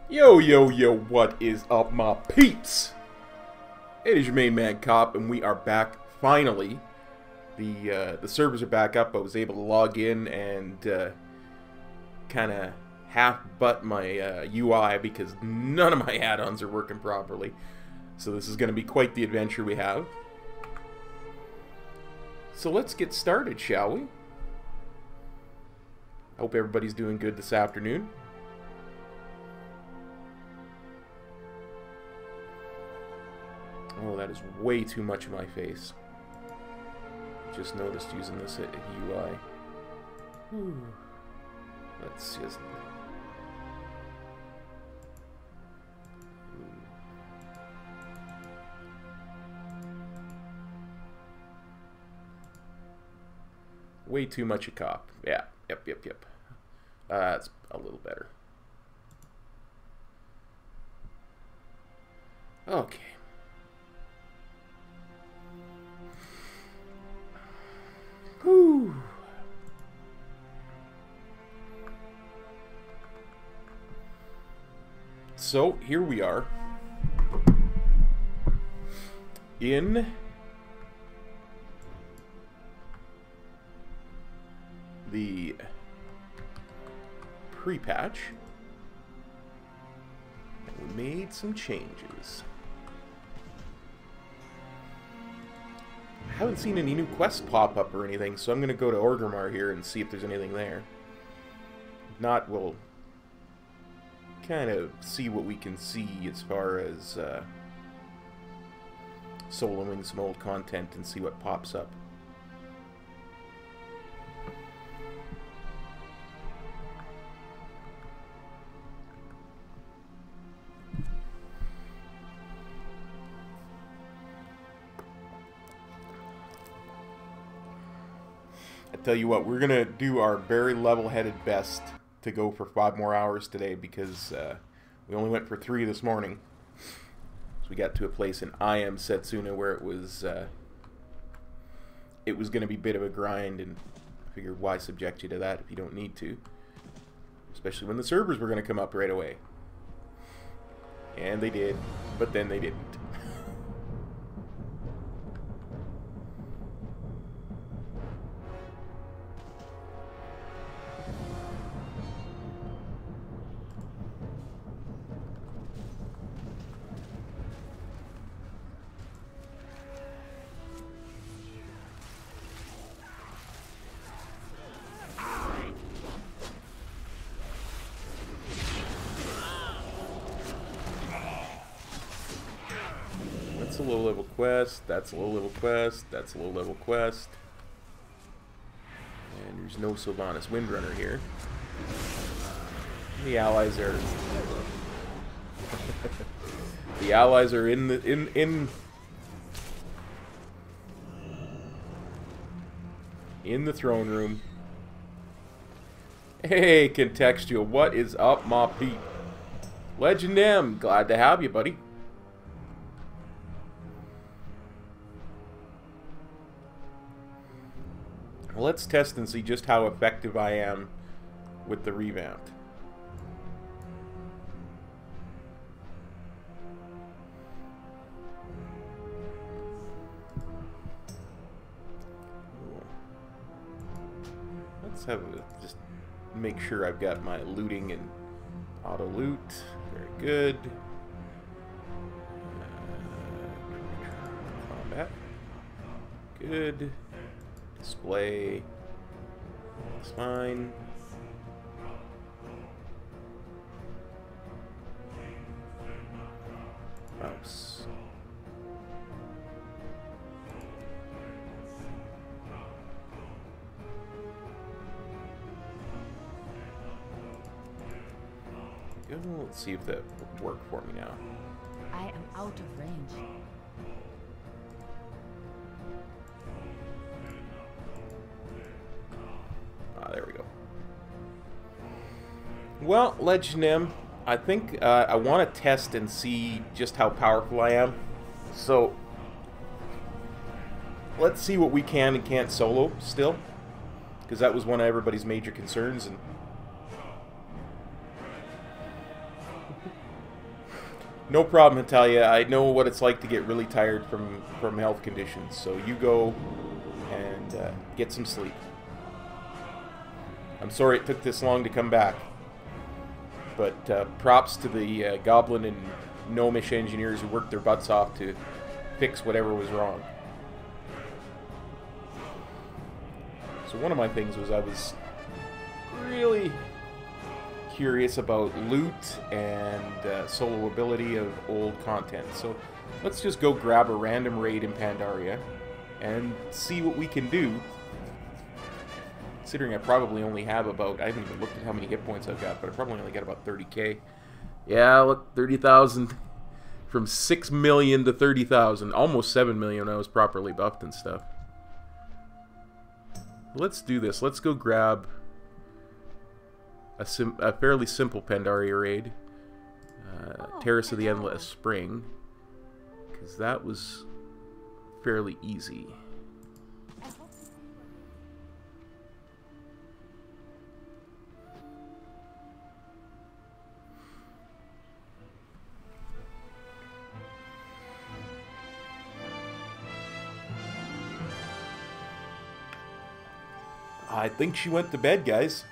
Yo, yo, yo, what is up, my peeps? It is your main man, Kop, and we are back, finally. The servers are back up. I was able to log in and kind of half-butt my UI because none of my add-ons are working properly. So this is going to be quite the adventure we have. So let's get started, shall we? Hope everybody's doing good this afternoon. Oh, that is way too much of my face. Just noticed using this UI. Whew. Let's just... Way too much a cop. Yeah, yep. That's a little better. Okay. Whew. So, here we are in the pre-patch. We made some changes. I haven't seen any new quests pop up or anything, so I'm going to go to Orgrimmar here and see if there's anything there. If not, we'll kind of see what we can see as far as soloing some old content and see what pops up. Tell you what, we're gonna do our very level-headed best to go for 5 more hours today because we only went for 3 this morning. So we got to a place in I Am Setsuna where it was gonna be a bit of a grind, and I figured why subject you to that if you don't need to, especially when the servers were gonna come up right away. And they did, but then they didn't. That's a low-level quest, that's a low-level quest, that's a low-level quest. And there's no Sylvanas Windrunner here. The allies are... the allies are in the... in the throne room. Hey, Contextual, what is up, my peep? Legend M, glad to have you, buddy. Well, let's test and see just how effective I am with the revamped. Let's have a, just make sure I've got my looting and auto loot. Very good. Combat. Good. Display. That's fine. Mouse. Let's see if that will work for me now. I am out of range. Ah, there we go. Well, Legend M, I think I want to test and see just how powerful I am. So, let's see what we can and can't solo still. Because that was one of everybody's major concerns. And no problem, Natalia. I know what it's like to get really tired from health conditions. So you go and get some sleep. I'm sorry it took this long to come back. But props to the Goblin and Gnomish engineers who worked their butts off to fix whatever was wrong. So one of my things was I was really curious about loot and soloability of old content. So let's just go grab a random raid in Pandaria and see what we can do. Considering I probably only have about, I haven't even looked at how many hit points I've got, but I probably only got about 30k. Yeah, look, 30,000. From 6 million to 30,000. Almost 7 million when I was properly buffed and stuff. Let's do this. Let's go grab a fairly simple Pandaria raid. Terrace of the Endless Spring. Because that was fairly easy. I think she went to bed, guys.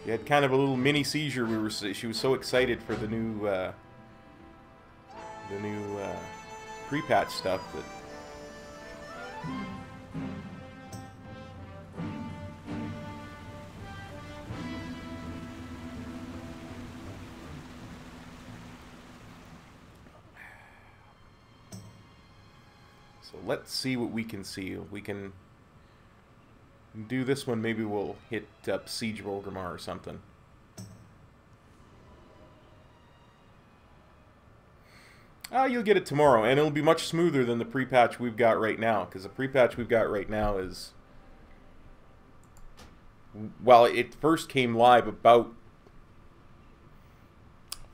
She had kind of a little mini seizure. She was so excited for the new pre-patch stuff that. So let's see what we can see. If we can do this one, maybe we'll hit up Siege of Orgrimmar or something. You'll get it tomorrow, and it'll be much smoother than the pre-patch we've got right now, because the pre-patch we've got right now is... Well, it first came live about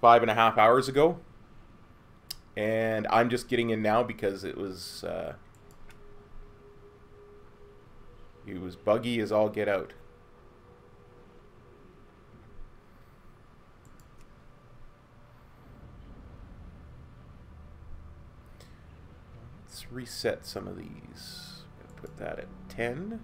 5.5 hours ago. And I'm just getting in now because it was buggy as all get out. Let's reset some of these. Put that at 10.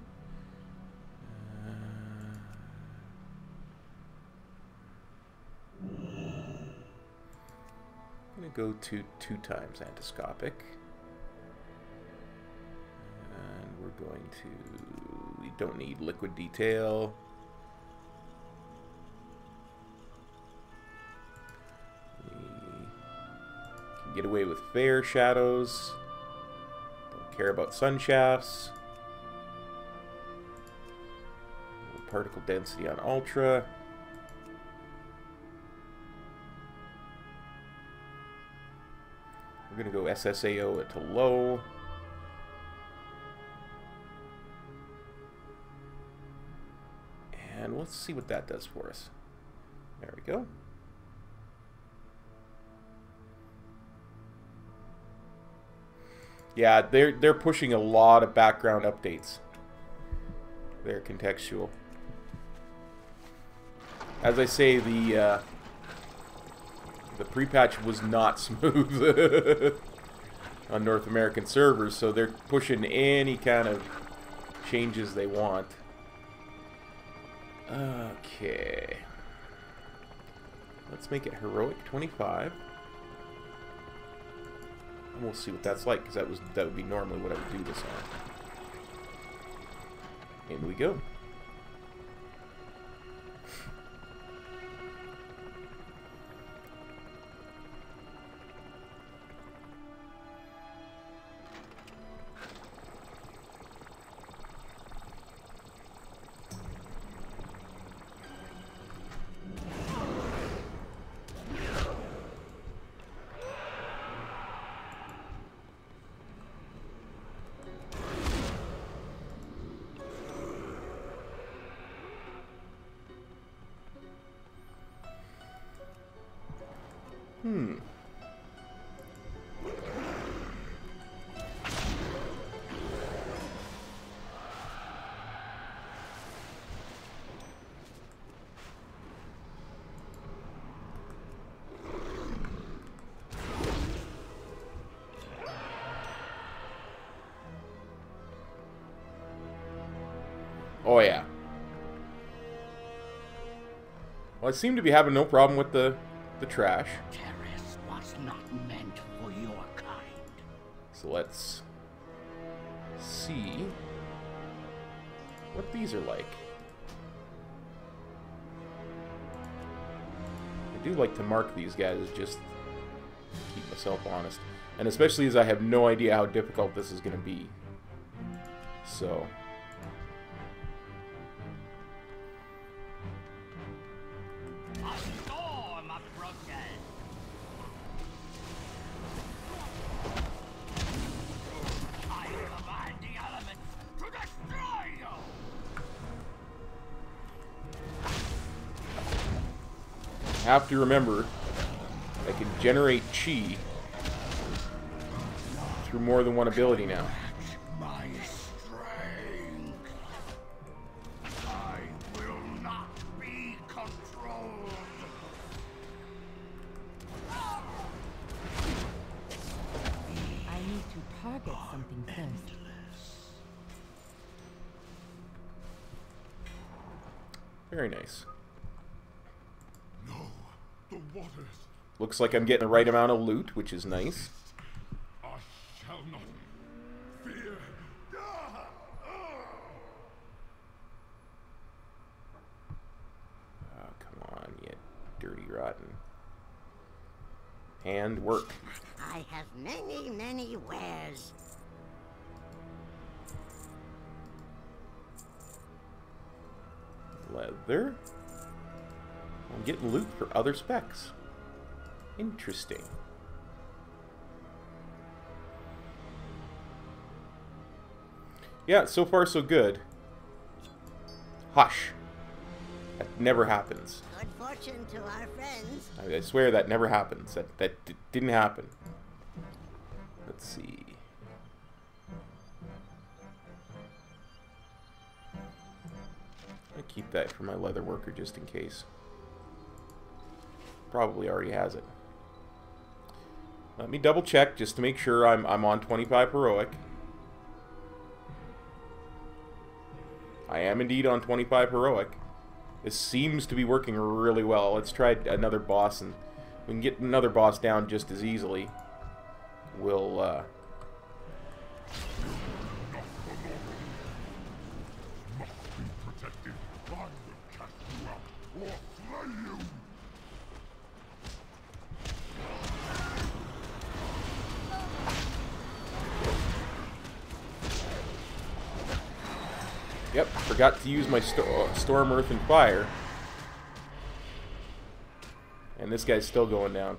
I'm going to go to 2 times endoscopic. And we're going to... We don't need liquid detail. We can get away with fair shadows. Don't care about sun shafts. particle density on ultra. We're going to go SSAO to low. And let's see what that does for us. There we go. Yeah, they're pushing a lot of background updates. They're contextual. As I say, the pre-patch was not smooth on North American servers, so they're pushing any kind of changes they want. Okay. Let's make it heroic 25. And we'll see what that's like, because that would be normally what I would do this on. In we go. Oh yeah. Well, I seem to be having no problem with the trash. Terrace was not meant for your kind. So let's see what these are like. I do like to mark these guys just to keep myself honest. And especially as I have no idea how difficult this is going to be. So... have to remember I can generate chi through more than one ability now. My strength. I will not be controlled. I need to target something first. Very nice. No, the waters. Looks like I'm getting the right amount of loot, which is nice. I shall not fear. Oh, come on, you dirty rotten. And work. I have many, many wares. Leather. I'm getting loot for other specs. Interesting. Yeah, so far so good. Hush. That never happens. Good fortune to our friends. I swear that never happens. That didn't happen. Let's see. I keep that for my leather worker just in case. Probably already has it. Let me double check just to make sure I'm on 25 heroic. I am indeed on 25 heroic. This seems to be working really well. Let's try another boss, and we can get another boss down just as easily. We'll Yep, forgot to use my Storm, Earth, and Fire. And this guy's still going down.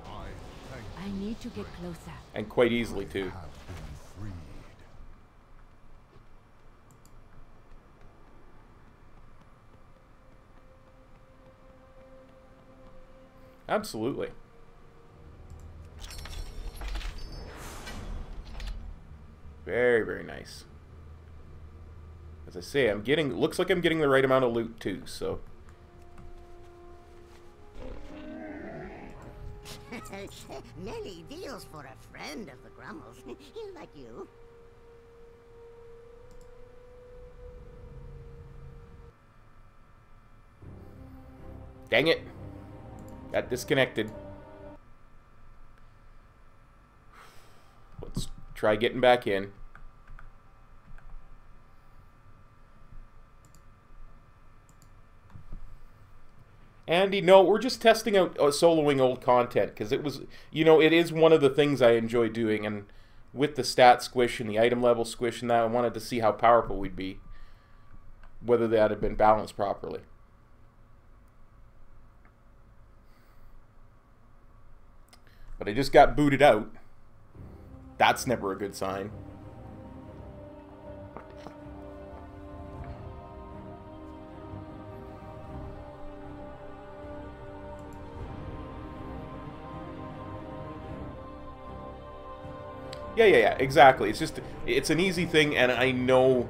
I need to get closer. And quite easily, too. Absolutely. Very, very nice. As I say, I'm getting, looks like I'm getting the right amount of loot too, so. Many deals for a friend of the Grummels. Like you. Dang it. Got disconnected. Let's try getting back in. Andy, no, we're just testing out soloing old content, because it was, you know, it is one of the things I enjoy doing, and with the stat squish and the item level squish and that, I wanted to see how powerful we'd be, whether that had been balanced properly. But I just got booted out. That's never a good sign. Yeah, exactly. It's just, it's an easy thing, and I know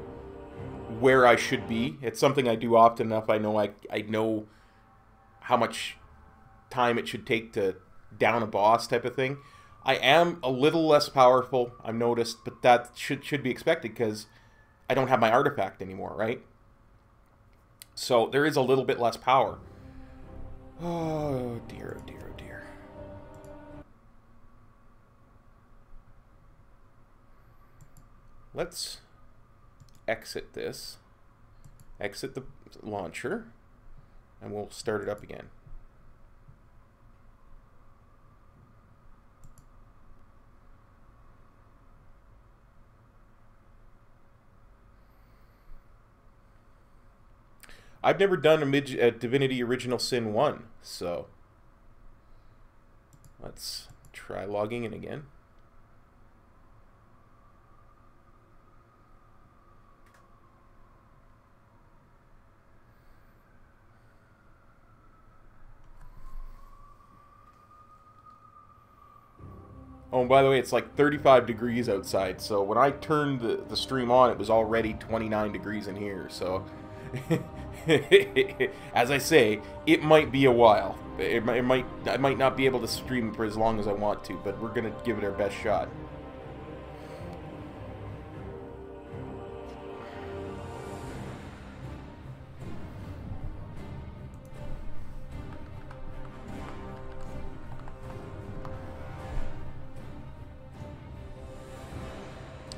where I should be. It's something I do often enough. I know how much time it should take to down a boss type of thing. I am a little less powerful, I've noticed, but that should be expected because I don't have my artifact anymore, right? So there is a little bit less power. Oh dear, oh dear, oh dear. Let's exit this. Exit the launcher, and we'll start it up again. I've never done a Divinity Original Sin 1, so let's try logging in again. Oh, and by the way, it's like 35 degrees outside, so when I turned the stream on, it was already 29 degrees in here, so... As I say, it might be a while. I might not be able to stream for as long as I want to, but we're gonna give it our best shot.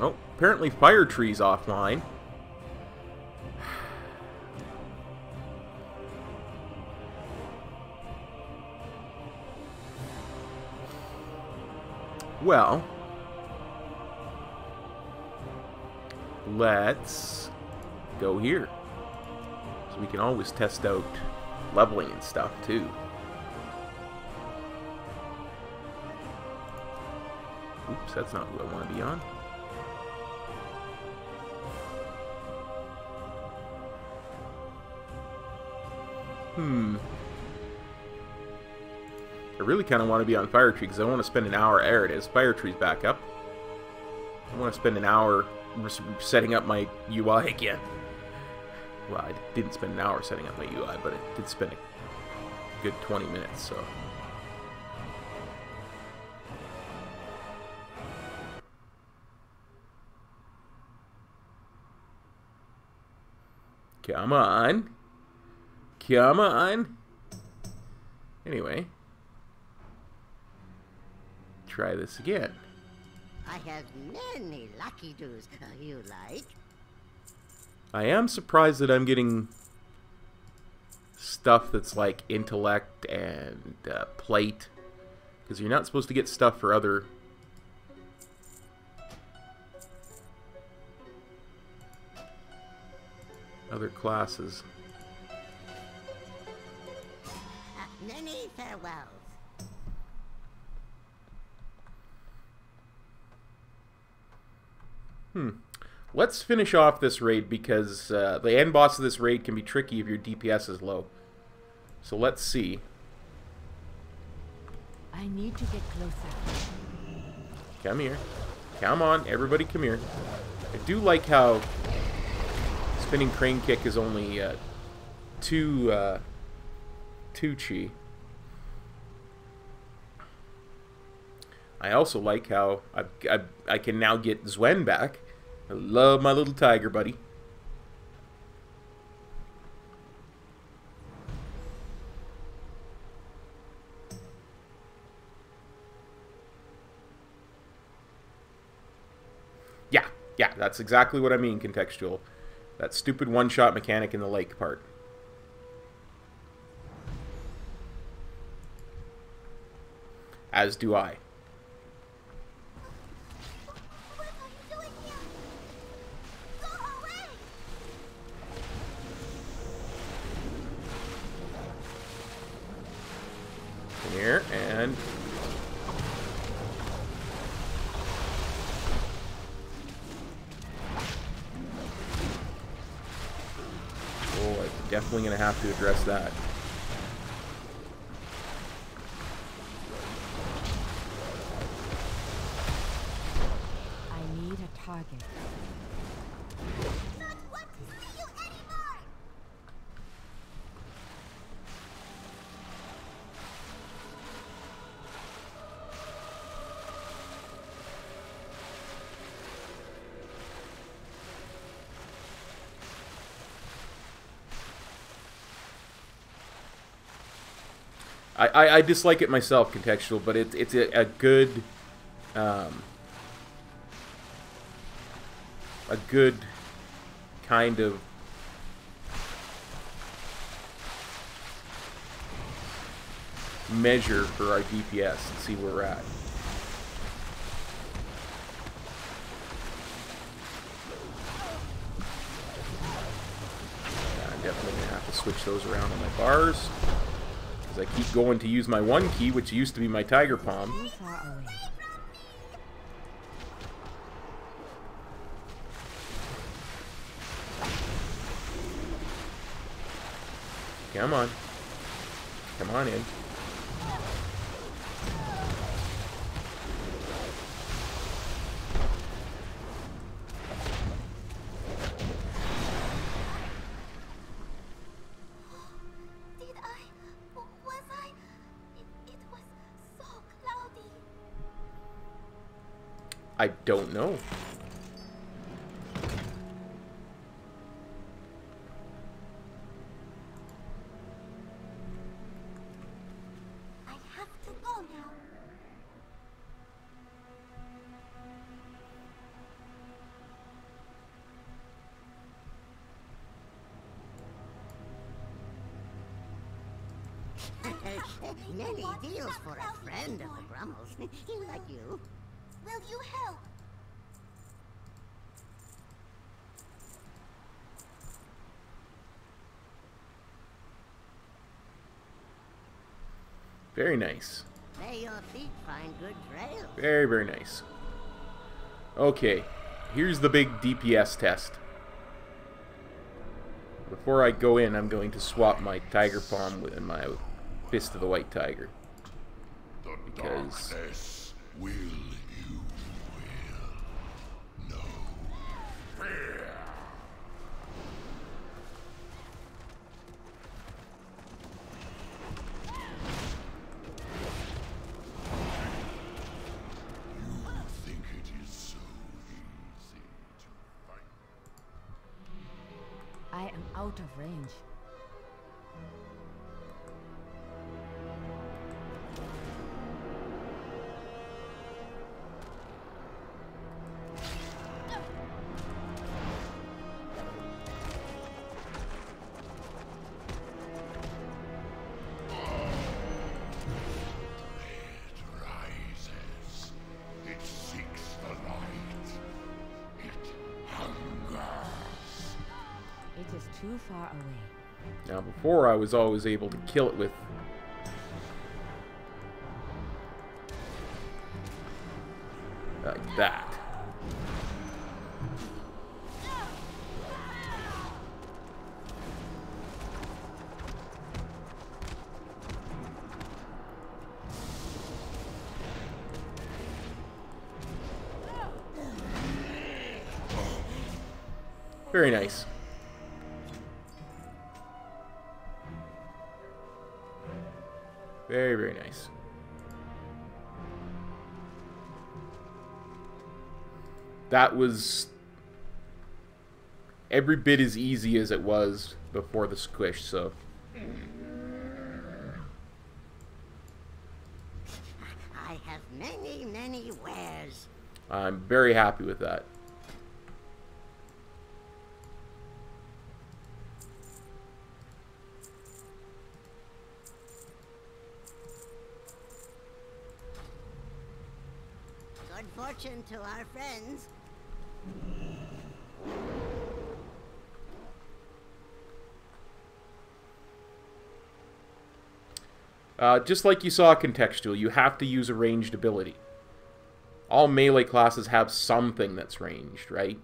Oh, apparently Firetree's offline. Well, let's go here. So we can always test out leveling and stuff too. Oops, that's not who I want to be on. I really kind of want to be on Firetree because I want to spend an hour. There it is. Firetree's back up. I want to spend an hour setting up my UI again. Well, I didn't spend an hour setting up my UI, but I did spend a good 20 minutes, so... Come on. Come on. Anyway. Try this again. I have many lucky doos you like. I am surprised that I'm getting stuff that's like intellect and plate Because you're not supposed to get stuff for other... other classes. Many farewells. Let's finish off this raid because the end boss of this raid can be tricky if your DPS is low. So let's see. I need to get closer. Come here. Come on, everybody come here. I do like how spinning crane kick is only 2 chi. I also like how I can now get Zwen back. I love my little tiger buddy. Yeah, that's exactly what I mean, contextual. That stupid one-shot mechanic in the lake part. As do I. What are you doing here? Go away! Come here, and... oh, I'm definitely going to have to address that. I need a target. Not want to see you anymore! I dislike it myself, contextual, but it's a good kind of measure for our DPS and see where we're at. I'm definitely gonna have to switch those around on my bars. I keep going to use my one key, which used to be my tiger palm. Too far away. Come on. Come on in. I don't know. I have to go now. Nelly deals for a friend of the Grummels. Like you. Will you help? Very nice. May your feet find good trails. Very, very nice. Okay, here's the big DPS test. Before I go in, I'm going to swap my tiger palm with my fist of the white tiger. Because will you will know fear. You think it is so easy to fight? I am out of range. too far away. Now, before I was always able to kill it with... like that. Very nice. Very, very nice. That was every bit as easy as it was before the squish, so... I have many, many wares. I'm very happy with that. Good fortune to our friends. Just like you saw contextual, you have to use a ranged ability. All melee classes have something that's ranged, right?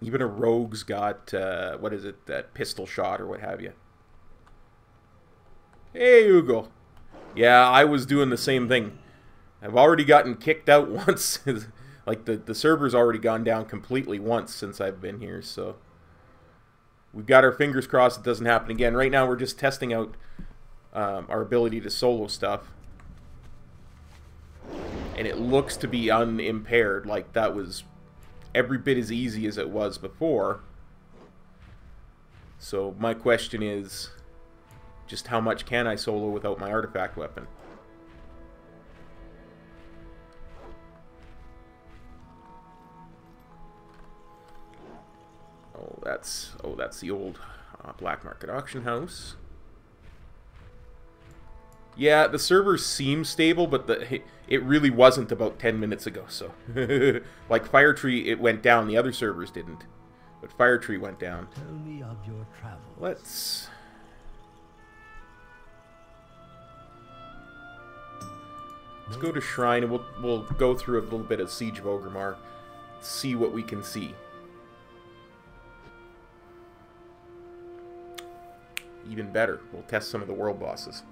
Even a rogue's got, what is it, that pistol shot or what have you. Hey, Hugo. Yeah, I was doing the same thing. I've already gotten kicked out once. Like, the server's already gone down completely once since I've been here, so... we've got our fingers crossed it doesn't happen again. Right now, we're just testing out our ability to solo stuff. And it looks to be unimpaired. Like, that was every bit as easy as it was before. So, my question is, just how much can I solo without my artifact weapon? Oh, that's the old black market auction house. Yeah, the server seems stable, but it really wasn't about 10 minutes ago, so... like, Firetree, it went down. The other servers didn't. But Firetree went down. Tell me of your travels. Let's go to Shrine, and we'll go through a little bit of Siege of Orgrimmar. See what we can see. Even better, we'll test some of the world bosses.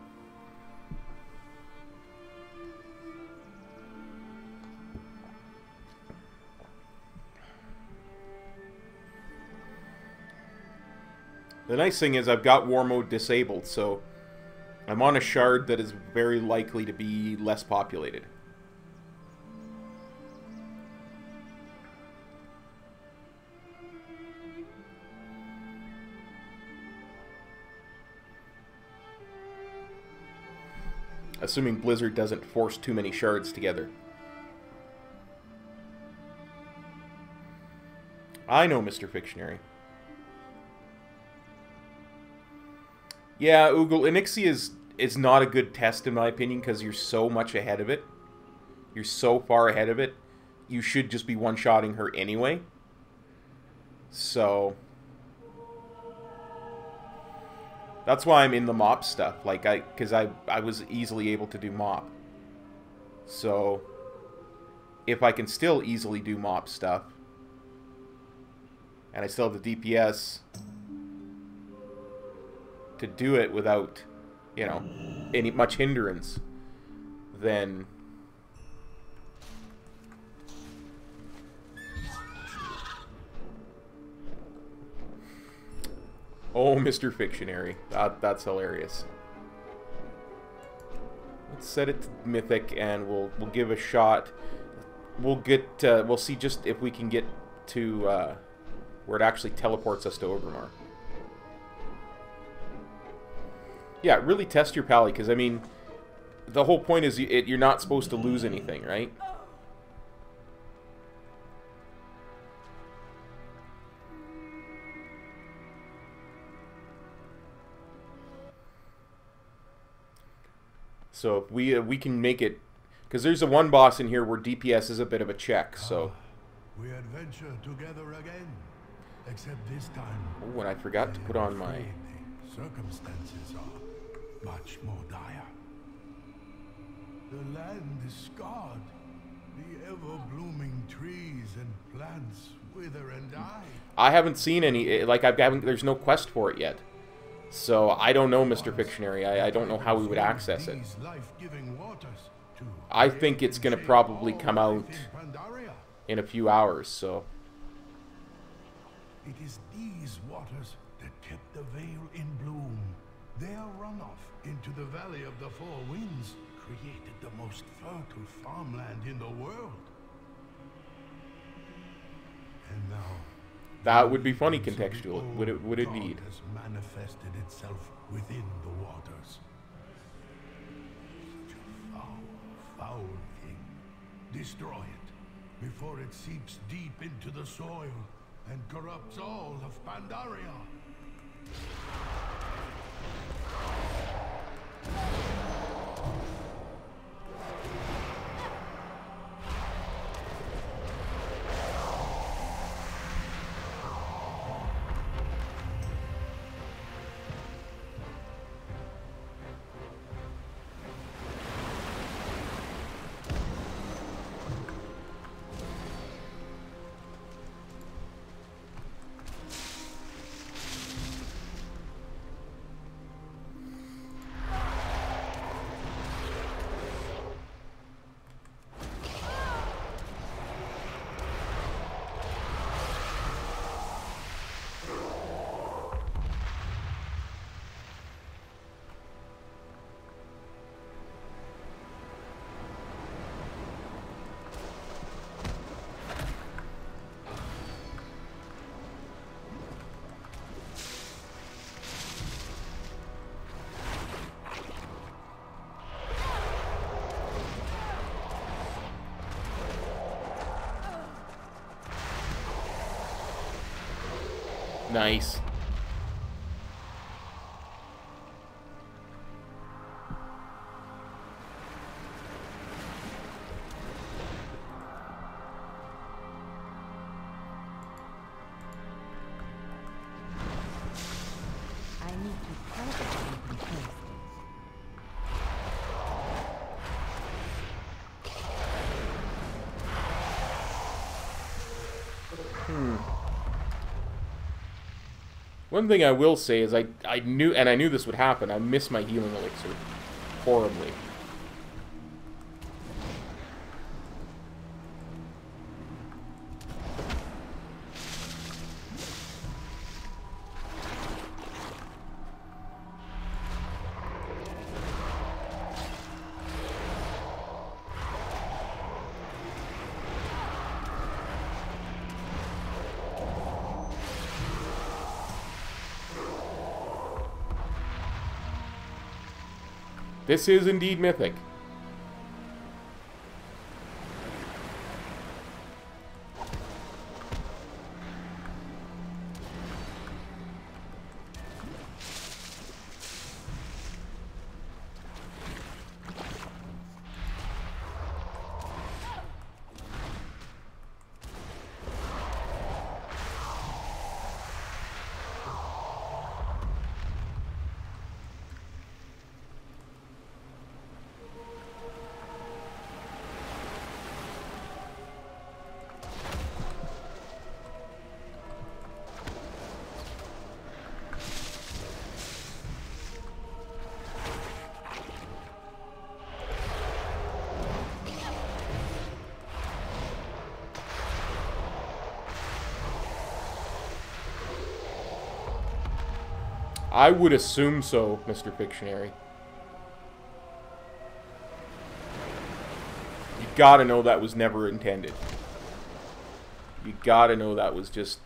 The nice thing is I've got war mode disabled, so I'm on a shard that is very likely to be less populated. Assuming Blizzard doesn't force too many shards together. I know, Mr. Fictionary. Yeah, Oogle, Onyxia is not a good test in my opinion because you're so much ahead of it. You're so far ahead of it. You should just be one-shotting her anyway. So... that's why I'm in the mop stuff, like because I was easily able to do mop. So if I can still easily do mop stuff, and I still have the DPS to do it without, you know, any much hindrance, then oh, Mr. Fictionary. That's hilarious. Let's set it to Mythic, and we'll give a shot. We'll see just if we can get to where it actually teleports us to Orgrimmar. Yeah, really test your pally, because I mean, the whole point is you're not supposed to lose anything, right? So if we can make it, because there's a one boss in here where DPS is a bit of a check. So We adventure together again. Except this time. Oh, and I forgot to put on my... The circumstances are much more dire. The land is scarred. The ever-blooming trees and plants wither and die. I haven't seen any, like, there's no quest for it yet. So, I don't know, Mr. Pictionary. I don't know how we would access it. I think it's going to probably come out in a few hours, so... It is these waters that kept the Vale in bloom. Their runoff into the Valley of the Four Winds created the most fertile farmland in the world. And now... That would be funny contextual, would it indeed? Has manifested itself within the waters. Such a foul, foul thing. Destroy it before it seeps deep into the soil and corrupts all of Pandaria. Nice. I need to target something first. One thing I will say is I knew this would happen. I miss my healing elixir horribly. This is indeed mythic. I would assume so, Mr. Pictionary. You gotta know that was never intended. You gotta know that was just...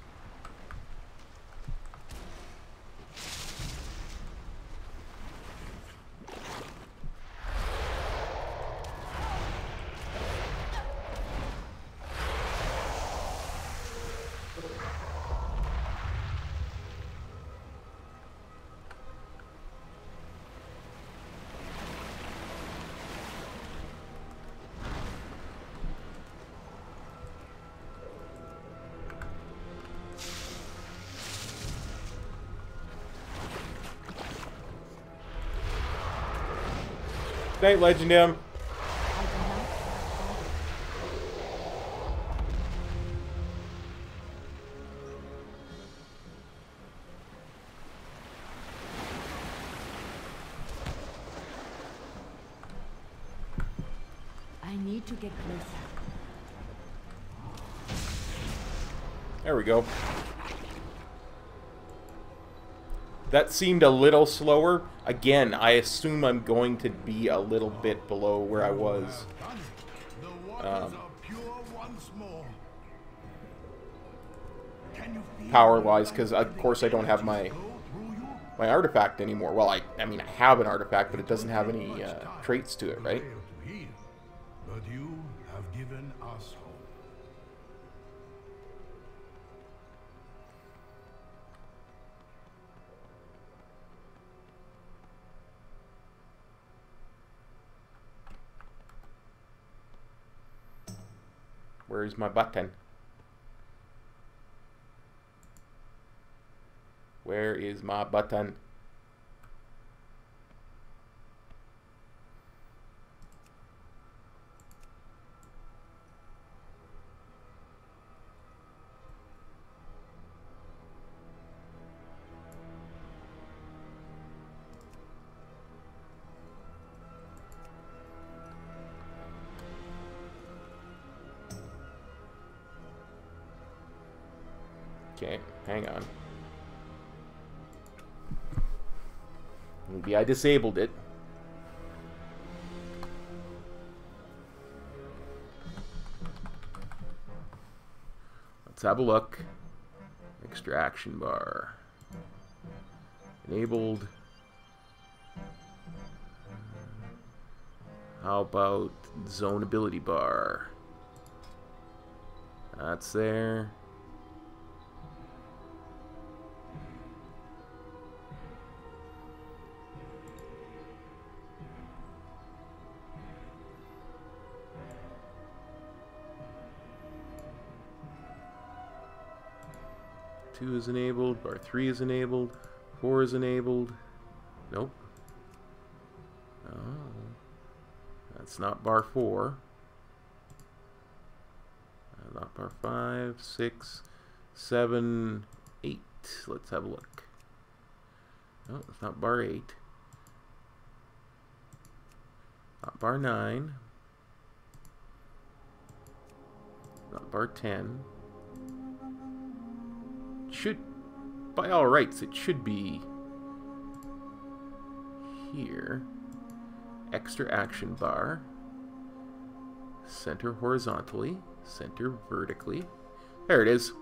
Night, Legendum. I need to get closer. There we go. That seemed a little slower. Again, I assume I'm going to be a little bit below where I was. Power-wise, because of course I don't have my artifact anymore. Well, I mean, I have an artifact, but it doesn't have any traits to it, right? But you have given us hope. Where's my button? Where is my button? Okay, hang on. Maybe I disabled it. Let's have a look. Extraction bar. Enabled. How about zone ability bar? That's there. Two is enabled, bar 3 is enabled, 4 is enabled. Nope. Oh. That's not bar 4. Not bar 5, 6, 7, 8. Let's have a look. No, it's not bar 8. Not bar 9. Not bar 10. Should, by all rights, it should be here. Extra action bar. Center horizontally. Center vertically. There it is.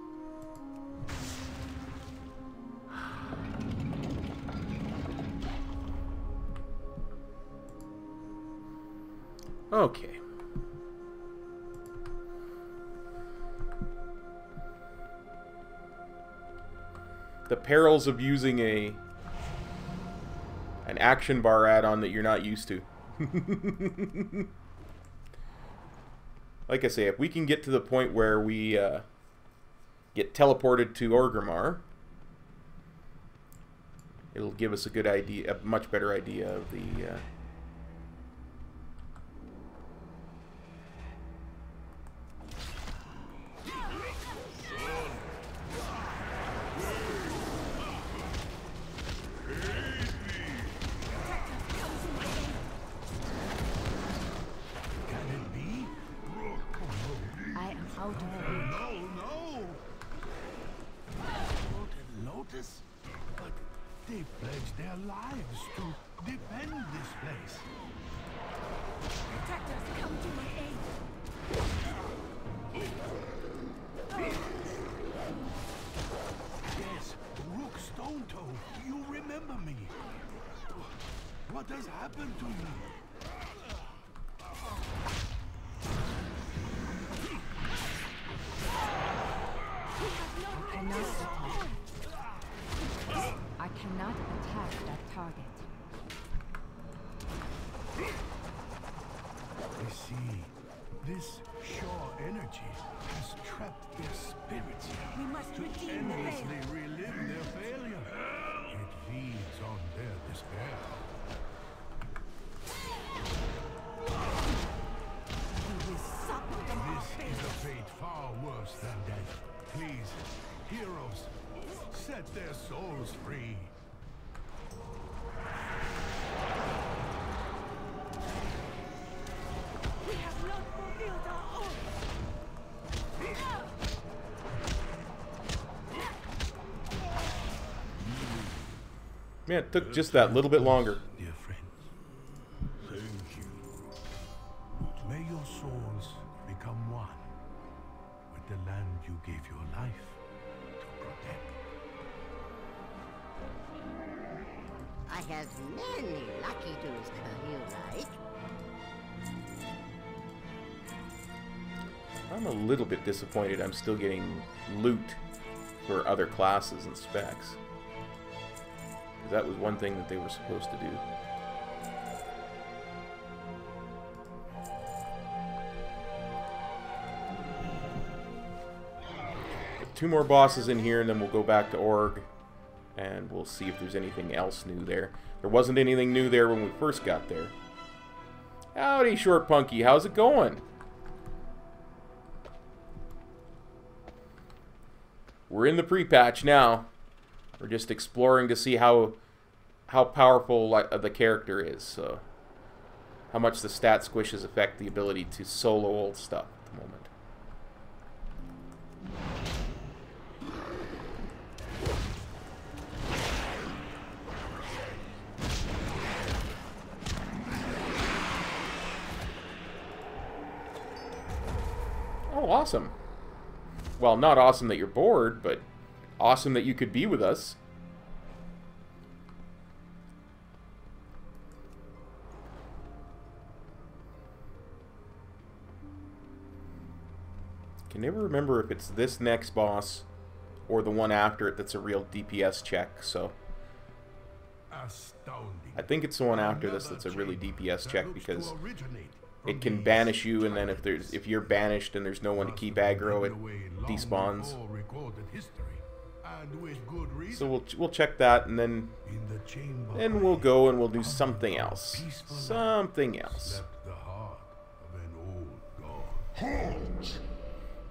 Okay. The perils of using an action bar add-on that you're not used to. Like I say, if we can get to the point where we get teleported to Orgrimmar, it'll give us a good idea, a much better idea of the What has happened to you? I cannot attack that target. I see. This Shaw energy has trapped their spirits We must to redeem the endlessly relive their failure. It feeds on their despair. just undead. Please, heroes, set their souls free. We have not fulfilled our oath. Man, it took just that little bit longer. Dear friends, thank you. May your souls become one with the land you gave your life to protect. I have many lucky dues you like. I'm a little bit disappointed I'm still getting loot for other classes and specs. That was one thing that they were supposed to do. 2 more bosses in here, and then we'll go back to Org, and we'll see if there's anything else new there. There wasn't anything new there when we first got there. Howdy, Short Punky. How's it going? We're in the pre-patch now. We're just exploring to see how powerful the character is. So how much the stat squishes affect the ability to solo old stuff at the moment. Oh, awesome. Well, not awesome that you're bored, but awesome that you could be with us. Can never remember if it's this next boss or the one after it that's a real DPS check, so Astounding. I think it's the one after this that's a really DPS check, because it can banish you, and then if you're banished and there's no one to keep aggro, it despawns. So we'll check that, and then we'll go and we'll do something else. Something else.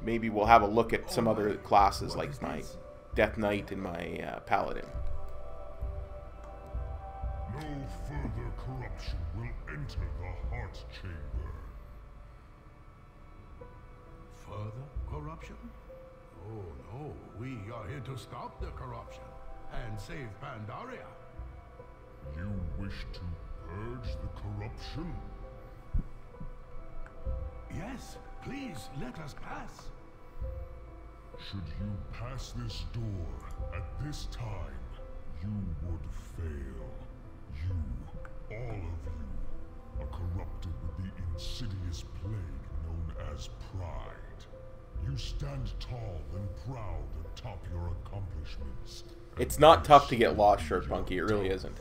Maybe we'll have a look at some other classes like my Death Knight and my Paladin. No further corruption will enter the heart chamber. Further corruption? Oh no, we are here to stop the corruption and save Pandaria. You wish to purge the corruption? Yes, please let us pass. Should you pass this door at this time, you would fail. You, all of you, are corrupted with the insidious plague known as pride. You stand tall and proud atop your accomplishments. It's not tough to get lost, Short Punky. It really isn't.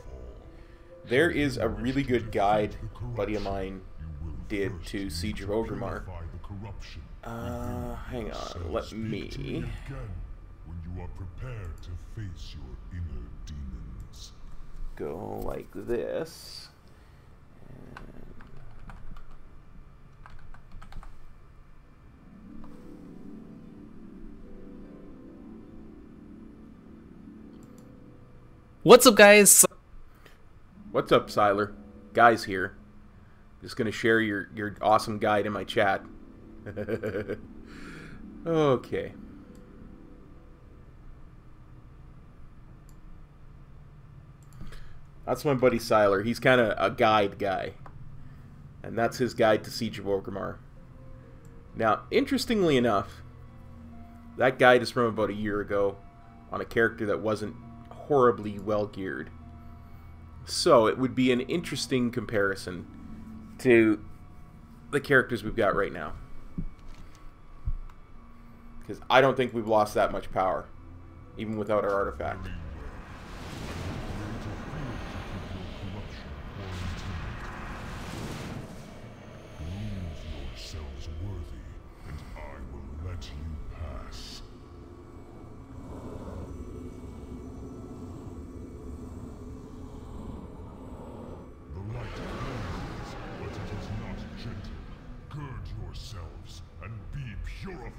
There is a really good guide a buddy of mine did to Siege of Orgrimmar. Hang on, let me... When you are prepared to face your inner demons. Go like this. What's up, guys? What's up, Siler? Guy's here. Just gonna share your awesome guide in my chat. Okay. That's my buddy Siler. He's kind of a guide guy. And that's his guide to Siege of Orgrimmar. Now, interestingly enough, that guide is from about a year ago on a character that wasn't horribly well geared. So, it would be an interesting comparison to the characters we've got right now. Because I don't think we've lost that much power, even without our artifact. Yourselves worthy, and I will let you pass. The light burns, but it is not gentle. Gird yourselves and be purified.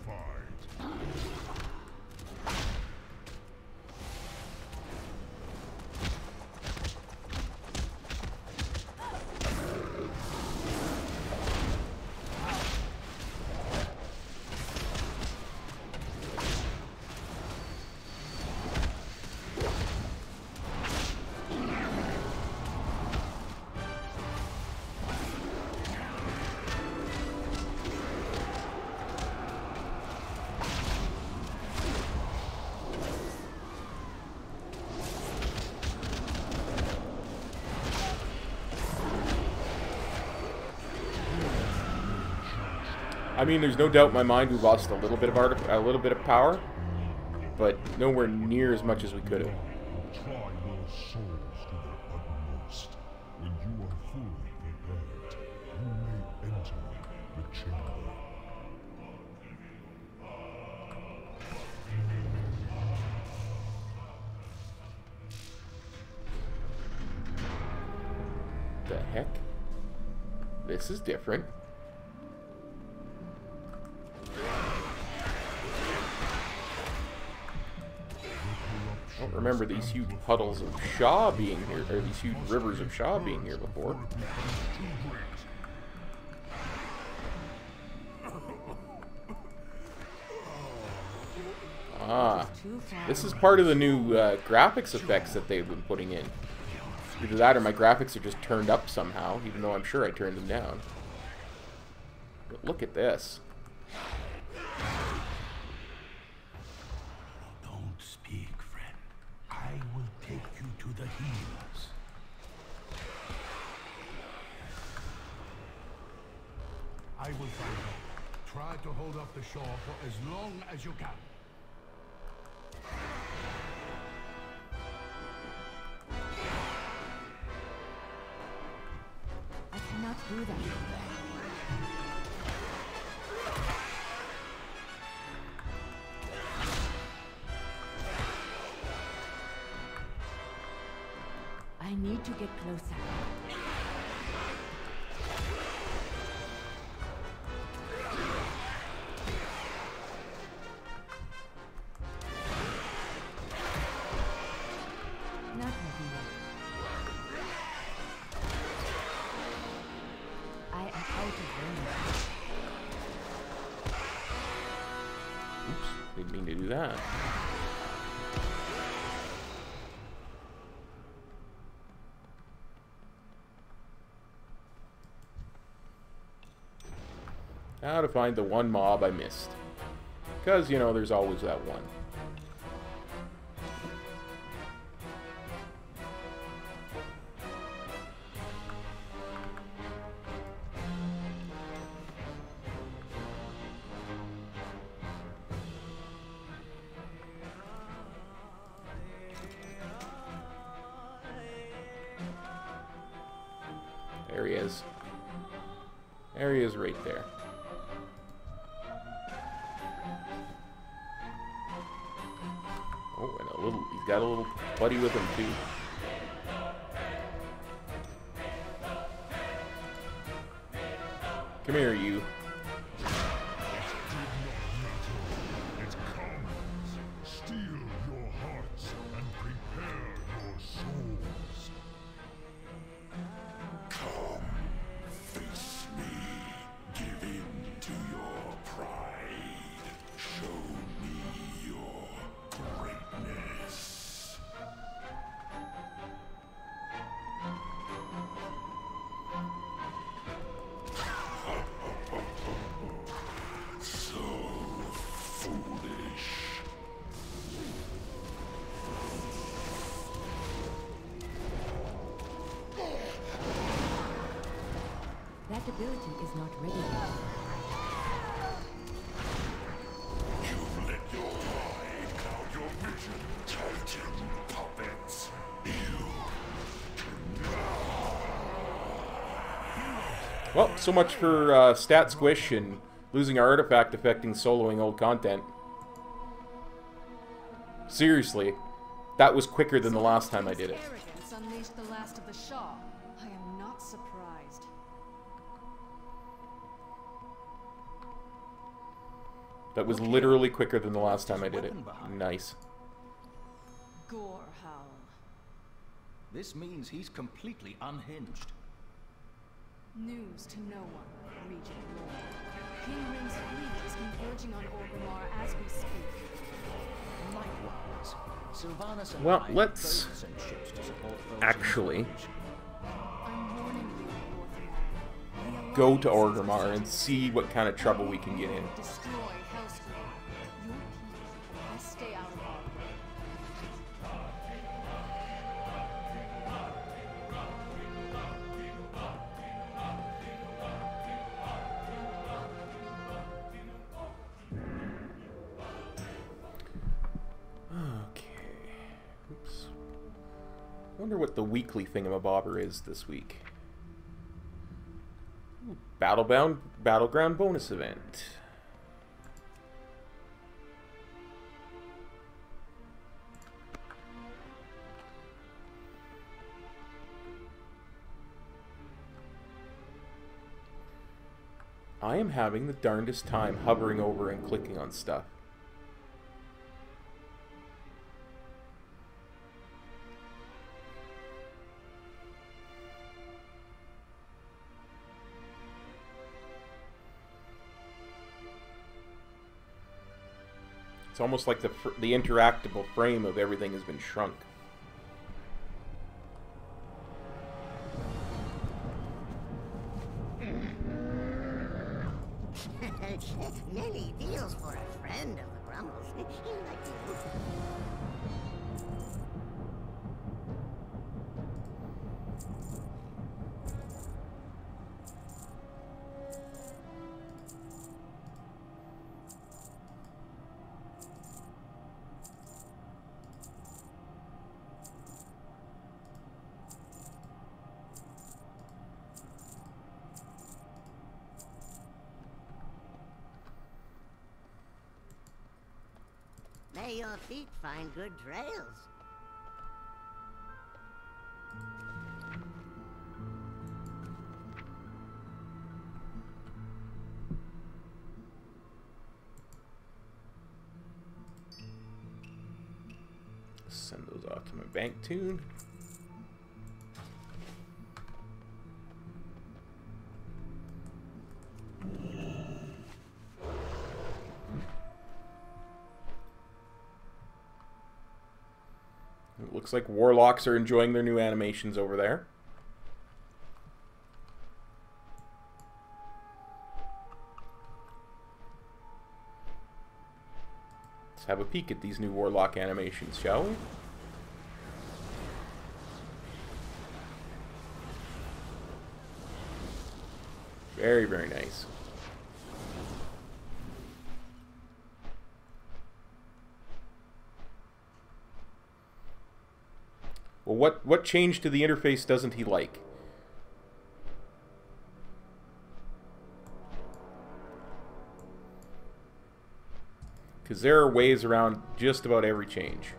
I mean, there's no doubt in my mind we lost a little bit of power, but nowhere near as much as we could have. Try your souls to their utmost. When you are fully prepared, you may enter the chamber. The heck? This is different. I don't remember these huge puddles of Shaw being here, or these huge rivers of Shaw being here before. Ah, this is part of the new graphics effects that they've been putting in. Either that or my graphics are just turned up somehow, even though I'm sure I turned them down. But look at this. Don't speak, friend. I will take you to the healers. I will find out. Try to hold up the shore for as long as you can. I cannot do that. I need to get closer. Not ready yet. I am out of range. Oops, didn't mean to do that. How to find the one mob I missed. Because, you know, there's always that one. There he is. There he is right there. Oh, and a little, he's got a little buddy with him too. Come here, you. It comes. Steel your hearts and prepare your souls. Come, face me. Give in to your pride. Show me your greatness. So foolish. That ability is not ready yet. You've let your pride cloud your vision, Titan puppets. Well, so much for stat squish and losing our artifact affecting soloing old content. Seriously, that was quicker than the last time I did it. Arrogance unleashed the last of the Shaw. I am not surprised. That was literally quicker than the last time I did it. Nice. Gore howl. This means he's completely unhinged. News to no one, Regent Lord. King Ring's fleet is converging on Orgrimmar as we speak. Likewise, Sylvanas and Well, I let's both send ships to support those actually I'm warning you, Northman. The go to Alliance Orgrimmar and see what kind of trouble we can get in. destroy Hellscream. Your people must stay out of our way. Okay. Oops. Wonder what the weekly thingamabobber is this week. Ooh, Battleground bonus event. I am having the darndest time hovering over and clicking on stuff. It's almost like the interactable frame of everything has been shrunk. Many deals for a friend of the Grumbles. Like you. May your feet find good trails. Send those off to my bank toon. It looks like warlocks are enjoying their new animations over there. Let's have a peek at these new warlock animations, shall we? Very, very nice. Well, what change to the interface doesn't he like? Because there are ways around just about every change.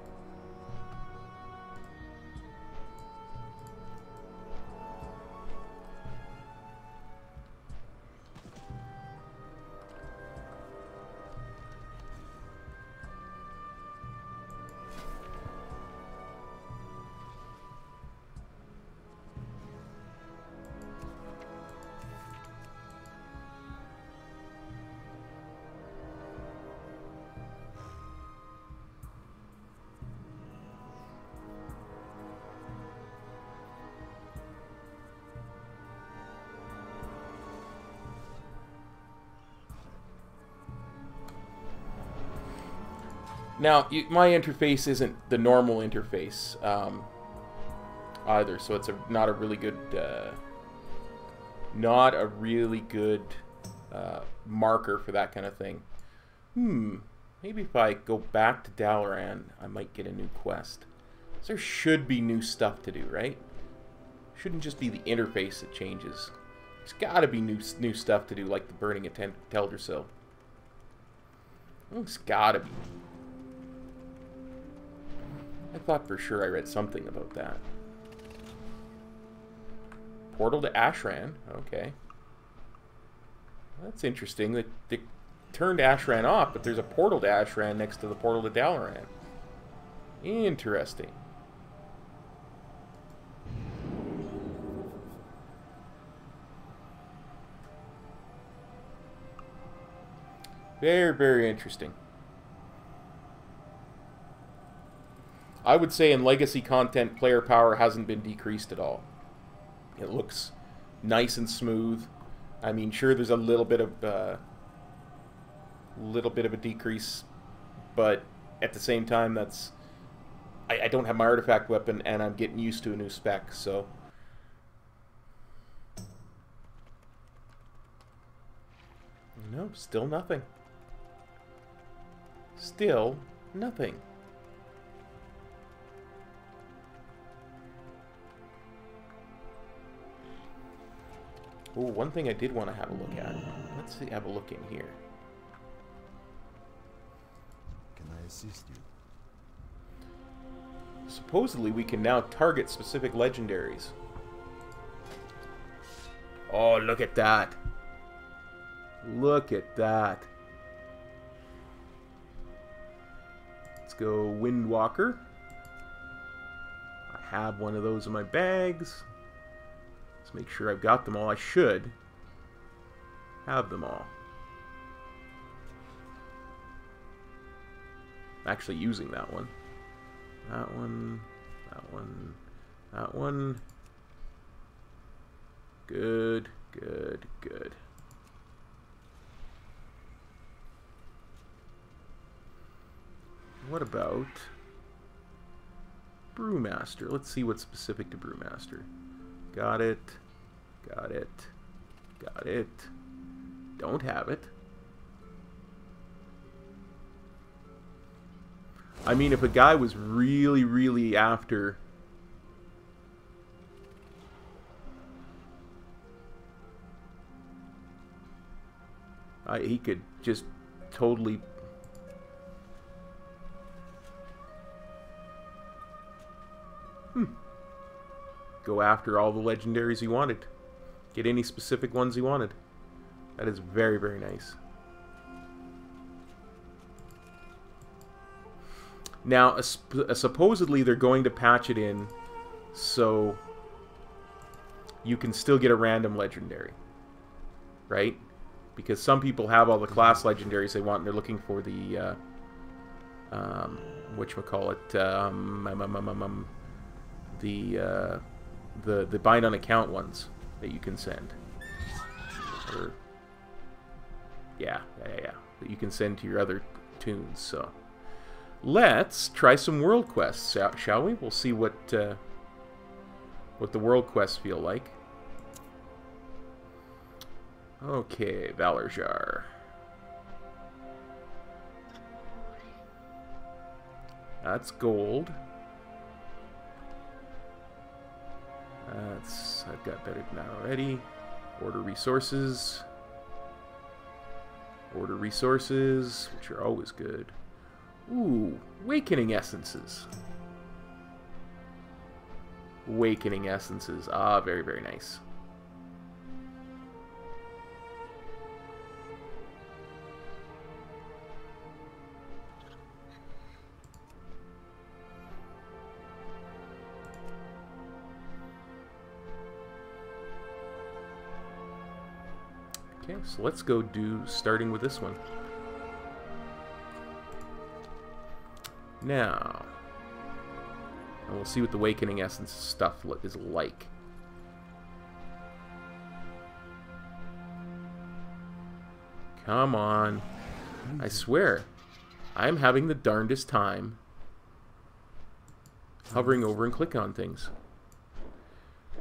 Now, my interface isn't the normal interface either, so it's not a really good marker for that kind of thing. Maybe if I go back to Dalaran, I might get a new quest. So there should be new stuff to do, right? Shouldn't just be the interface that changes. There's got to be new stuff to do, like the burning of Teldrassil. It's got to be. I thought for sure I read something about that. Portal to Ashran. Okay. That's interesting. turned Ashran off, but there's a portal to Ashran next to the portal to Dalaran. Interesting. Very, very interesting. I would say in Legacy content, player power hasn't been decreased at all. It looks nice and smooth. I mean, sure, there's a little bit of a decrease, but at the same time, that's I don't have my artifact weapon, and I'm getting used to a new spec, so. No, still nothing. Still nothing. Oh, one thing I did want to have a look at. Let's see, have a look in here. Can I assist you? Supposedly, we can now target specific legendaries. Oh, look at that. Look at that. Let's go Windwalker. I have one of those in my bags. Let's make sure I've got them all. I should have them all. I'm actually using that one. That one. That one. That one. Good, good, good. What about Brewmaster? Let's see what's specific to Brewmaster. Got it. Got it. Got it. Don't have it. I mean, if a guy was really, really after... he could just totally... go after all the legendaries he wanted. Get any specific ones he wanted. That is very, very nice. Now, supposedly they're going to patch it in so you can still get a random legendary. Right? Because some people have all the class legendaries they want and they're looking for the whatchamacallit, the bind on account ones that you can send. Or, yeah, that you can send to your other toons. So let's try some world quests, shall we? We'll see what the world quests feel like. Okay, Valorjar. That's gold. I've got better than that already. Order resources. Order resources, which are always good. Ooh, Awakening Essences. Awakening Essences. Ah, very, very nice. Okay, so let's go starting with this one. Now, and we'll see what the Awakening Essence stuff is like. Come on. I swear, I'm having the darndest time hovering over and clicking on things.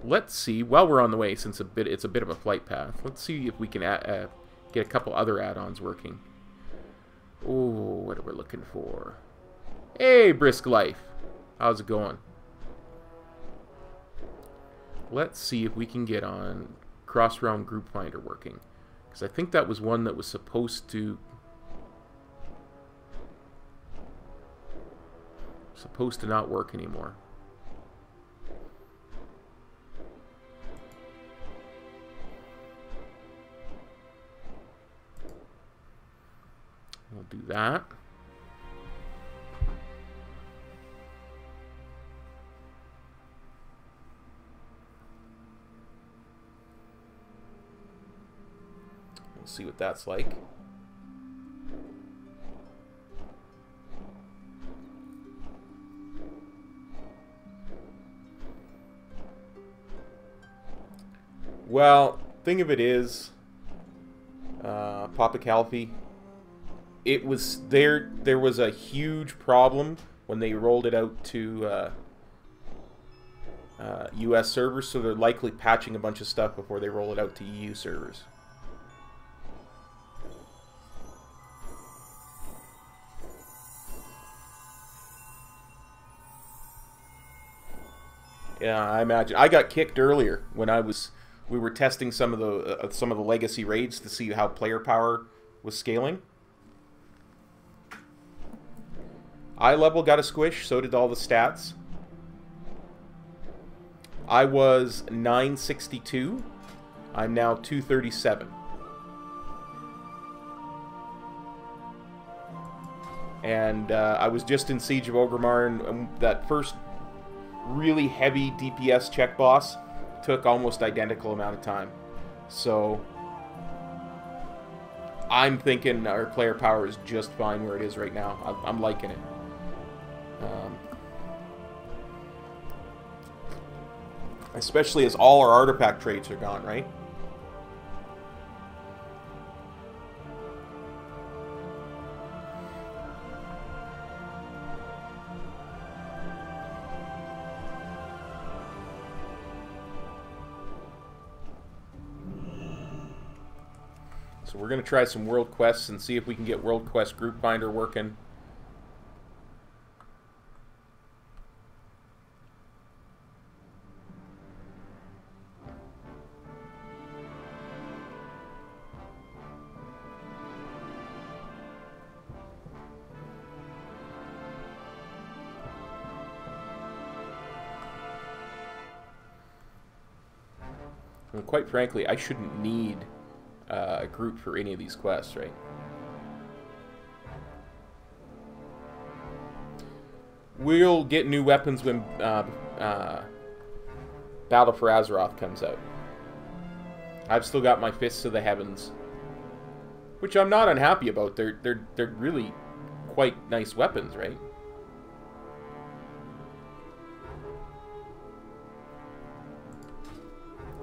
Let's see, while we're on the way, since it's a bit of a flight path, let's see if we can get a couple other add-ons working. Oh, what are we looking for? Hey, Brisk Life! How's it going? Let's see if we can get on Cross-Realm Group Finder working. Because I think that was one that was supposed to not work anymore. We'll do that. We'll see what that's like. Well, thing of it is, Papa Calfee, it was there was a huge problem when they rolled it out to US servers, so they're likely patching a bunch of stuff before they roll it out to EU servers. Yeah, I imagine. I got kicked earlier when we were testing some of the legacy raids to see how player power was scaling. Eye level got a squish, so did all the stats. I was 962. I'm now 237. And I was just in Siege of Orgrimmar, and that first really heavy DPS check boss took almost identical amount of time. So I'm thinking our player power is just fine where it is right now. I'm liking it. Especially as all our artifact traits are gone, right? So we're going to try some world quests and see if we can get World Quest Group Finder working. And quite frankly, I shouldn't need a group for any of these quests, right? We'll get new weapons when Battle for Azeroth comes out. I've still got my Fists of the Heavens, which I'm not unhappy about. They're really quite nice weapons, right?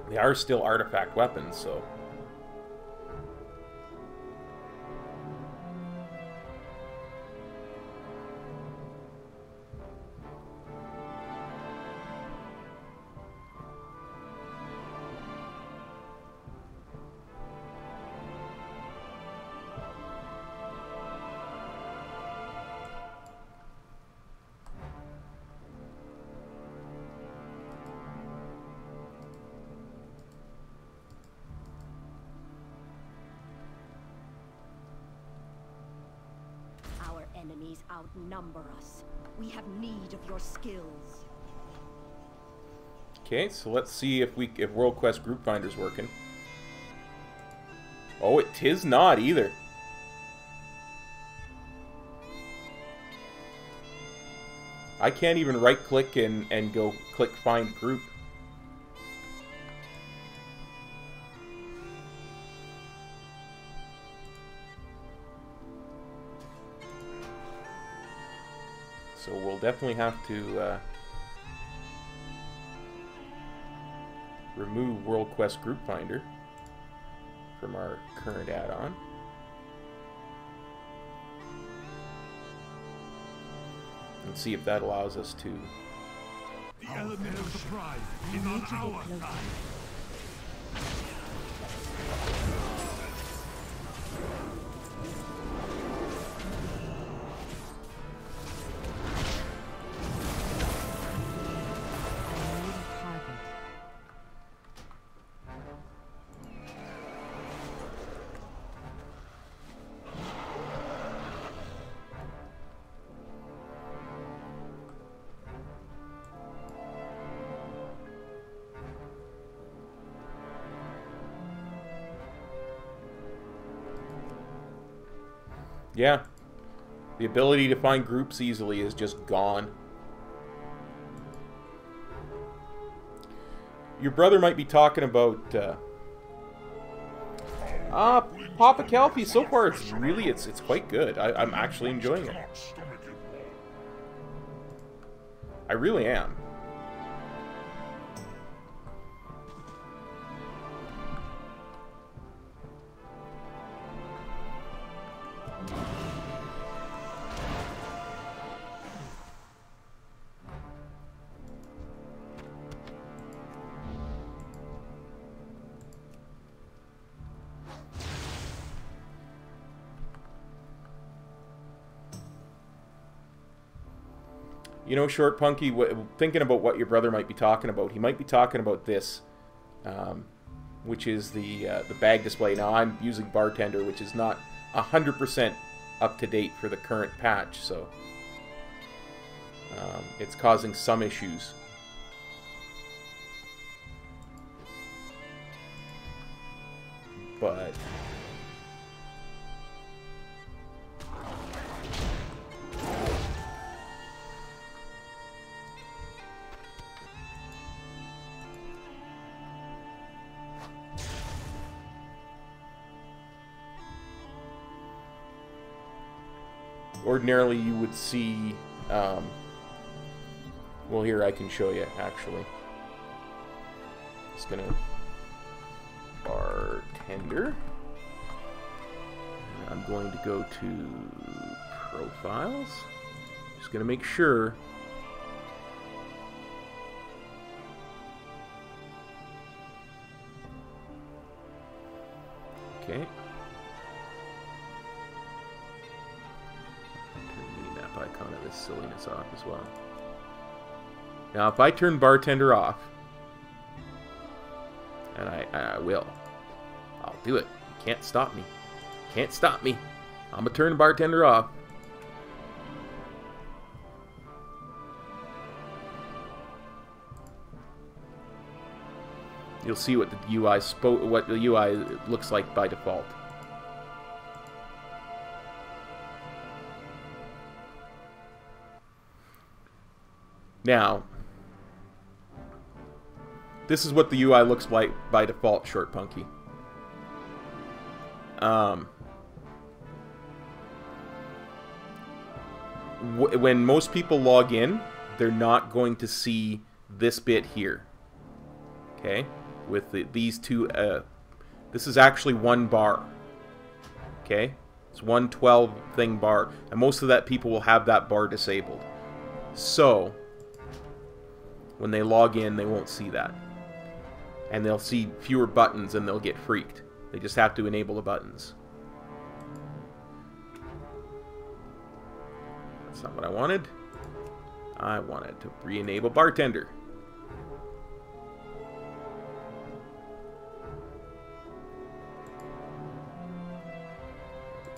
They are still artifact weapons, so. Enemies outnumber us. We have need of your skills. Okay, so let's see if World Quest Group Finder's working. Oh, it tis not either. I can't even right-click and go click Find Group. So we'll definitely have to remove World Quest Group Finder from our current add-on. And see if that allows us to... The element of surprise is on our side. Yeah. The ability to find groups easily is just gone. Your brother might be talking about Papa Kelpie. So far it's really it's quite good. I'm actually enjoying it. I really am. You know, Short Punky, thinking about what your brother might be talking about, he might be talking about this, which is the bag display. Now, I'm using Bartender, which is not 100% up to date for the current patch, so it's causing some issues. But ordinarily you would see, well, here I can show you, actually. Just gonna Bartender. And I'm going to go to Profiles. Just gonna make sure. Okay. Icon of this silliness off as well. Now, if I turn Bartender off, and I will, I'll do it. You can't stop me. Can't stop me. I'm gonna turn Bartender off. You'll see what the UI looks like by default. Now, this is what the UI looks like by default, Short Punky. When most people log in, they're not going to see this bit here. Okay? With these two, this is actually one bar. Okay? It's one 12 thing bar. And most of that people will have that bar disabled. So when they log in, they won't see that. And they'll see fewer buttons and they'll get freaked. They just have to enable the buttons. That's not what I wanted. I wanted to re-enable Bartender.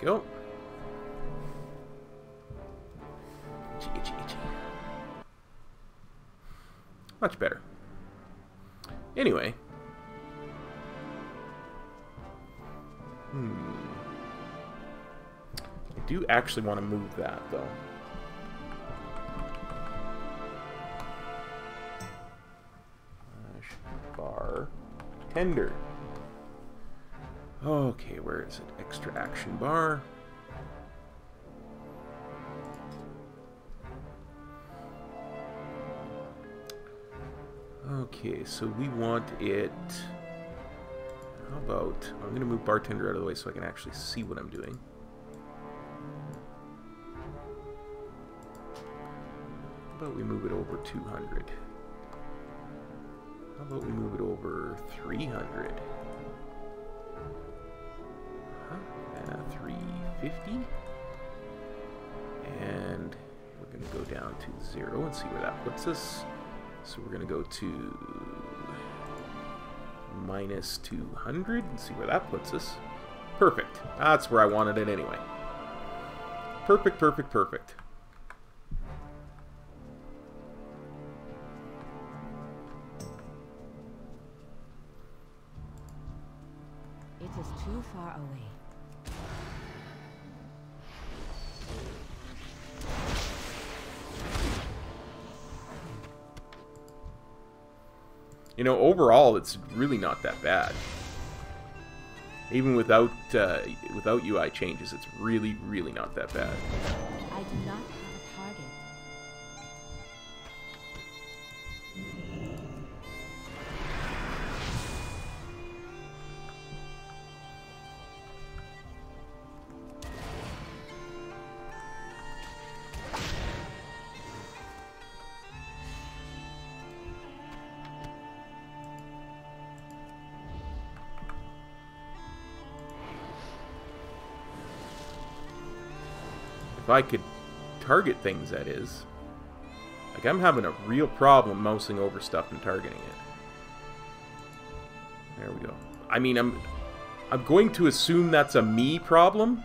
There we go. Much better. Anyway. I do actually want to move that, though. Bartender. Okay, where is it? Extra action bar. Okay, so we want it... How about... I'm going to move Bartender out of the way so I can actually see what I'm doing. How about we move it over 200? How about we move it over 300? Huh? 350? And we're going to go down to 0 and see where that puts us. So we're going to go to minus 200 and see where that puts us. Perfect. That's where I wanted it anyway. Perfect, perfect, perfect. It is too far away. You know, overall, it's really not that bad. Even without UI changes, it's really, really not that bad. I do not have a target. If I could target things, that is. Like, I'm having a real problem mousing over stuff and targeting it. There we go. I mean, I'm going to assume that's a me problem.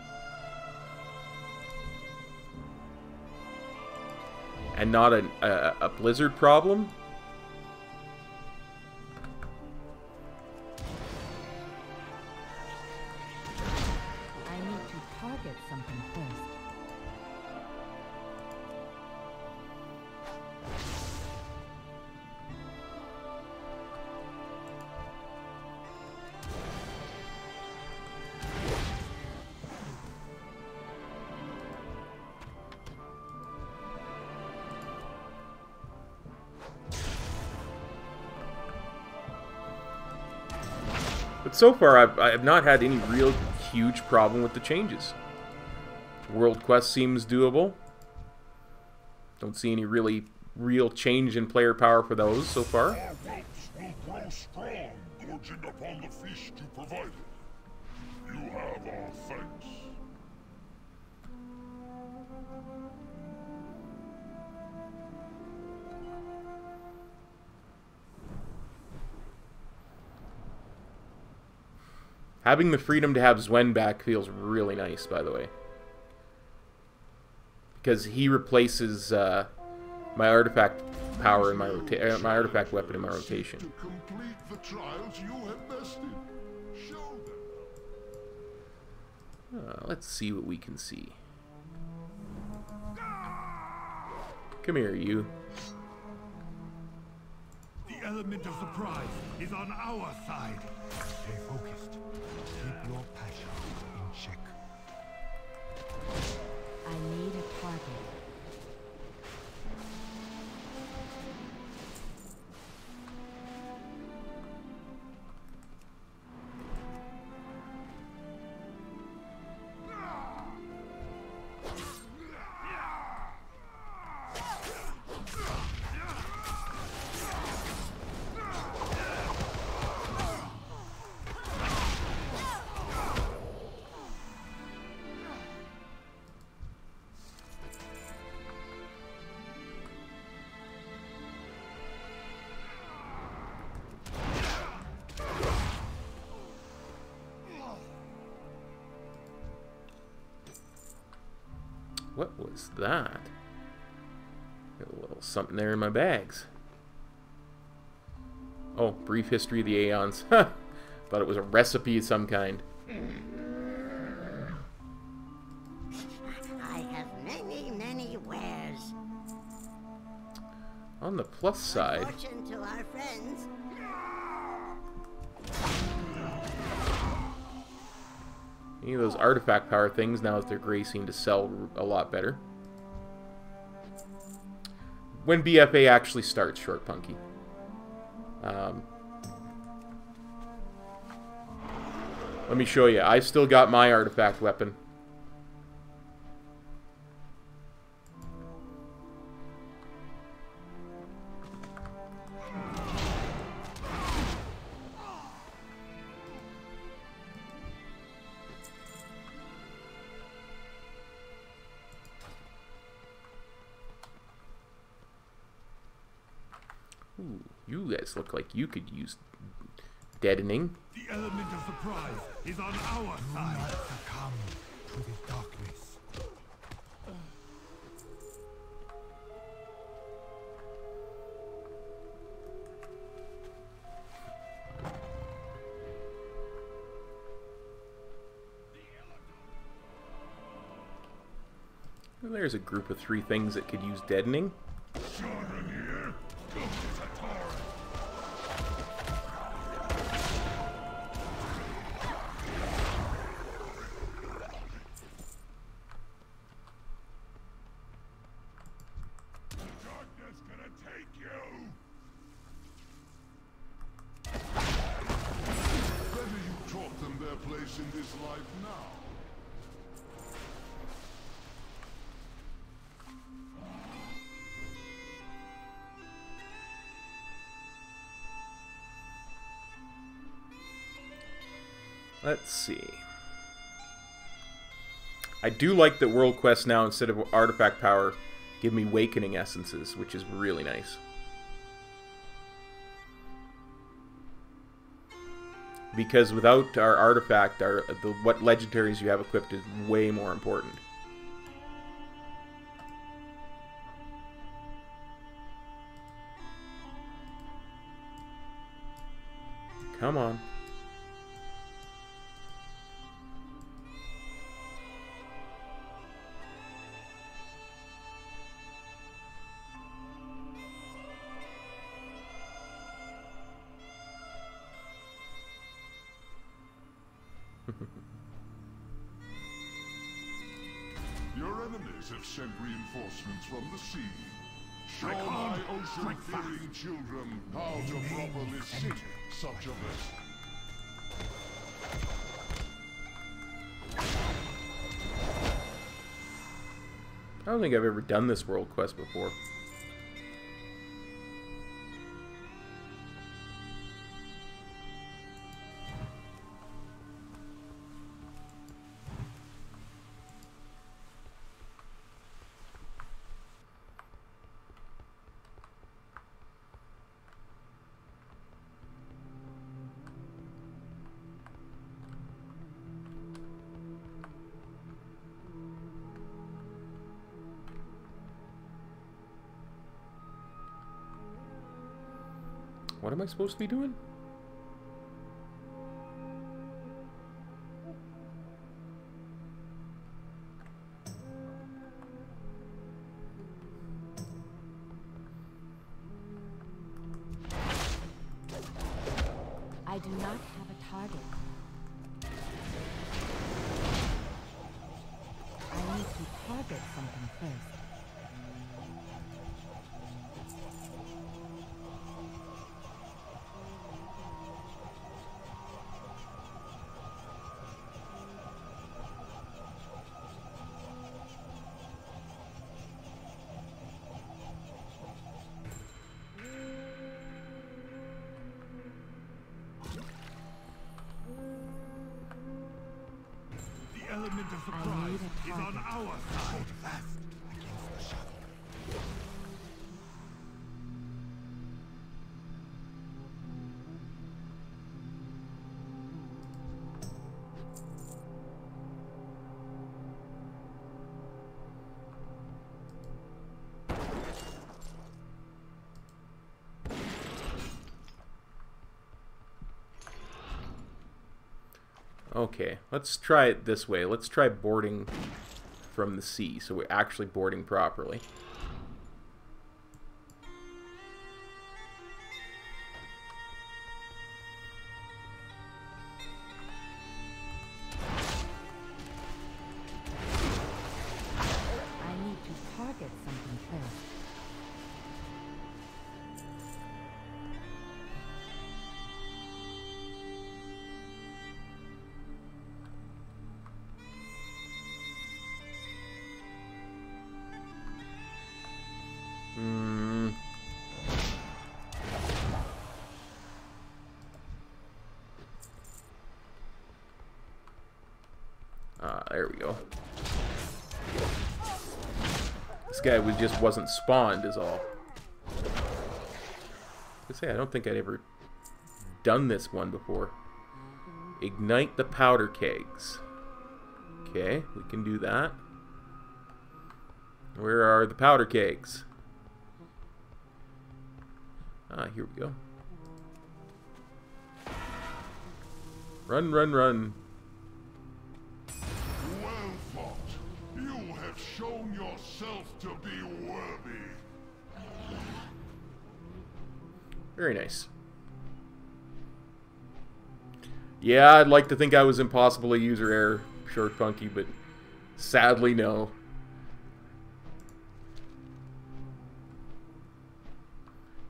And not a Blizzard problem. I need to target something first. But so far, I have not had any real huge problem with the changes. World Quest seems doable. Don't see any really real change in player power for those so far. Our ropes will grow strong, gorging upon the feast you provided. You have our thanks. Having the freedom to have Zwen back feels really nice, by the way. Because he replaces my artifact power in my my artifact weapon in my rotation. To complete the trials you have bested. Show them. Let's see what we can see. Come here, you. The element of surprise is on our side. Stay focused. Keep your passion in check. I need a target. What was that? Got a little something there in my bags. Oh, brief history of the Aeons. Thought it was a recipe of some kind. I have many, many wares. On the plus side, Fortune to our friends. any of those artifact power things, now that they're gray, seem to sell a lot better. When BFA actually starts, Short Punky. Let me show you. I've still got my artifact weapon. Ooh, you guys look like you could use deadening. The element of surprise is on our side. Do not succumb to the darkness. Well, there's a group of 3 things that could use deadening. Let's see. I do like that world quests now, instead of artifact power, give me awakening essences, which is really nice. Because without our artifact, what legendaries you have equipped is way more important. Come on. Your enemies have sent reinforcements from the sea. Show my ocean-fearing children how to properly sink such a vessel. I don't think I've ever done this world quest before. What am I supposed to be doing? I do not have a target. I need to target something first. The element of surprise is on our side. Fast. I came for a shot. Okay, let's try it this way. Let's try boarding from the sea, so we're actually boarding properly. I need to target something first. There we go. This guy just wasn't spawned is all. I don't think I'd ever done this one before. Ignite the powder kegs. Okay, we can do that. Where are the powder kegs? Ah, here we go. Run, run, run. Well fought. You have shown yourself to be worthy. Very nice. Yeah, I'd like to think I was impossibly user error, Short Funky, but sadly no.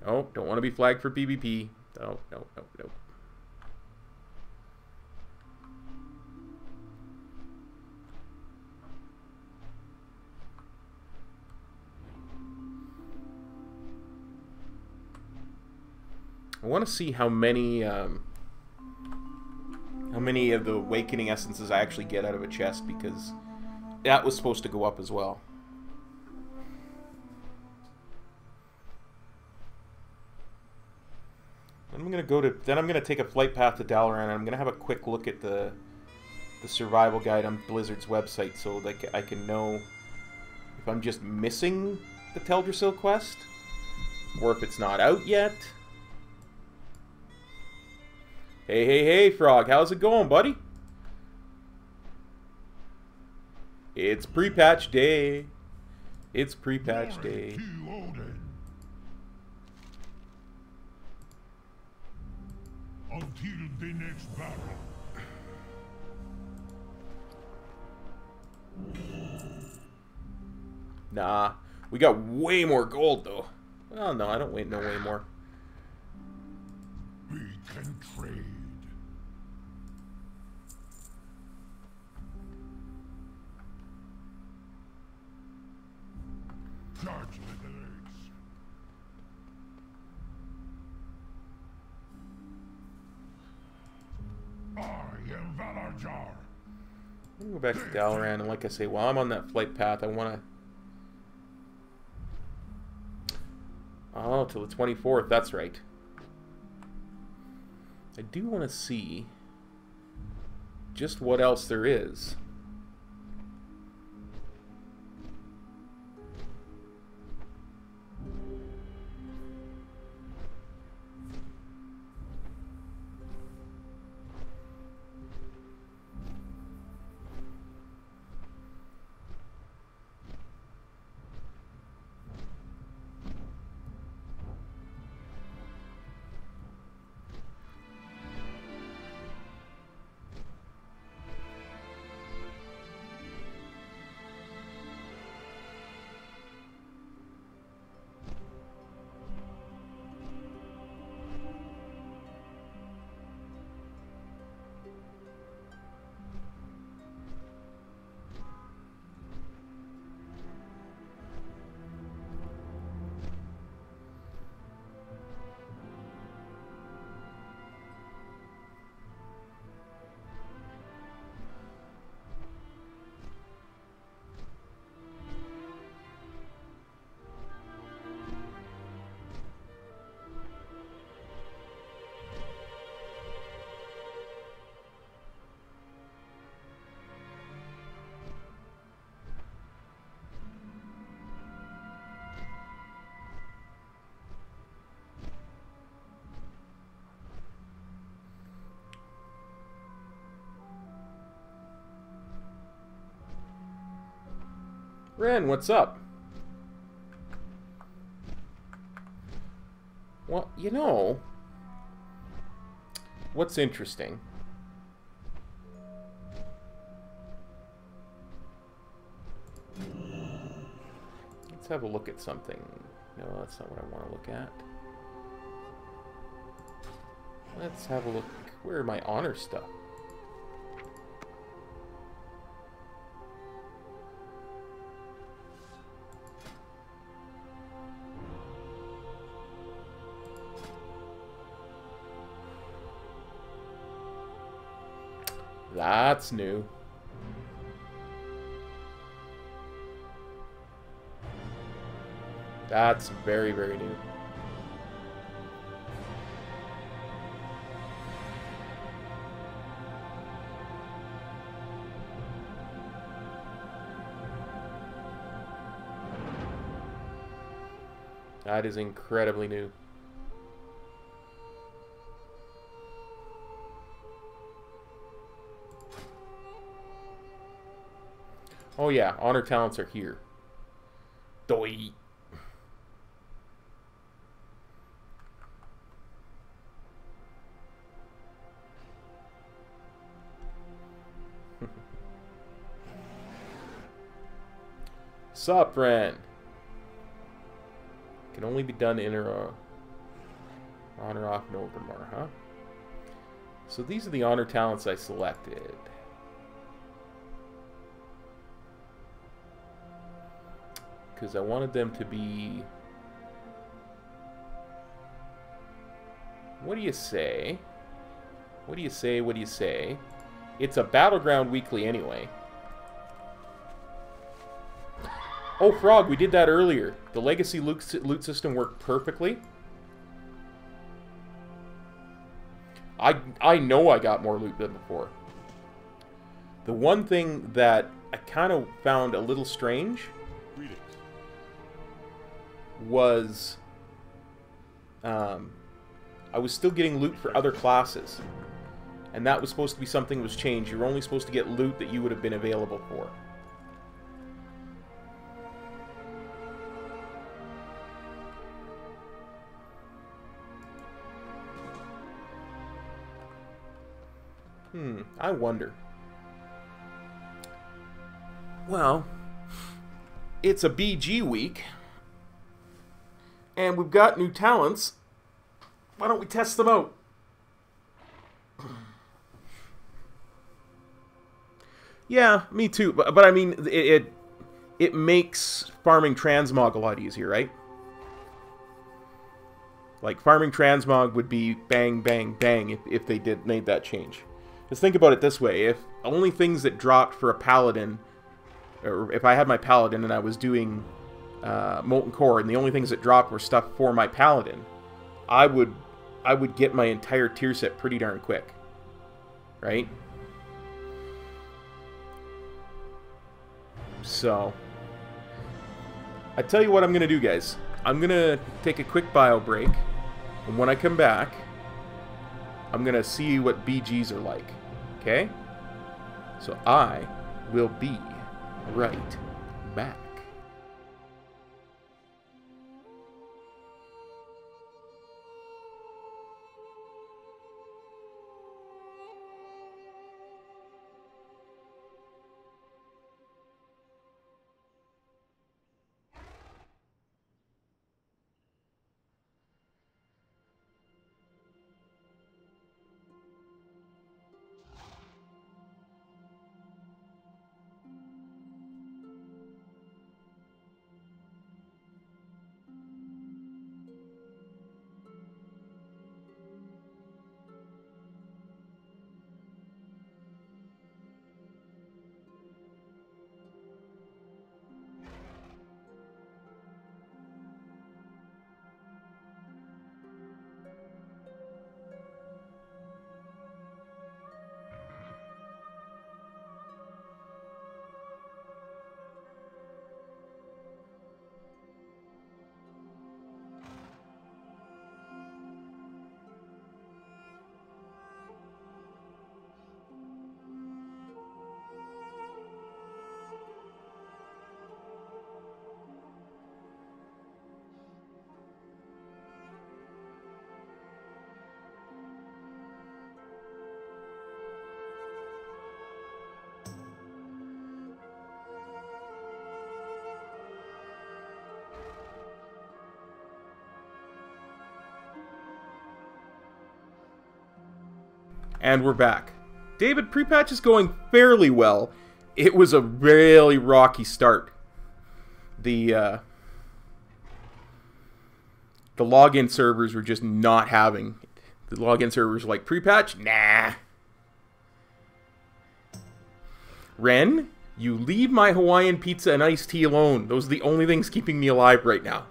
Oh, don't want to be flagged for PvP. No, no, no, no. I want to see how many many of the awakening essences I actually get out of a chest, because that was supposed to go up as well. I'm gonna go to. Then I'm gonna take a flight path to Dalaran, and I'm gonna have a quick look at the survival guide on Blizzard's website, so that I can know if I'm just missing the Teldrassil quest, or if it's not out yet. Hey, hey, hey, Frog, how's it going, buddy? It's pre-patch day. It's pre-patch day. Until the next battle. Nah, we got way more gold though. Well, no, I don't know way more. We can trade. Charge with the legs. I am Valarjar. I'm gonna go back to Dalaran, and like I say, while I'm on that flight path, I want to... Oh, till the 24th, that's right. I do want to see just what else there is. Ren, what's up? Well, you know, what's interesting? Let's have a look at something. No, that's not what I want to look at. Let's have a look. Where are my honor stuff? That's new. That's very, very new. That is incredibly new. Oh yeah, honor talents are here. Doi. Sup, friend? Can only be done in or honor off Orgrimmar, huh? So these are the honor talents I selected. Because I wanted them to be... What do you say? What do you say? What do you say? It's a battleground weekly anyway. Oh, Frog, we did that earlier. The legacy loot system worked perfectly. I know I got more loot than before. The one thing that I kind of found a little strange was I was still getting loot for other classes. And that was supposed to be something that was changed. You were only supposed to get loot that you would have been available for. I wonder. Well, it's a BG week, and we've got new talents. Why don't we test them out? Yeah, me too. But I mean, it makes farming transmog a lot easier, right? Like, farming transmog would be bang, bang, bang if they made that change. Just think about it this way. If only things that dropped for a paladin, or if I had my paladin and I was doing molten core, and the only things that dropped were stuff for my paladin, I would get my entire tier set pretty darn quick. Right? So, I tell you what I'm going to do, guys. I'm going to take a quick bio break, and when I come back, I'm going to see what BGs are like. Okay? So I will be right back. And we're back. David, PrePatch is going fairly well. It was a really rocky start. The login servers were just not having. The login servers were like, PrePatch? Nah. Ren, you leave my Hawaiian pizza and iced tea alone. Those are the only things keeping me alive right now.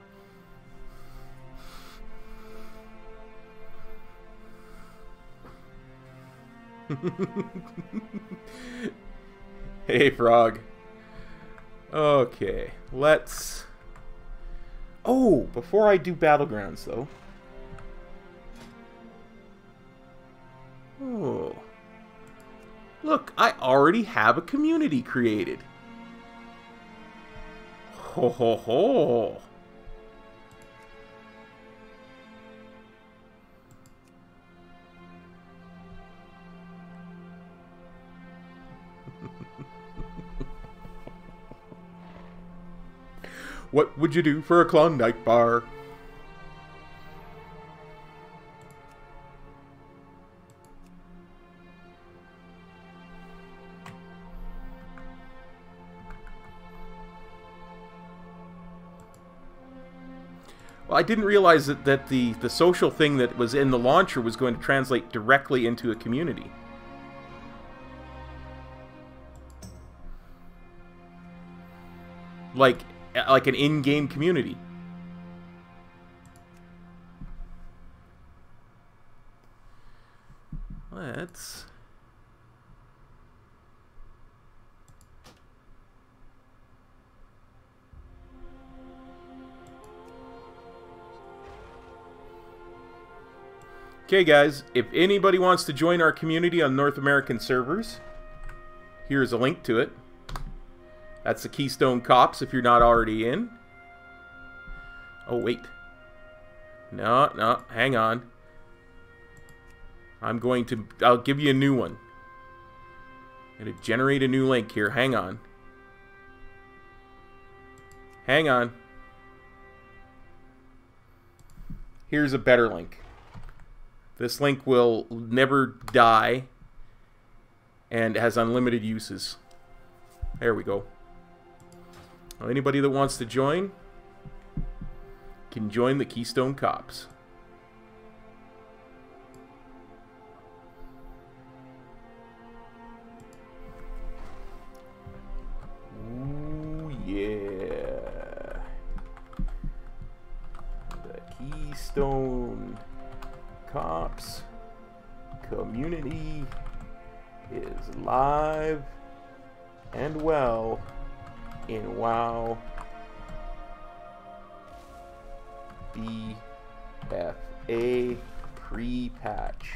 Hey, Frog. Okay, let's... Oh, before I do Battlegrounds, though. Oh. Look, I already have a community created. Ho ho ho. What would you do for a Klondike bar? Well, I didn't realize that the social thing that was in the launcher was going to translate directly into a community. Like an in-game community. Let's... Okay, guys, if anybody wants to join our community on North American servers, here's a link to it. That's the Keystone Cops if you're not already in. Oh, wait. No, hang on. I'll give you a new one. I'm going to generate a new link here. Hang on. Hang on. Here's a better link. This link will never die and has unlimited uses. There we go. Well, anybody that wants to join can join the Keystone Cops. Ooh, yeah. The Keystone Cops community is live and well in WoW BFA pre-patch.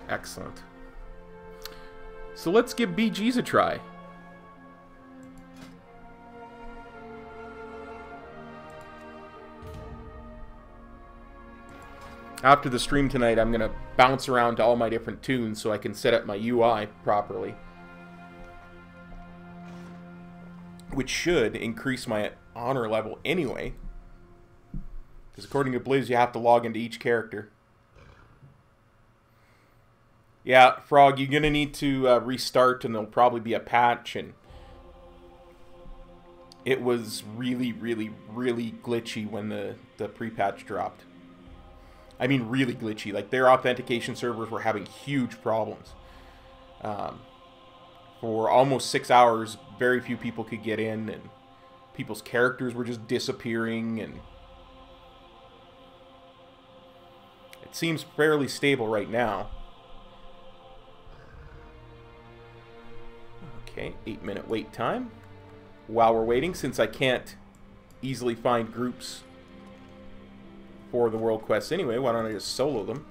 Excellent. So let's give BGs a try. After the stream tonight, I'm going to bounce around to all my different tunes so I can set up my UI properly. Which should increase my honor level anyway. Because according to Blizz, you have to log into each character. Yeah, Frog, you're going to need to restart, and there'll probably be a patch, and it was really, really, really glitchy when the pre-patch dropped. I mean, really glitchy. Like, their authentication servers were having huge problems. For almost 6 hours, very few people could get in, and people's characters were just disappearing, and it seems fairly stable right now. Okay, 8-minute wait time. While we're waiting, since I can't easily find groups for the world quests anyway, why don't I just solo them?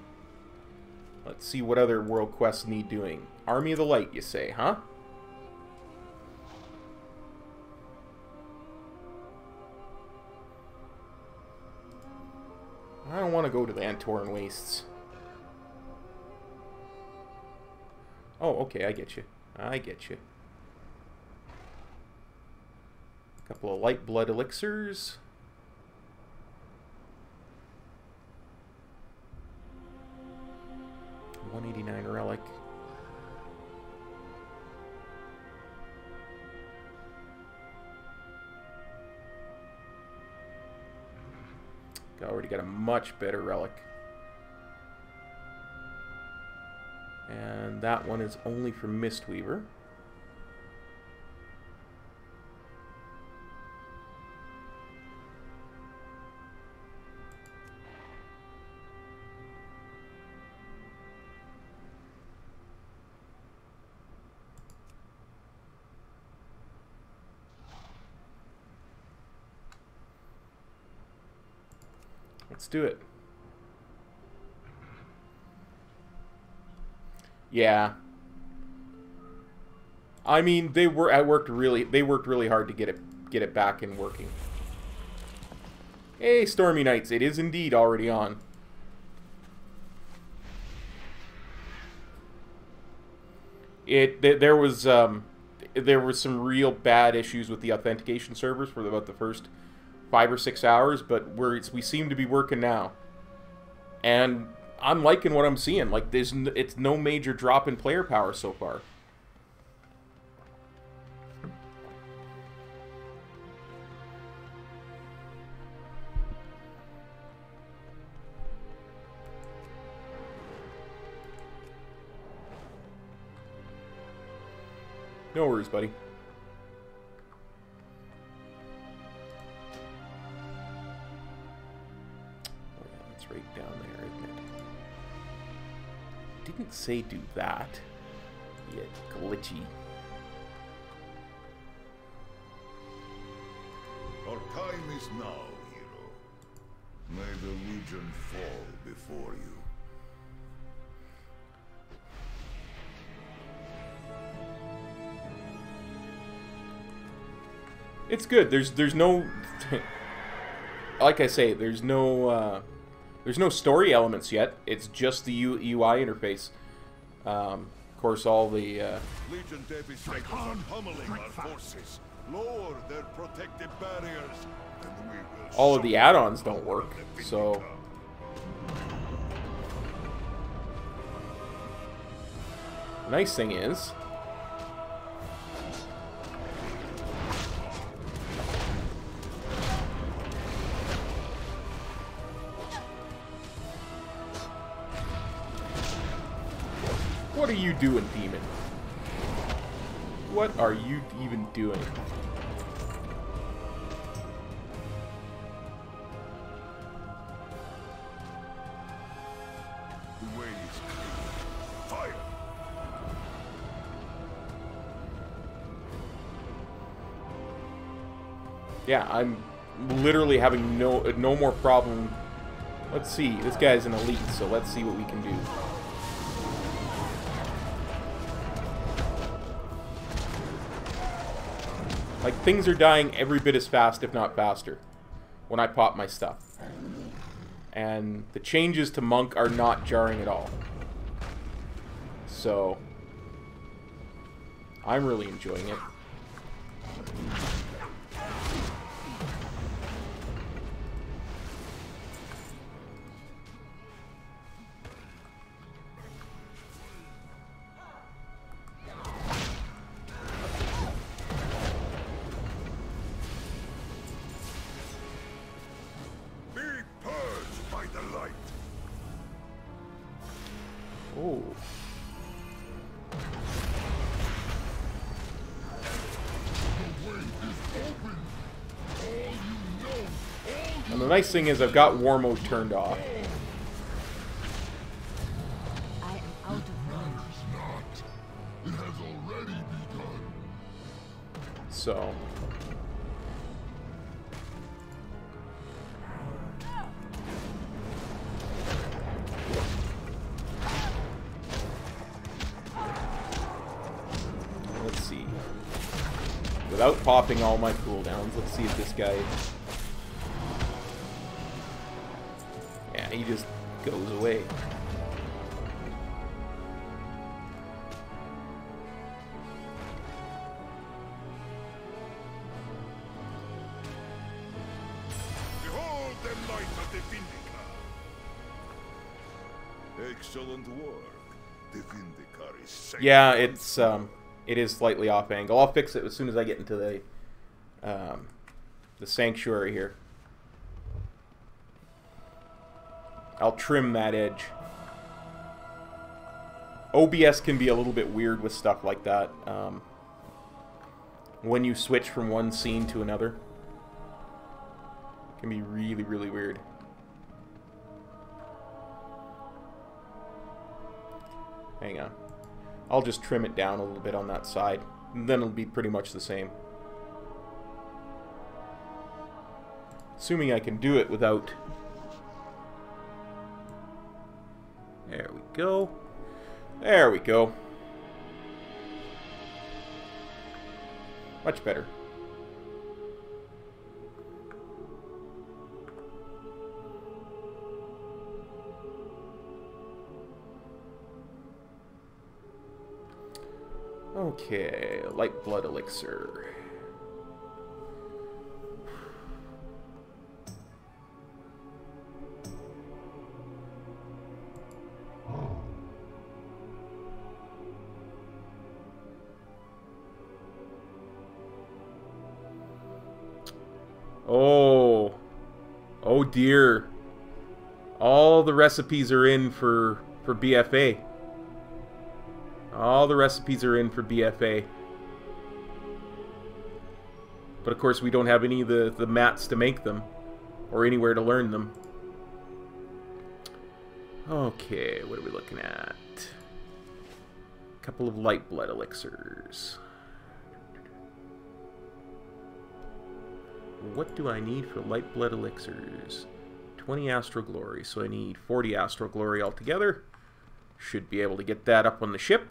Let's see what other world quests need doing. Army of the Light, you say, huh? I don't want to go to the Antoran Wastes. Oh, okay, I get you. I get you. Couple of light blood elixirs. $189 relic. Already got a much better relic. And that one is only for Mistweaver. Let's do it. Yeah. I mean, they worked really hard to get it back and working. Hey, Stormy Nights, it is indeed already on. There was there were some real bad issues with the authentication servers for about the first 5 or 6 hours, but we seem to be working now. And I'm liking what I'm seeing. Like, it's no major drop in player power so far. No worries, buddy. Oh yeah, that's right down there, isn't it? Didn't say do that. Yet glitchy. Our time is now, hero. May the Legion fall before you. It's good. There's no, like I say, there's no story elements yet. It's just the UI interface. Of course, all the Legion devastators are pummeling our forces. Lower their protective barriers, and we will. All of the add-ons don't work. So. The nice thing is. What are you doing, demon? What are you even doing? The way is clear. Fire! Yeah, I'm literally having no more problem. Let's see. This guy's an elite, so let's see what we can do. Like, things are dying every bit as fast, if not faster, when I pop my stuff. And the changes to Monk are not jarring at all. So, I'm really enjoying it. Oh. And the nice thing is I've got war mode turned off. I am out of range. It has already begun. So. Let's see. Without popping all my cooldowns, let's see if this guy... Yeah, he just goes away. Behold the light of the Vindicar. Excellent work. The Vindicar is safe. Yeah, it is slightly off angle. I'll fix it as soon as I get into the sanctuary here. I'll trim that edge. OBS can be a little bit weird with stuff like that. When you switch from one scene to another. It can be really, really weird. Hang on. I'll just trim it down a little bit on that side. And then it'll be pretty much the same. Assuming I can do it without... There we go. There we go. Much better. Okay, light blood elixir. Oh. Oh dear. All the recipes are in for BFA. All the recipes are in for BFA. But of course we don't have any of the mats to make them. Or anywhere to learn them. Okay, what are we looking at? A couple of light blood elixirs. What do I need for light blood elixirs? 20 astral glory, so I need 40 astral glory altogether. Should be able to get that up on the ship.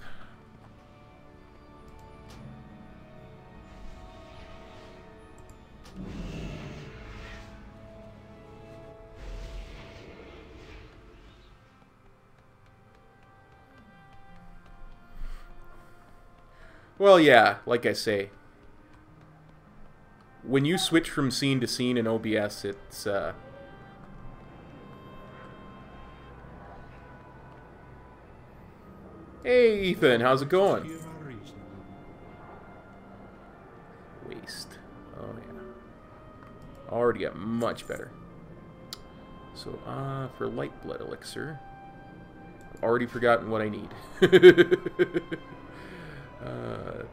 Well, yeah, like I say, when you switch from scene to scene in OBS, it's Hey, Ethan, how's it going? Waste. Oh, yeah. Already got much better. So, for light blood elixir, I've already forgotten what I need.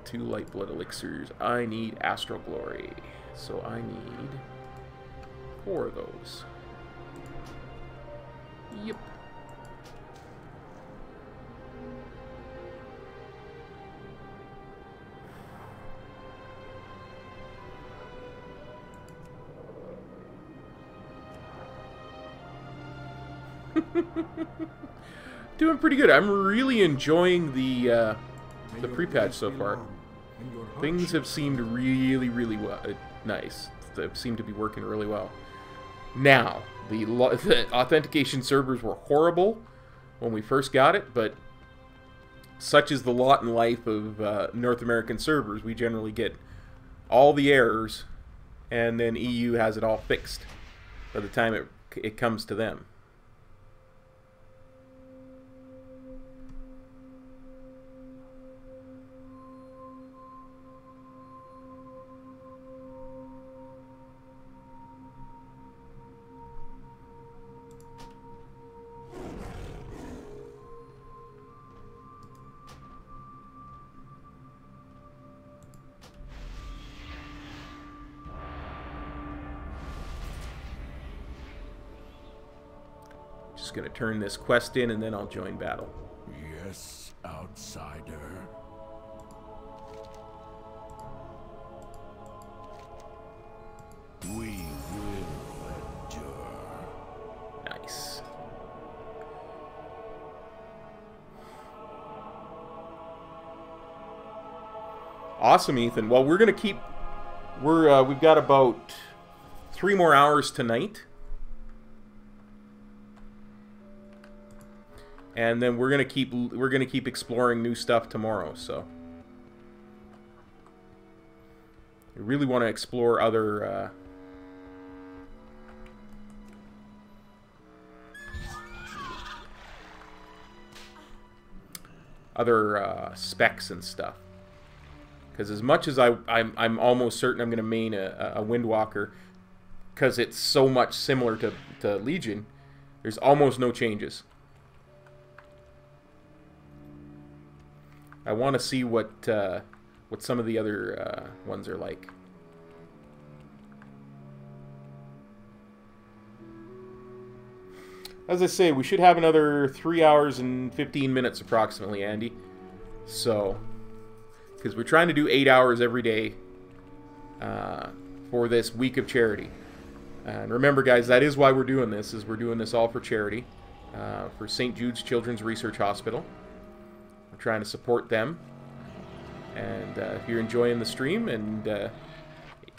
2 light blood elixirs. I need astral glory. So I need 4 of those. Yep. Doing pretty good. I'm really enjoying the pre-patch so far. Things have seemed really, really nice. They seem to be working really well. Now, the authentication servers were horrible when we first got it, but such is the lot in life of North American servers. We generally get all the errors, and then EU has it all fixed by the time it comes to them. Just gonna turn this quest in and then I'll join battle. Yes, outsider. We will endure. Nice. Awesome, Ethan. Well, we're gonna keep. We've got about 3 more hours tonight. And then we're gonna keep exploring new stuff tomorrow. So I really want to explore other specs and stuff. Because as much as I'm almost certain I'm gonna main a Windwalker, because it's so much similar to Legion, there's almost no changes. I want to see what some of the other ones are like. As I say, we should have another 3 hours and 15 minutes approximately, Andy. So, because we're trying to do 8 hours every day for this week of charity. And remember, guys, that is why we're doing this. We're doing this all for charity, for St. Jude's Children's Research Hospital. We're trying to support them, and if you're enjoying the stream and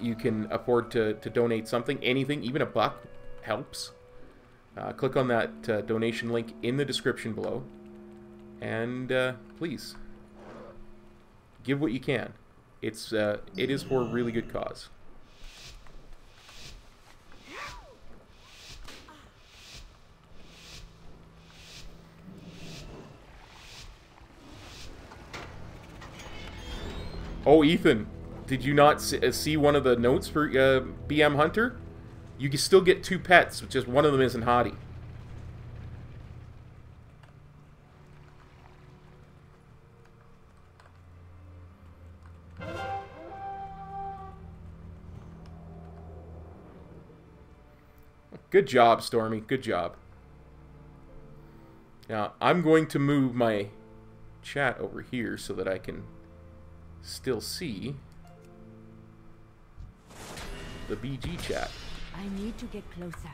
you can afford to donate something, anything, even $1 helps, click on that donation link in the description below, and please Give what you can. It is for a really good cause. Oh, Ethan, did you not see one of the notes for BM Hunter? You can still get 2 pets, just one of them isn't Hottie. Good job, Stormy. Good job. Now, I'm going to move my chat over here so that I can still see the BG chat. I need to get closer.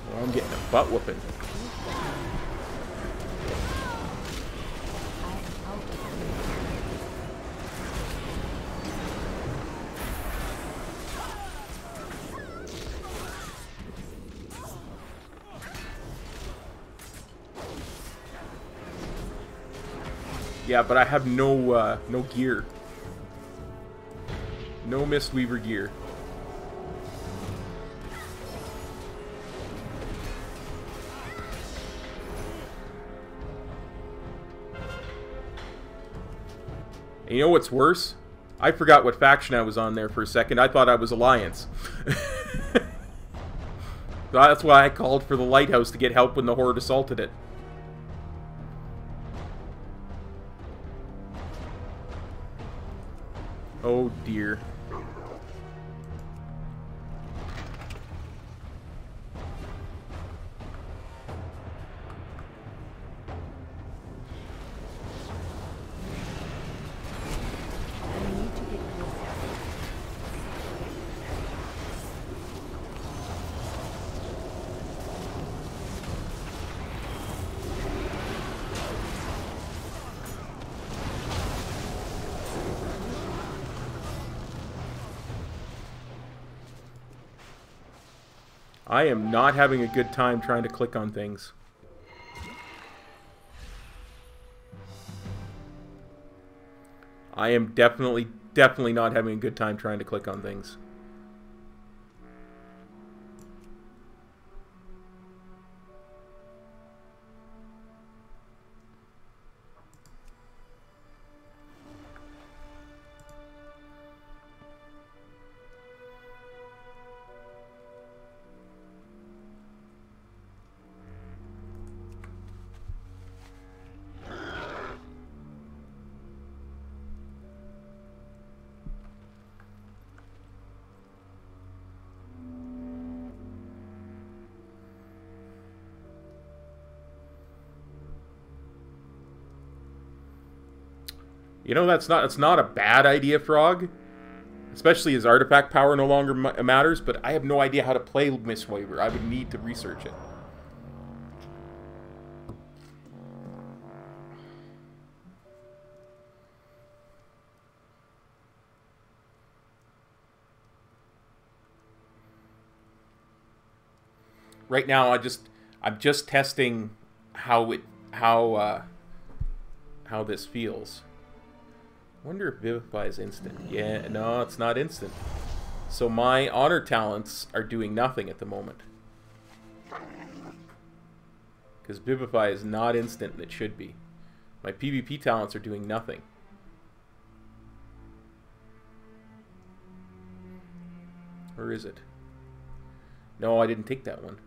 Well, I'm getting a butt whooping. Yeah, but I have no gear. No Mistweaver gear. And you know what's worse? I forgot what faction I was on there for a second. I thought I was Alliance. That's why I called for the lighthouse to get help when the Horde assaulted it. Oh dear. I am not having a good time trying to click on things. I am definitely not having a good time trying to click on things. You know, that's not a bad idea, Frog. Especially as artifact power no longer matters, but I have no idea how to play Mistweaver. I would need to research it. Right now, I'm just testing how this feels. Wonder if Vivify is instant. Yeah, no, it's not instant. So my honor talents are doing nothing at the moment. Because Bibify is not instant and it should be. My PvP talents are doing nothing. Or is it? No, I didn't take that one.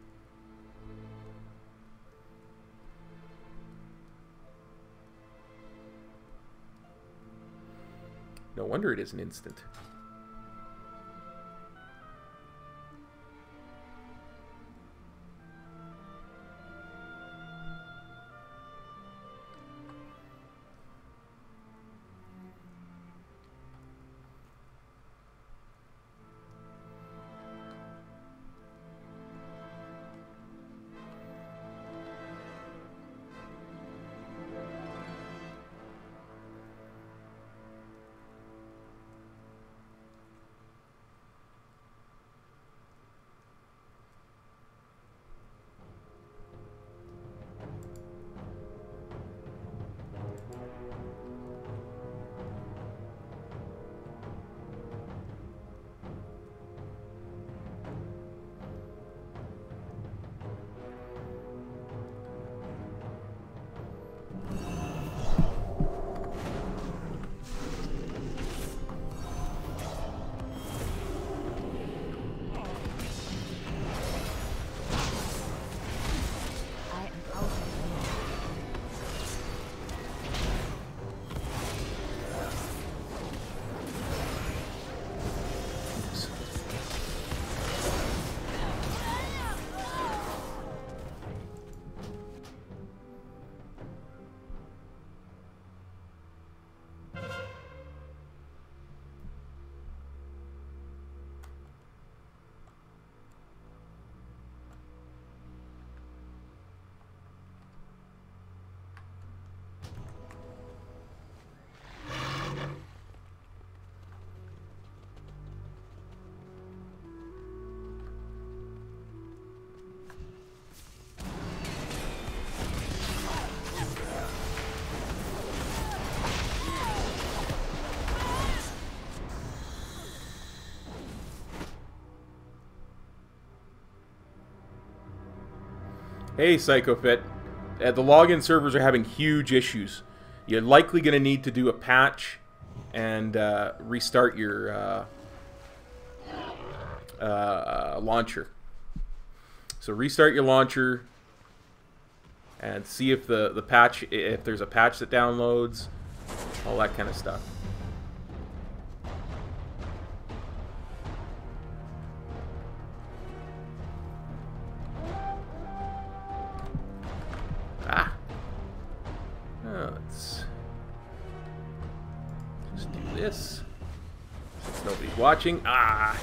No wonder it isn't instant. Hey, PsychoFit. The login servers are having huge issues. You're likely going to need to do a patch and restart your launcher. So restart your launcher and see if the patch, if there's a patch that downloads, all that kind of stuff. Let's just do this. Since nobody's watching. Ah!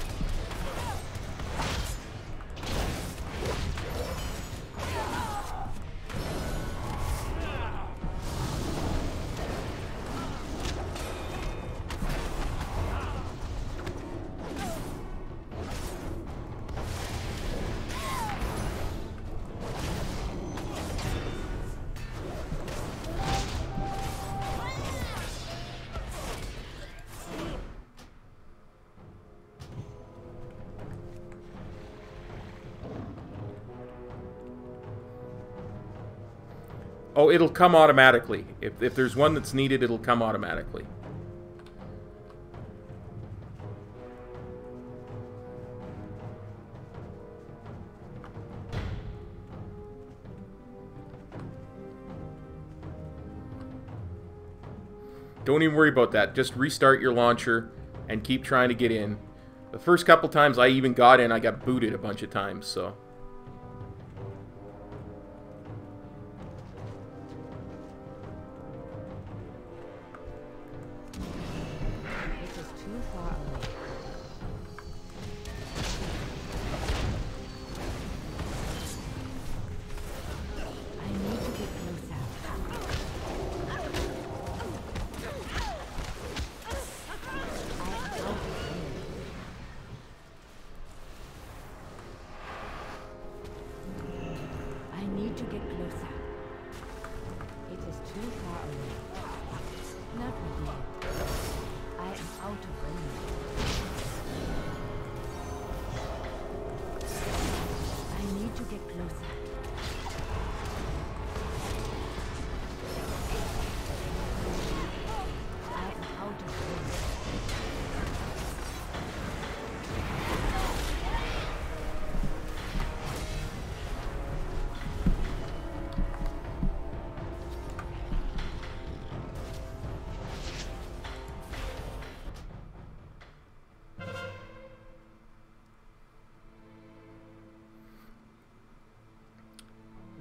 Oh, it'll come automatically. If there's one that's needed, it'll come automatically. Don't even worry about that. Just restart your launcher and keep trying to get in. The first couple times I even got in, I got booted a bunch of times, so...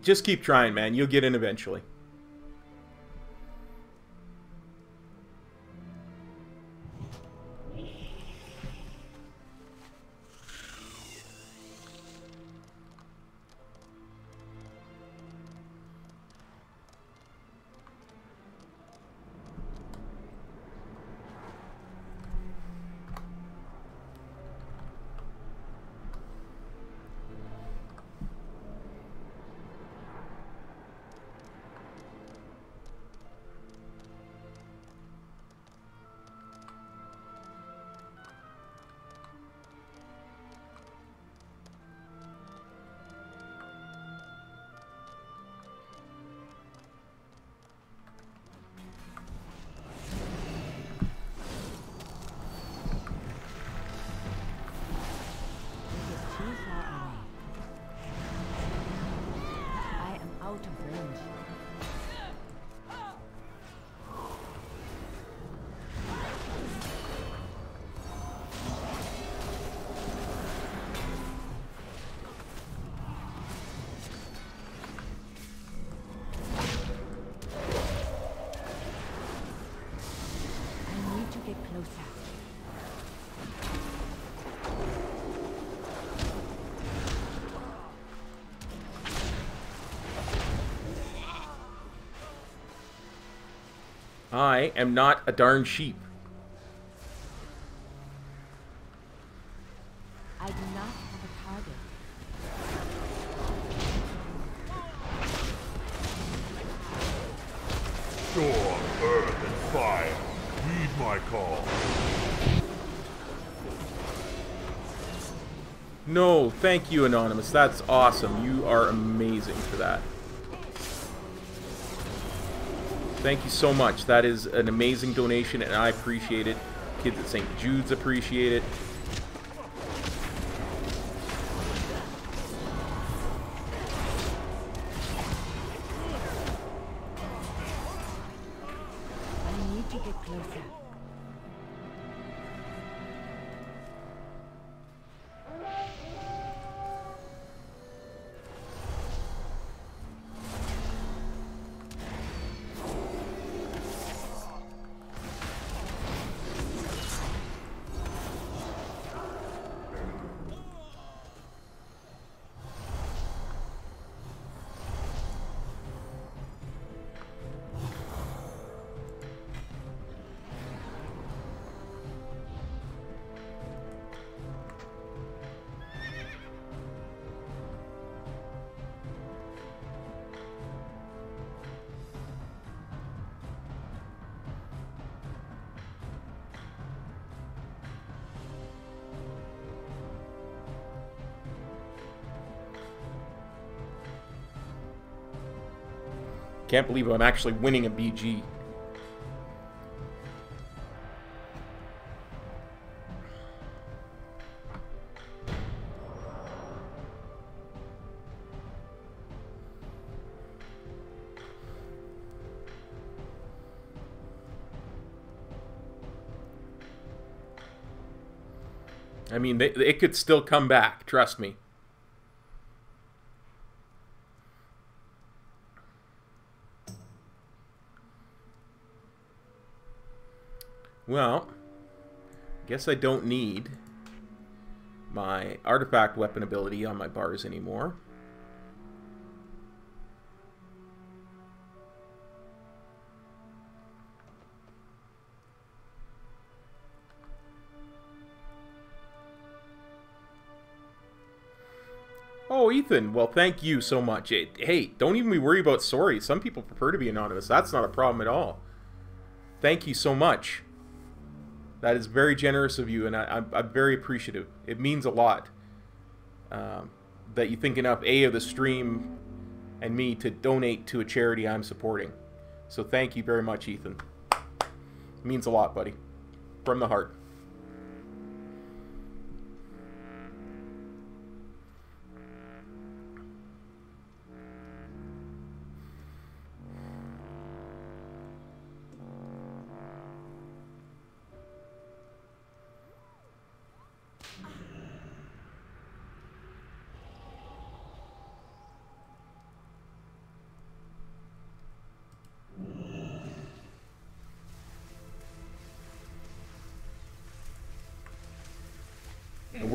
Just keep trying, man. You'll get in eventually. I am not a darn sheep. I do not have a target. Storm, earth, and fire. Heed my call. No, thank you, Anonymous. That's awesome. You are amazing for that. Thank you so much. That is an amazing donation, and I appreciate it. Kids at St. Jude's appreciate it. I need to get closer. Can't believe I'm actually winning a BG. I mean, it could still come back, trust me. Well, guess I don't need my artifact weapon ability on my bars anymore. Oh, Ethan, well, thank you so much. Hey, don't even be worried about sorry. Some people prefer to be anonymous. That's not a problem at all. Thank you so much. That is very generous of you, and I'm very appreciative. It means a lot that you think enough, A, of the stream and me to donate to a charity I'm supporting. So thank you very much, Ethan. It means a lot, buddy. From the heart.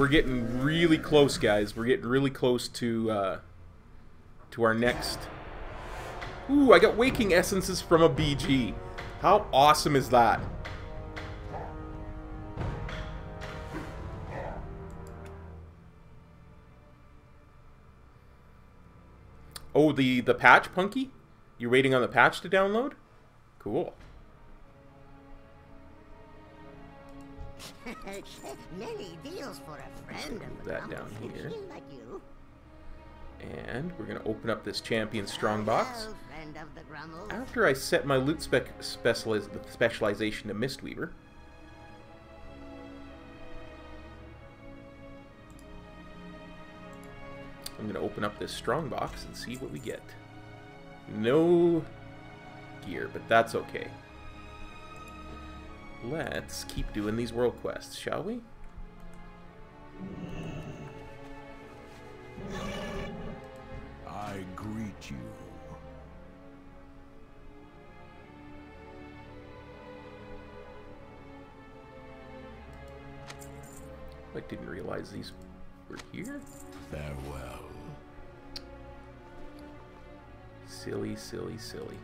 we're getting really close, guys. We're getting really close to our next... Ooh, I got Waking Essences from a BG. How awesome is that? Oh, the patch, Punky? You're waiting on the patch to download? Cool. Many deals for a friend of the That Grumbles. down here. Like you. And we're going to open up this champion strongbox. Well, friend of the Grumbles. After I set my loot specialization to Mistweaver. I'm going to open up this strongbox and see what we get. No gear, but that's okay. Let's keep doing these world quests, shall we? I greet you. I didn't realize these were here. Farewell. Silly, silly, silly.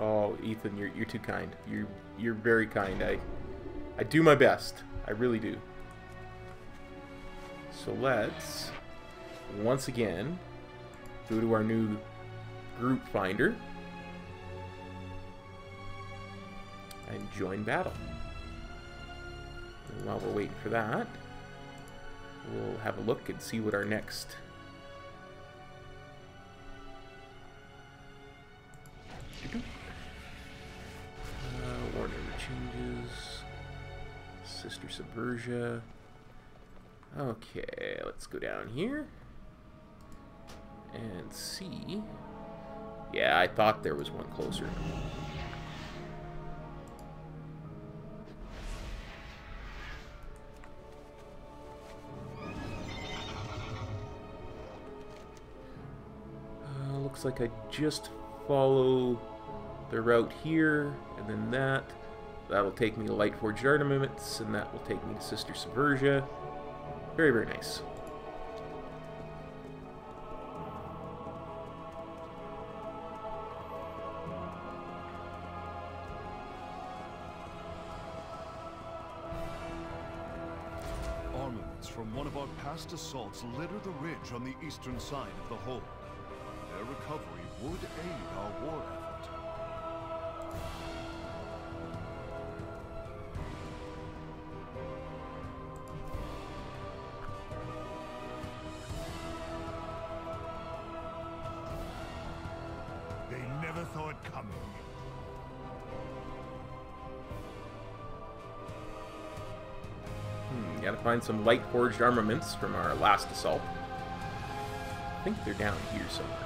Oh, Ethan, you're too kind. You're very kind. I do my best. I really do. So let's once again go to our new group finder and join battle. And while we're waiting for that, we'll have a look and see what our next war number changes. Sister Subversia. Okay, let's go down here and see. Yeah, I thought there was one closer. Looks like I just follow the route here, and then that. That'll take me to Lightforged Armaments, and that will take me to Sister Subversia. Very, very nice. Armaments from one of our past assaults litter the ridge on the eastern side of the hold. Their recovery would aid our war effort. They never saw it coming. Gotta find some light-forged armaments from our last assault. I think they're down here somewhere.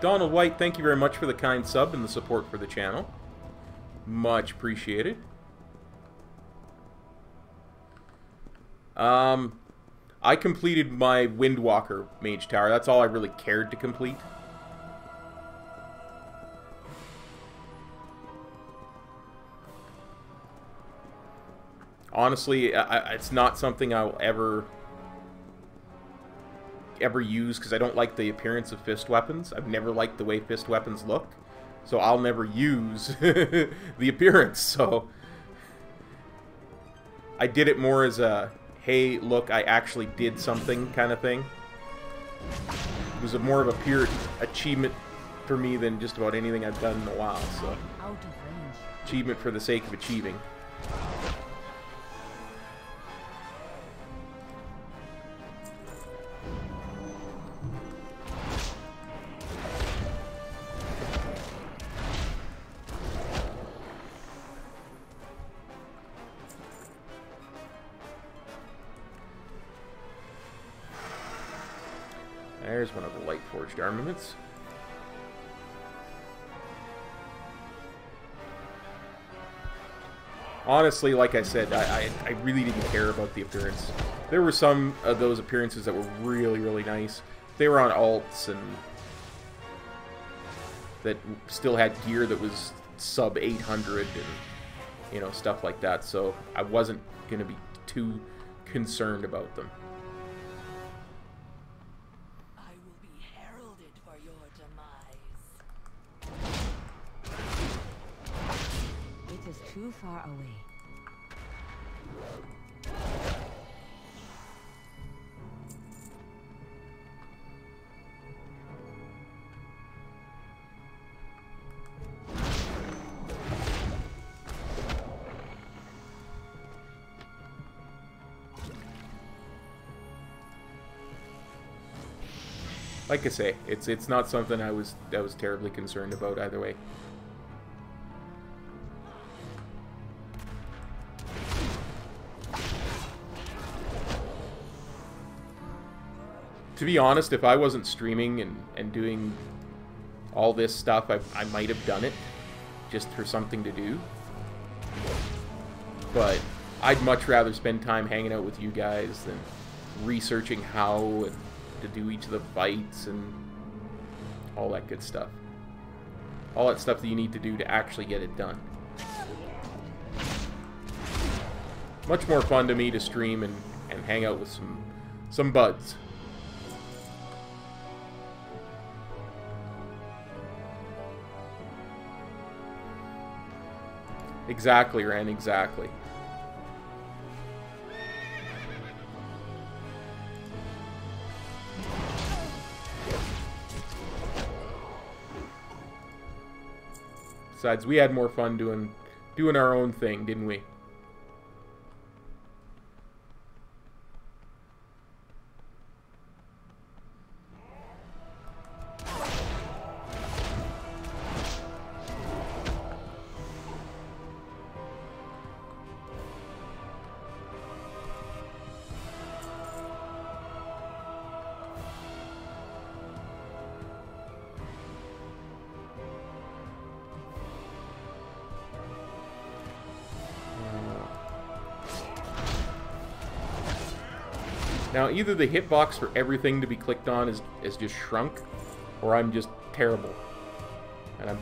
Donald White, thank you very much for the kind sub and the support for the channel. Much appreciated. I completed my Windwalker Mage Tower. That's all I really cared to complete. Honestly, it's not something I'll ever use because I don't like the appearance of fist weapons. I've never liked the way fist weapons look, so I'll never use the appearance. So I did it more as a, hey, look, I actually did something kind of thing. It was more of a pure achievement for me than just about anything I've done in a while. So Out of range. achievement for the sake of achieving. There's one of the light-forged armaments. honestly, like I said, I really didn't care about the appearance. There were some of those appearances that were really, really nice. They were on alts and that still had gear that was sub 800 and, you know, stuff like that. So I wasn't going to be too concerned about them. I will be heralded for your demise. It is too far away. Like I say, it's not something I was terribly concerned about either way. To be honest, if I wasn't streaming and doing all this stuff, I might have done it just for something to do. But I'd much rather spend time hanging out with you guys than researching how to do each of the fights and all that good stuff. All that stuff that you need to do to actually get it done. Much more fun to me to stream and hang out with some buds. Exactly, Ren, exactly. Besides, we had more fun doing our own thing, didn't we? Now, either the hitbox for everything to be clicked on is just shrunk, or I'm just terrible. And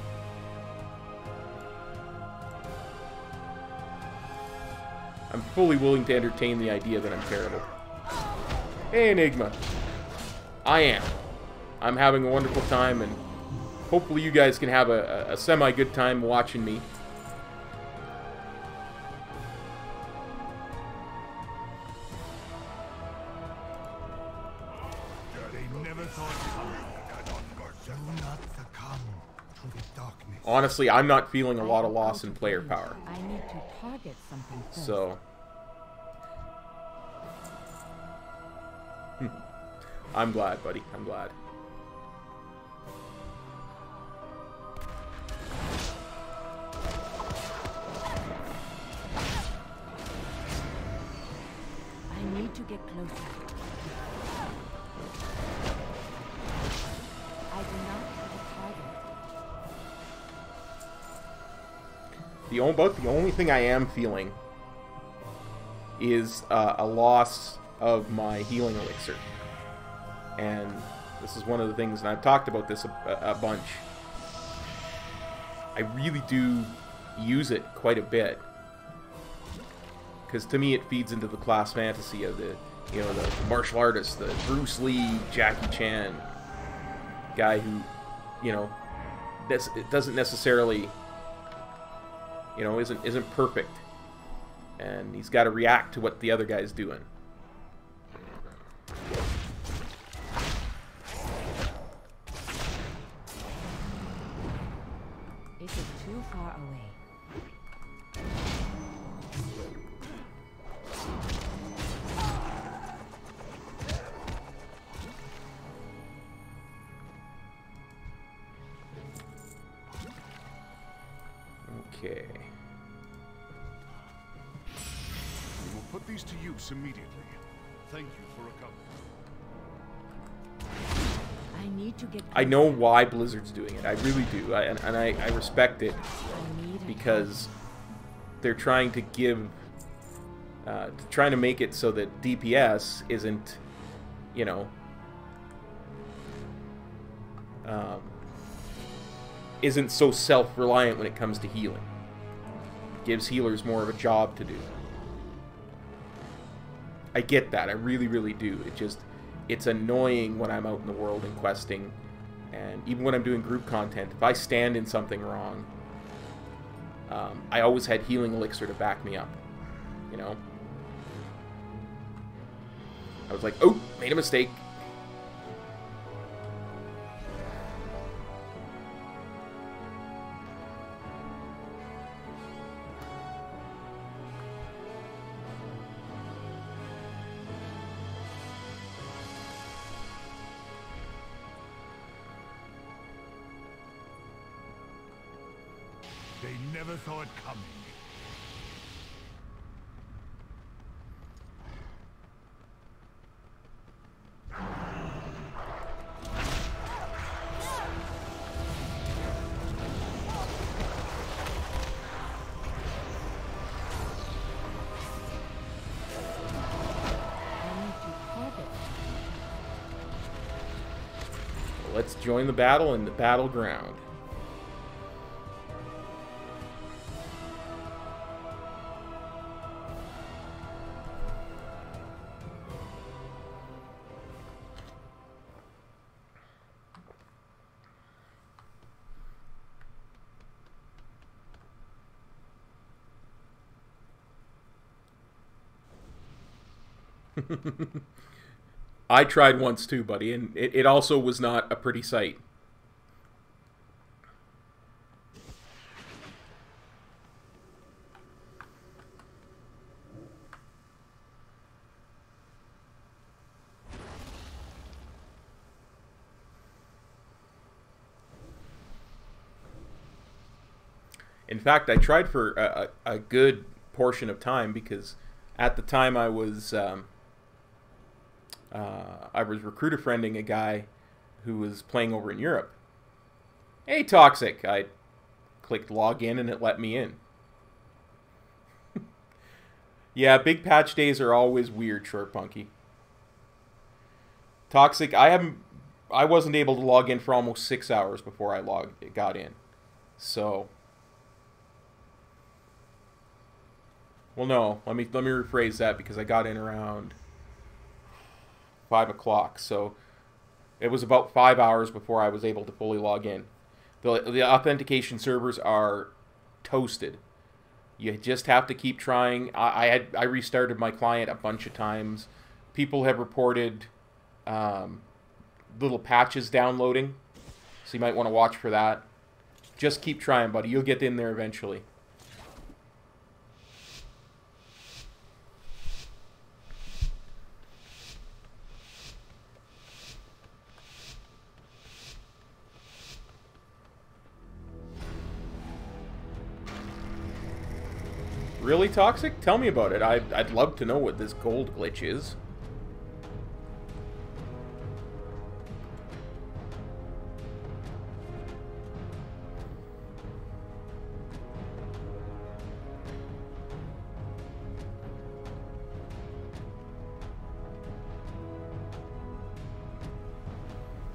I'm fully willing to entertain the idea that I'm terrible. Hey, Enigma. I am. I'm having a wonderful time, and hopefully you guys can have a semi-good time watching me. Honestly, I'm not feeling a lot of loss in player power. I need to target something first. So, I'm glad, buddy. I'm glad. I need to get closer. I do not have a target. About the only thing I am feeling is a loss of my healing elixir. And this is one of the things, and I've talked about this a bunch. I really do use it quite a bit. Because to me it feeds into the class fantasy of the, you know, the martial artist, the Bruce Lee, Jackie Chan guy who, you know, it doesn't necessarily, you know, isn't perfect, and he's got to react to what the other guy's doing. It is too far away. Okay. We will put these to use immediately. Thank you for recovering. I need to get closer. I know why Blizzard's doing it. I really do. And I respect it because they're trying to give, trying to make it so that DPS isn't, you know, isn't so self-reliant when it comes to healing. Gives healers more of a job to do. I get that. I really, really do. It's annoying when I'm out in the world and questing, and even when I'm doing group content, if I stand in something wrong, I always had healing elixir to back me up, you know? I was like, oh, made a mistake. They never saw it coming. Let's join the battle in the battleground. I tried once too, buddy, and it also was not a pretty sight. In fact, I tried for a good portion of time because at the time I was recruiter friending a guy who was playing over in Europe. Hey, Toxic! I clicked login and it let me in. Yeah, big patch days are always weird, Short Punky. Toxic, I wasn't able to log in for almost 6 hours before I got in. So, well, no, let me rephrase that because I got in around 5 o'clock, so it was about 5 hours before I was able to fully log in. The authentication servers are toasted. You just have to keep trying. I restarted my client a bunch of times. People have reported little patches downloading, so you might want to watch for that. Just keep trying, buddy. You'll get in there eventually. Really, Toxic? Tell me about it. I'd love to know what this gold glitch is.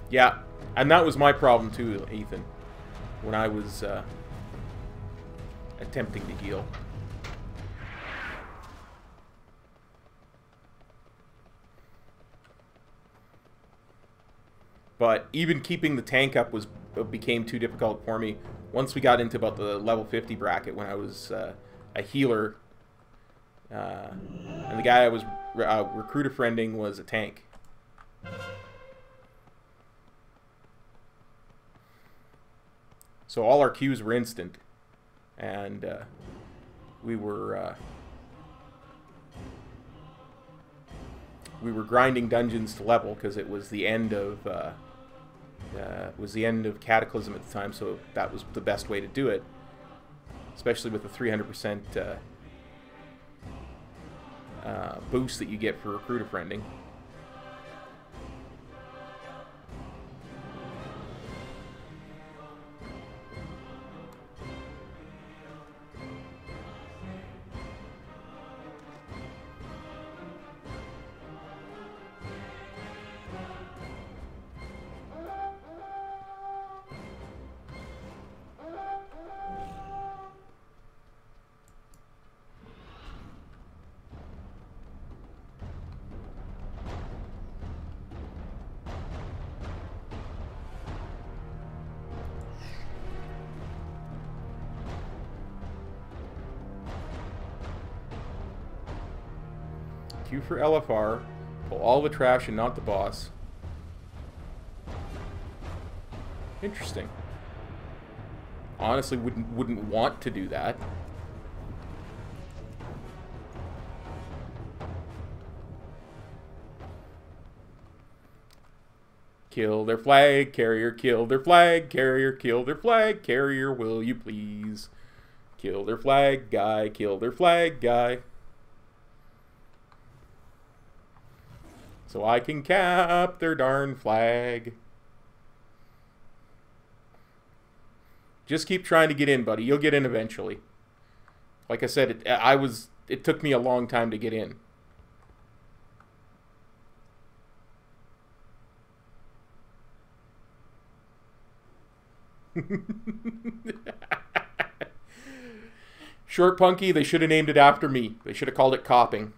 Yeah, and that was my problem too, Ethan, when I was attempting to heal. But even keeping the tank up became too difficult for me once we got into about the level 50 bracket when I was a healer. And the guy I was recruiter friending was a tank. So all our Qs were instant. And we were grinding dungeons to level because it was the end of Cataclysm at the time, so that was the best way to do it, especially with the 300% boost that you get for recruiter friending. Q for LFR. Pull all the trash and not the boss. Interesting. Honestly, wouldn't want to do that. Kill their flag carrier, kill their flag carrier, kill their flag carrier, will you please? Kill their flag guy, kill their flag guy. So I can cap their darn flag. Just keep trying to get in, buddy. You'll get in eventually. Like I said, it took me a long time to get in. Short Punky, they should have named it after me. They should have called it Copping.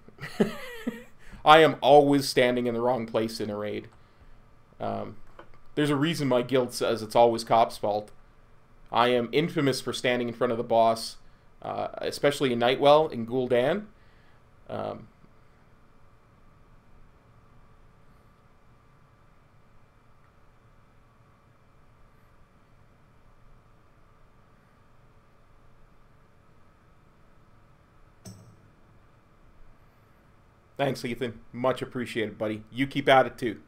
I am always standing in the wrong place in a raid. There's a reason my guild says it's always Cop's fault. I am infamous for standing in front of the boss, especially in Nightwell, in Gul'dan. Thanks, Ethan. Much appreciated, buddy. You keep at it, too.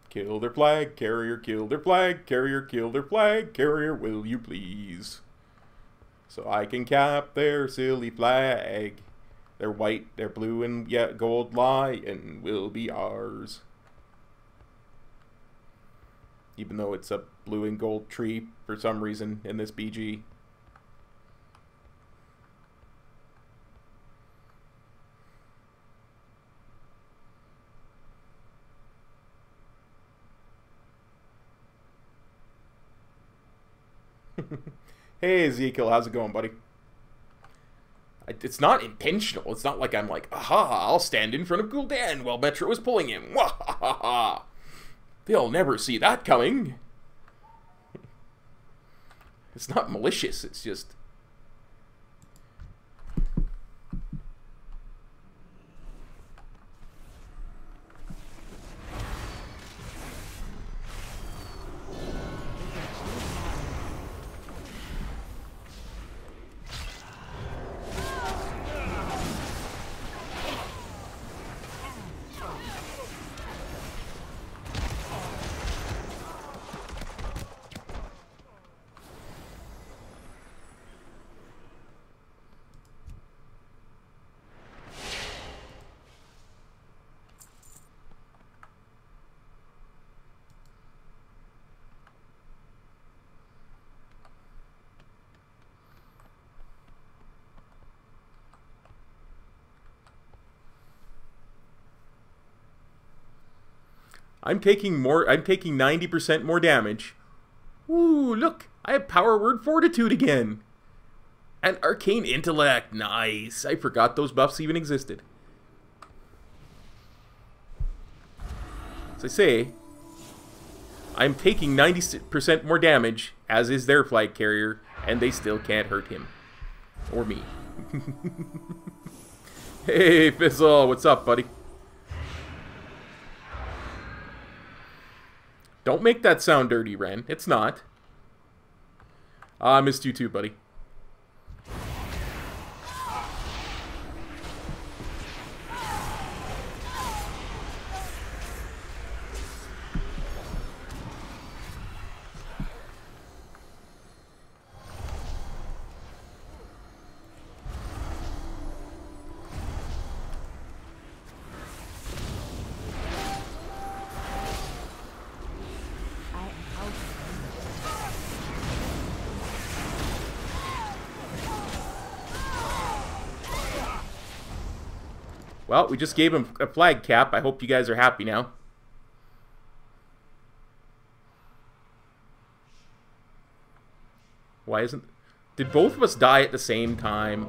Kill their flag carrier, kill their flag carrier, kill their flag carrier, will you please? So I can cap their silly flag. Their white, their blue, and yet gold lion will be ours. Even though it's a blue and gold tree for some reason in this BG. Hey Ezekiel, how's it going, buddy? It's not intentional. It's not like I'm like, aha, I'll stand in front of Gul'dan while Metro is pulling him. Wahahaha. They'll never see that coming. It's not malicious, it's just... I'm taking 90% more damage. Ooh, look, I have power word fortitude again. And arcane intellect, nice. I forgot those buffs even existed. As I say, I'm taking 90% more damage, as is their flag carrier, and they still can't hurt him. Or me. Hey, Fizzle, what's up, buddy? Don't make that sound dirty, Ren. It's not. I missed you too, buddy. Well, we just gave him a flag cap. I hope you guys are happy now. Why isn't... Did both of us die at the same time?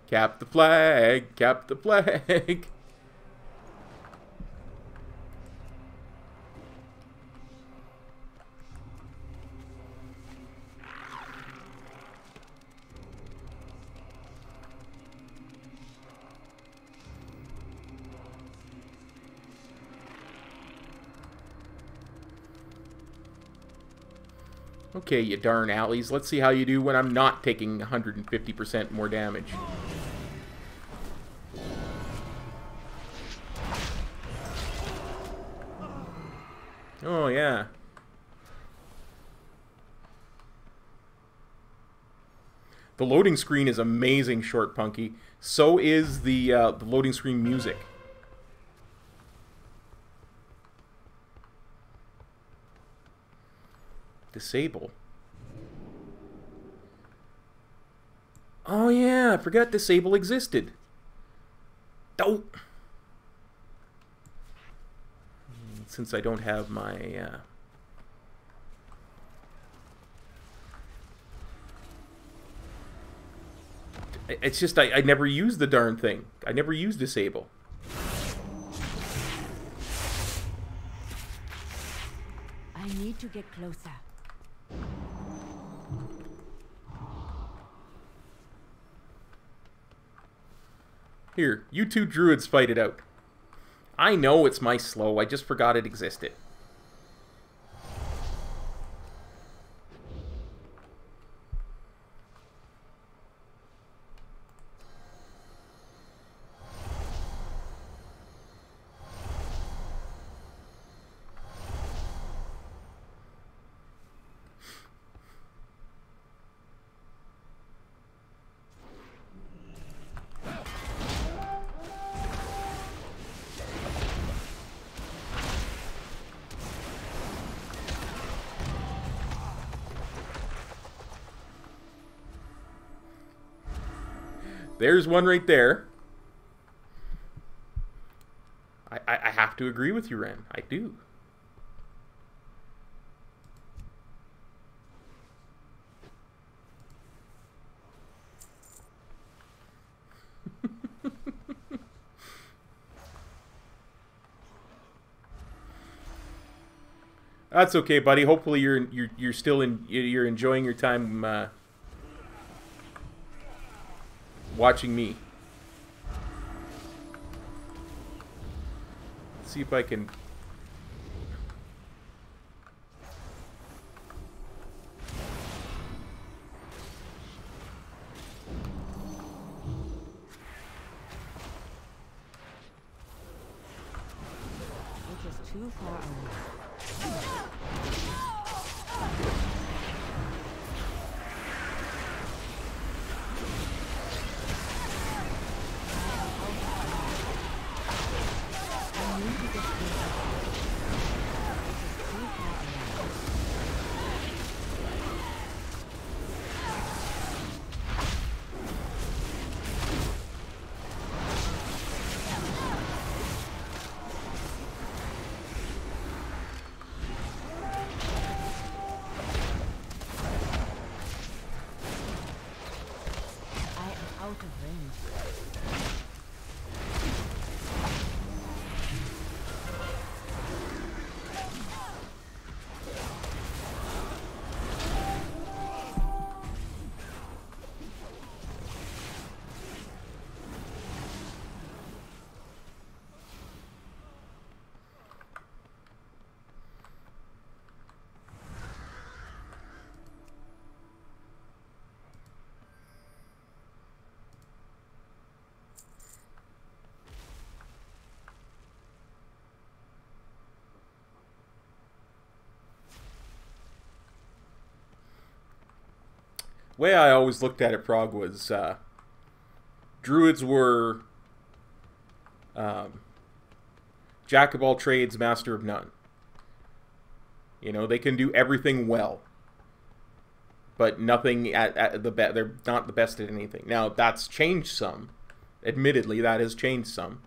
Cap the flag. Cap the flag. Okay, you darn alleys. Let's see how you do when I'm not taking 150% more damage. Oh, yeah. The loading screen is amazing, Short Punky. So is the loading screen music. Disable. Oh yeah, I forgot disable existed. Oh. Since I don't have my it's just I never use the darn thing. I never use disable. I need to get closer. Here, you two druids fight it out. I know it's my slow, I just forgot it existed. There's one right there. I have to agree with you, Ren. I do. That's okay, buddy. Hopefully you're still you're enjoying your time watching me. Let's see if I can. Which is too far away. Way I always looked at it, Prog, was druids were jack of all trades, master of none. You know, they can do everything well, but nothing at the best. They're not the best at anything. Now that's changed some. Admittedly, that has changed some.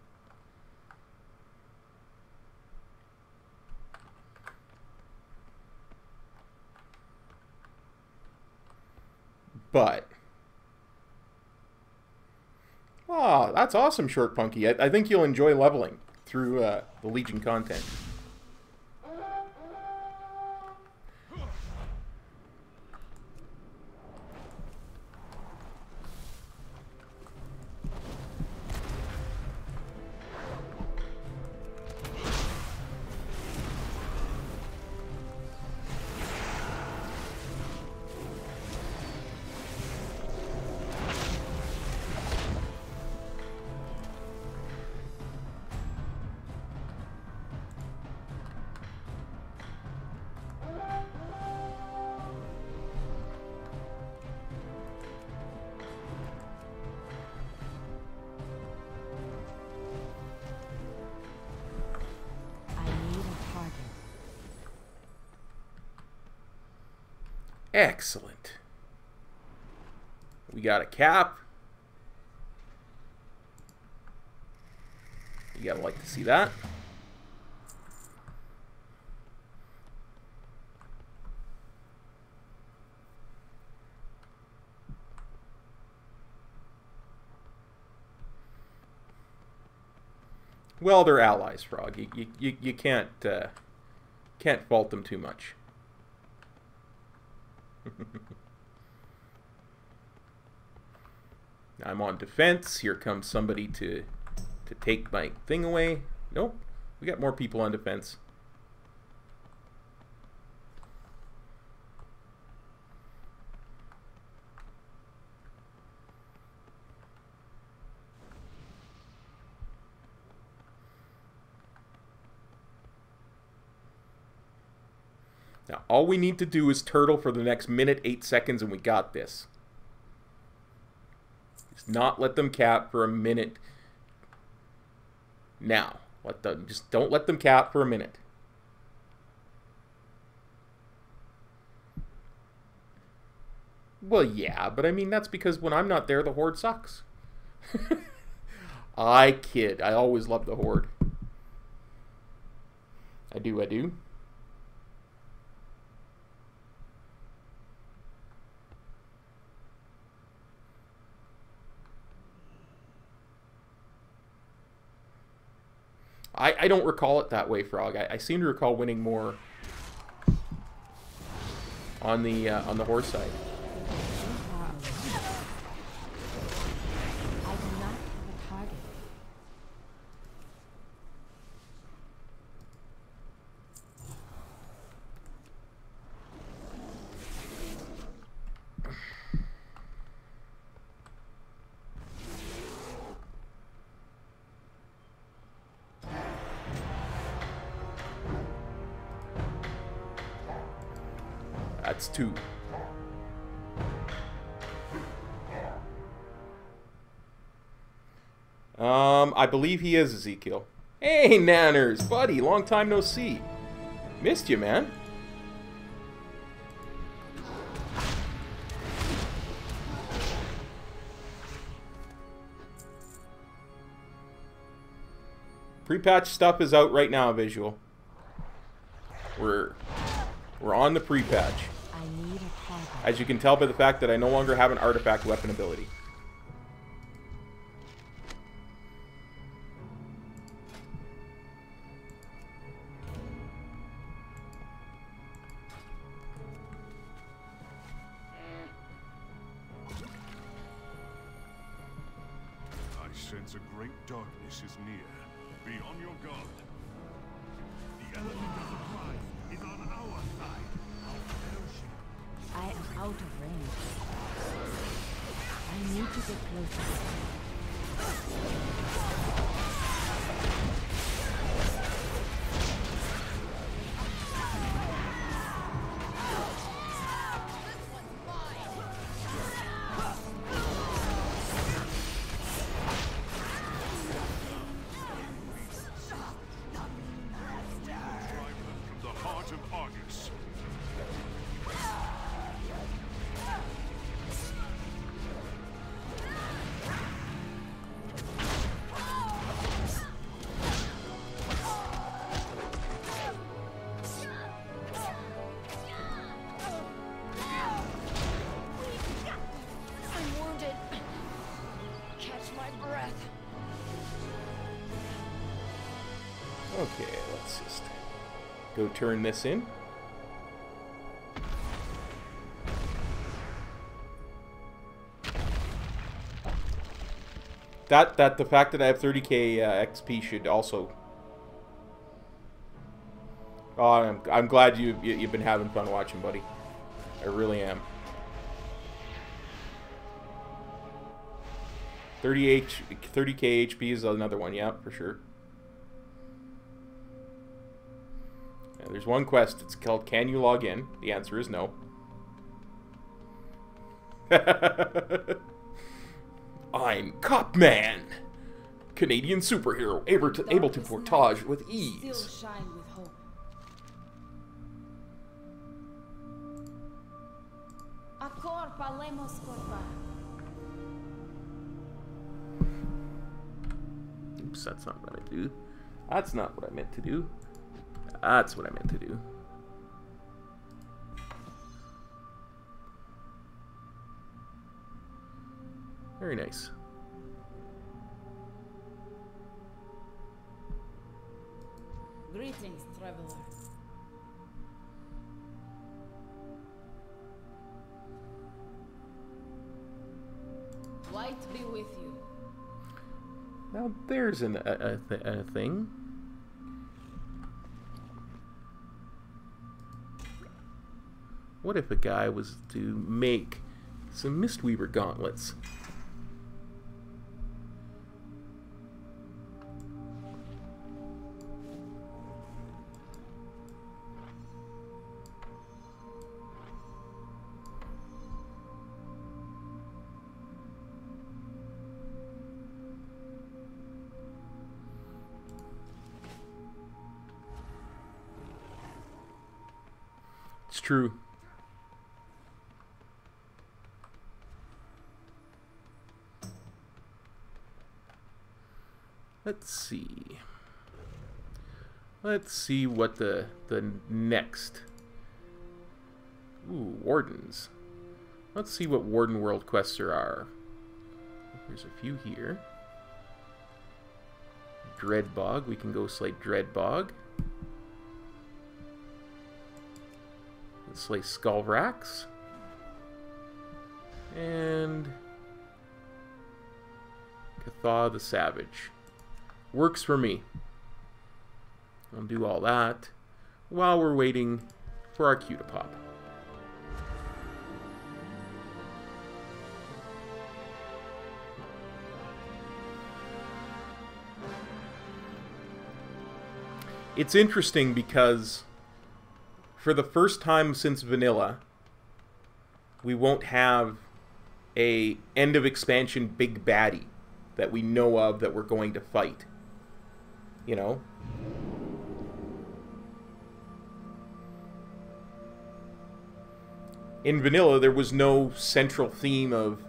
But, oh, that's awesome, Short Punky. I think you'll enjoy leveling through the Legion content. Excellent. We got a cap. You gotta like to see that. Well, they're allies, Frog. You can't fault them too much. I'm on defense. Here comes somebody to take my thing away. Nope. We got more people on defense. Now, all we need to do is turtle for the next minute, 8 seconds, and we got this. Just not let them cap for a minute. Now, just don't let them cap for a minute. Well, yeah, but I mean, that's because when I'm not there, the Horde sucks. I kid. I always love the Horde. I do. I don't recall it that way, Frog. I seem to recall winning more on the horse side. I do not have a target. That's 2. I believe he is Ezekiel. Hey, Nanners, buddy, long time no see. Missed you, man. Pre-patch stuff is out right now, Visual. We're on the pre-patch. As you can tell by the fact that I no longer have an artifact weapon ability. I sense a great darkness is near. Be on your guard. The element of surprise is on our side. I am out of range. I need to get closer. From the heart of Argus. Okay, let's just go turn this in. That the fact that I have 30k XP should also. Oh, I'm glad you've been having fun watching, buddy. I really am. 30k HP is another one, yeah, for sure. Yeah, there's one quest. It's called "Can you log in?" The answer is no. I'm Kop Man, Canadian superhero, able to portage with ease. Still shine with hope. Oops, that's not what I meant to do. That's not what I meant to do. That's what I meant to do. Very nice. Greetings, traveler. Light be with you. Now there's a thing. What if a guy was to make some Mistweaver gauntlets? It's true. Let's see. Let's see what the next. Ooh, wardens. Let's see what Warden World quests there are. There's a few here. Dreadbog. We can go slay Dreadbog. Let's slay Skullrax. And Cathaw the Savage. Works for me. I'll do all that while we're waiting for our Q to pop. It's interesting because for the first time since vanilla, we won't have a end of expansion big baddie that we know of that we're going to fight. You know? In vanilla, there was no central theme of,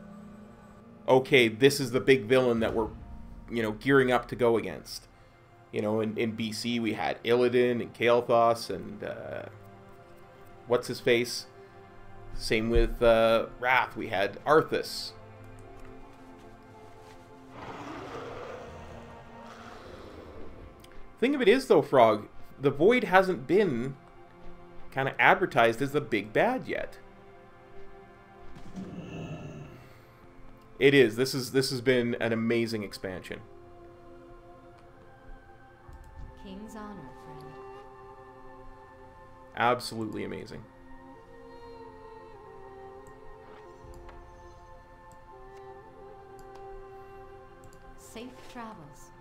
okay, this is the big villain that we're, you know, gearing up to go against. You know, in BC, we had Illidan and Kael'thas and, what's his face? Same with Wrath, we had Arthas. Thing of it is, though, Frog, the Void hasn't been kind of advertised as the big bad yet. It is. This has been an amazing expansion. King's honor, friend. Absolutely amazing. Safe travels.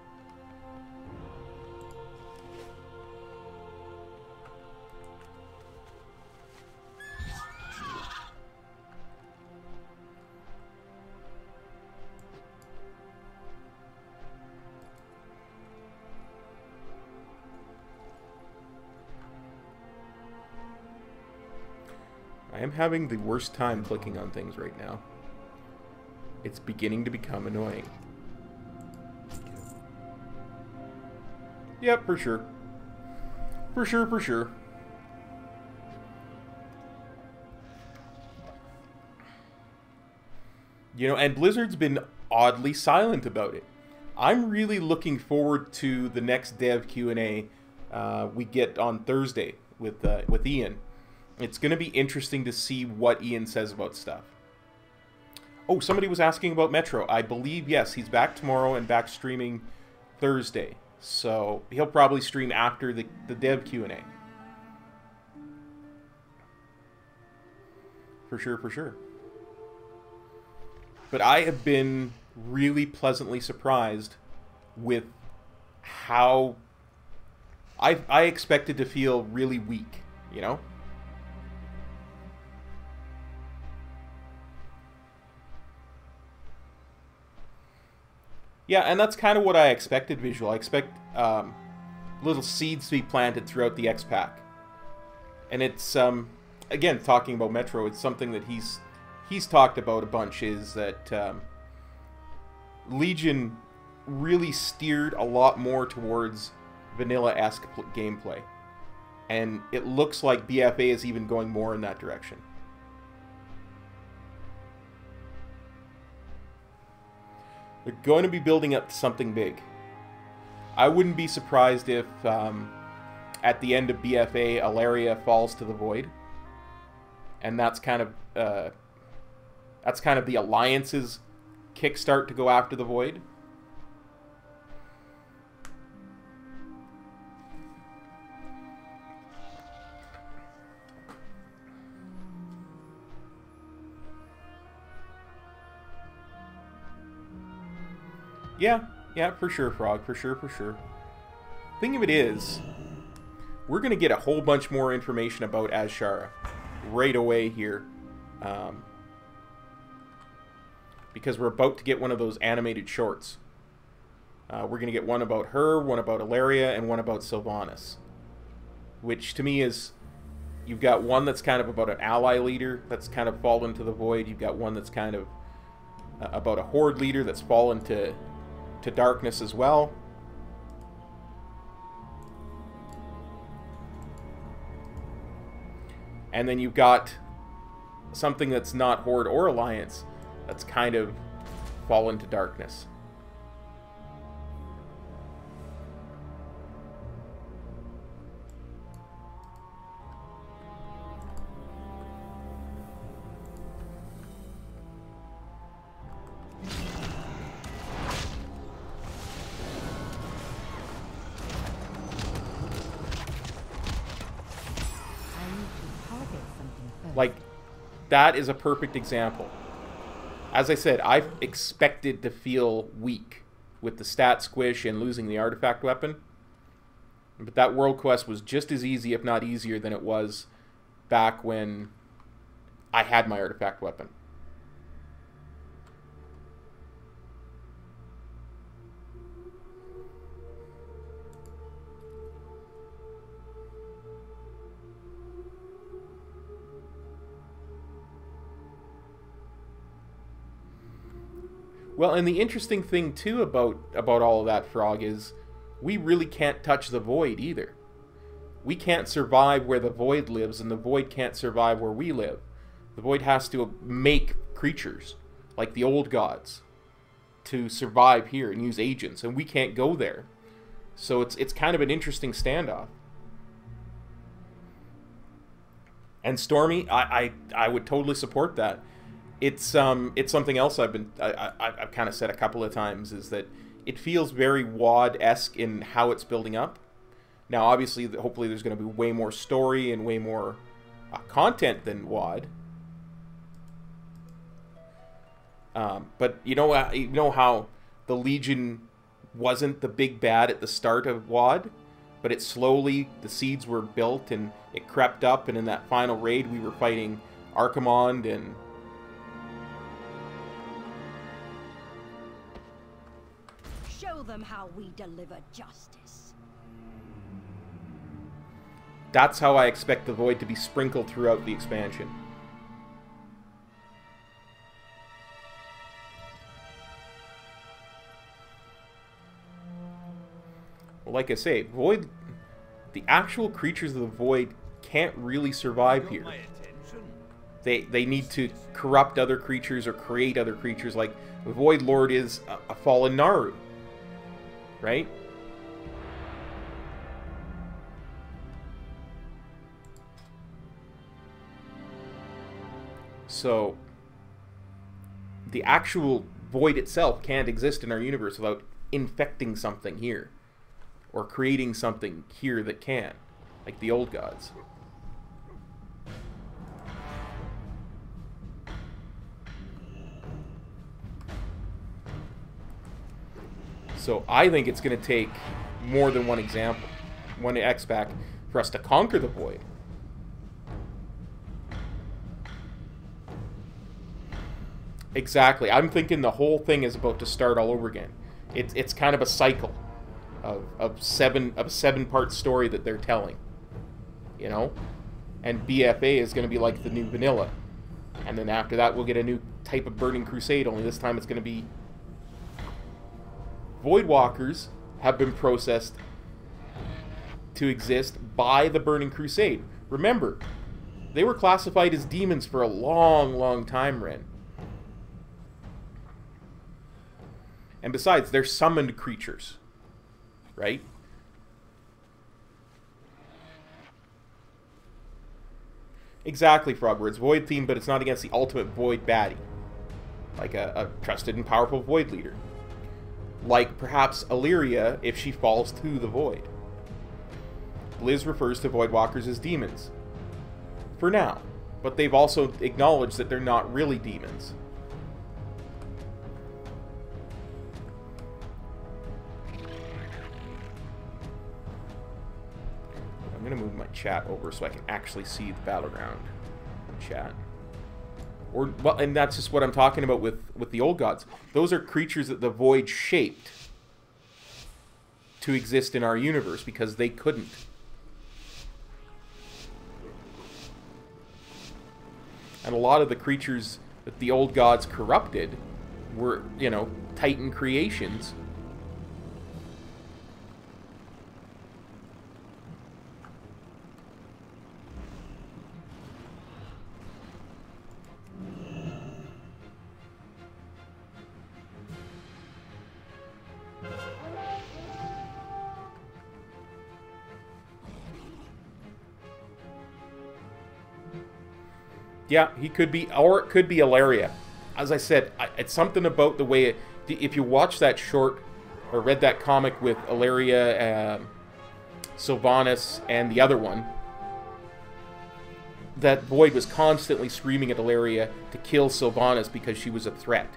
I am having the worst time clicking on things right now. It's beginning to become annoying. Yep, for sure. For sure, for sure. You know, and Blizzard's been oddly silent about it. I'm really looking forward to the next dev Q&A we get on Thursday with Ian. It's going to be interesting to see what Ian says about stuff. Oh, somebody was asking about Metro. I believe, yes, he's back tomorrow and back streaming Thursday. So he'll probably stream after the dev Q&A. For sure, for sure. But I have been really pleasantly surprised with how I expected to feel really weak, you know? Yeah, and that's kind of what I expected, Visual. I expect little seeds to be planted throughout the X-Pack. And it's, again, talking about Metro, it's something that he's he's talked about a bunch is that Legion really steered a lot more towards vanilla-esque gameplay. And it looks like BFA is even going more in that direction. They're going to be building up to something big. I wouldn't be surprised if at the end of BFA, Alaria falls to the Void. And that's kind of the Alliance's kickstart to go after the Void. Yeah, for sure, Frog. For sure. Thing of it is, we're going to get a whole bunch more information about Azshara right away here. Because we're about to get one of those animated shorts. We're going to get one about her, one about Alaria, and one about Sylvanas. Which, to me, is... You've got one that's kind of about an ally leader that's kind of fallen to the Void. You've got one that's kind of about a Horde leader that's fallen to darkness as well. And then you've got something that's not Horde or Alliance that's kind of fallen to darkness. Like, that is a perfect example. As I said, I expected to feel weak with the stat squish and losing the artifact weapon. But that world quest was just as easy, if not easier, than it was back when I had my artifact weapon. Well, and the interesting thing, too, about all of that, Frog, is we really can't touch the Void, either. We can't survive where the Void lives, and the Void can't survive where we live. The Void has to make creatures, like the old gods, to survive here and use agents, and we can't go there. So it's kind of an interesting standoff. And Stormy, I would totally support that. It's something else I've kind of said a couple of times, is that it feels very WoD-esque in how it's building up. Now, obviously, hopefully there's going to be way more story and way more content than WoD. But you know how the Legion wasn't the big bad at the start of WoD, but it slowly, the seeds were built and it crept up, and in that final raid we were fighting Archimonde and... Show them how we deliver justice. That's how I expect the Void to be sprinkled throughout the expansion. Well, like I say, Void, the actual creatures of the Void can't really survive here. They need to corrupt other creatures or create other creatures. Like the Void Lord is a fallen Naru, right? So the actual Void itself can't exist in our universe without infecting something here, or creating something here that can, like the old gods. So I think it's going to take more than one example, one X-Pack, for us to conquer the Void. Exactly. I'm thinking the whole thing is about to start all over again. It's kind of a cycle of a seven-part story that they're telling, you know. And BFA is going to be like the new vanilla, And then after that, we'll get a new type of Burning Crusade, only this time it's going to be... Voidwalkers have been processed to exist by the Burning Crusade. Remember, they were classified as demons for a long, long time, Ren. And besides, they're summoned creatures, right? Exactly, Frogward. It's Void themed, but it's not against the ultimate Void baddie. Like a trusted and powerful Void leader. Like, perhaps, Illyria, if she falls to the Void. Liz refers to Voidwalkers as demons. For now. But they've also acknowledged that they're not really demons. I'm going to move my chat over so I can actually see the battleground chat. Or, well, and that's just what I'm talking about with the old gods. Those are creatures that the Void shaped to exist in our universe because they couldn't. And a lot of the creatures that the old gods corrupted were, you know, Titan creations. Yeah, he could be, or it could be Illyria. As I said, it's something about the way if you watch that short, or read that comic with Illyria, Sylvanas, and the other one, that Void was constantly screaming at Illyria to kill Sylvanas because she was a threat.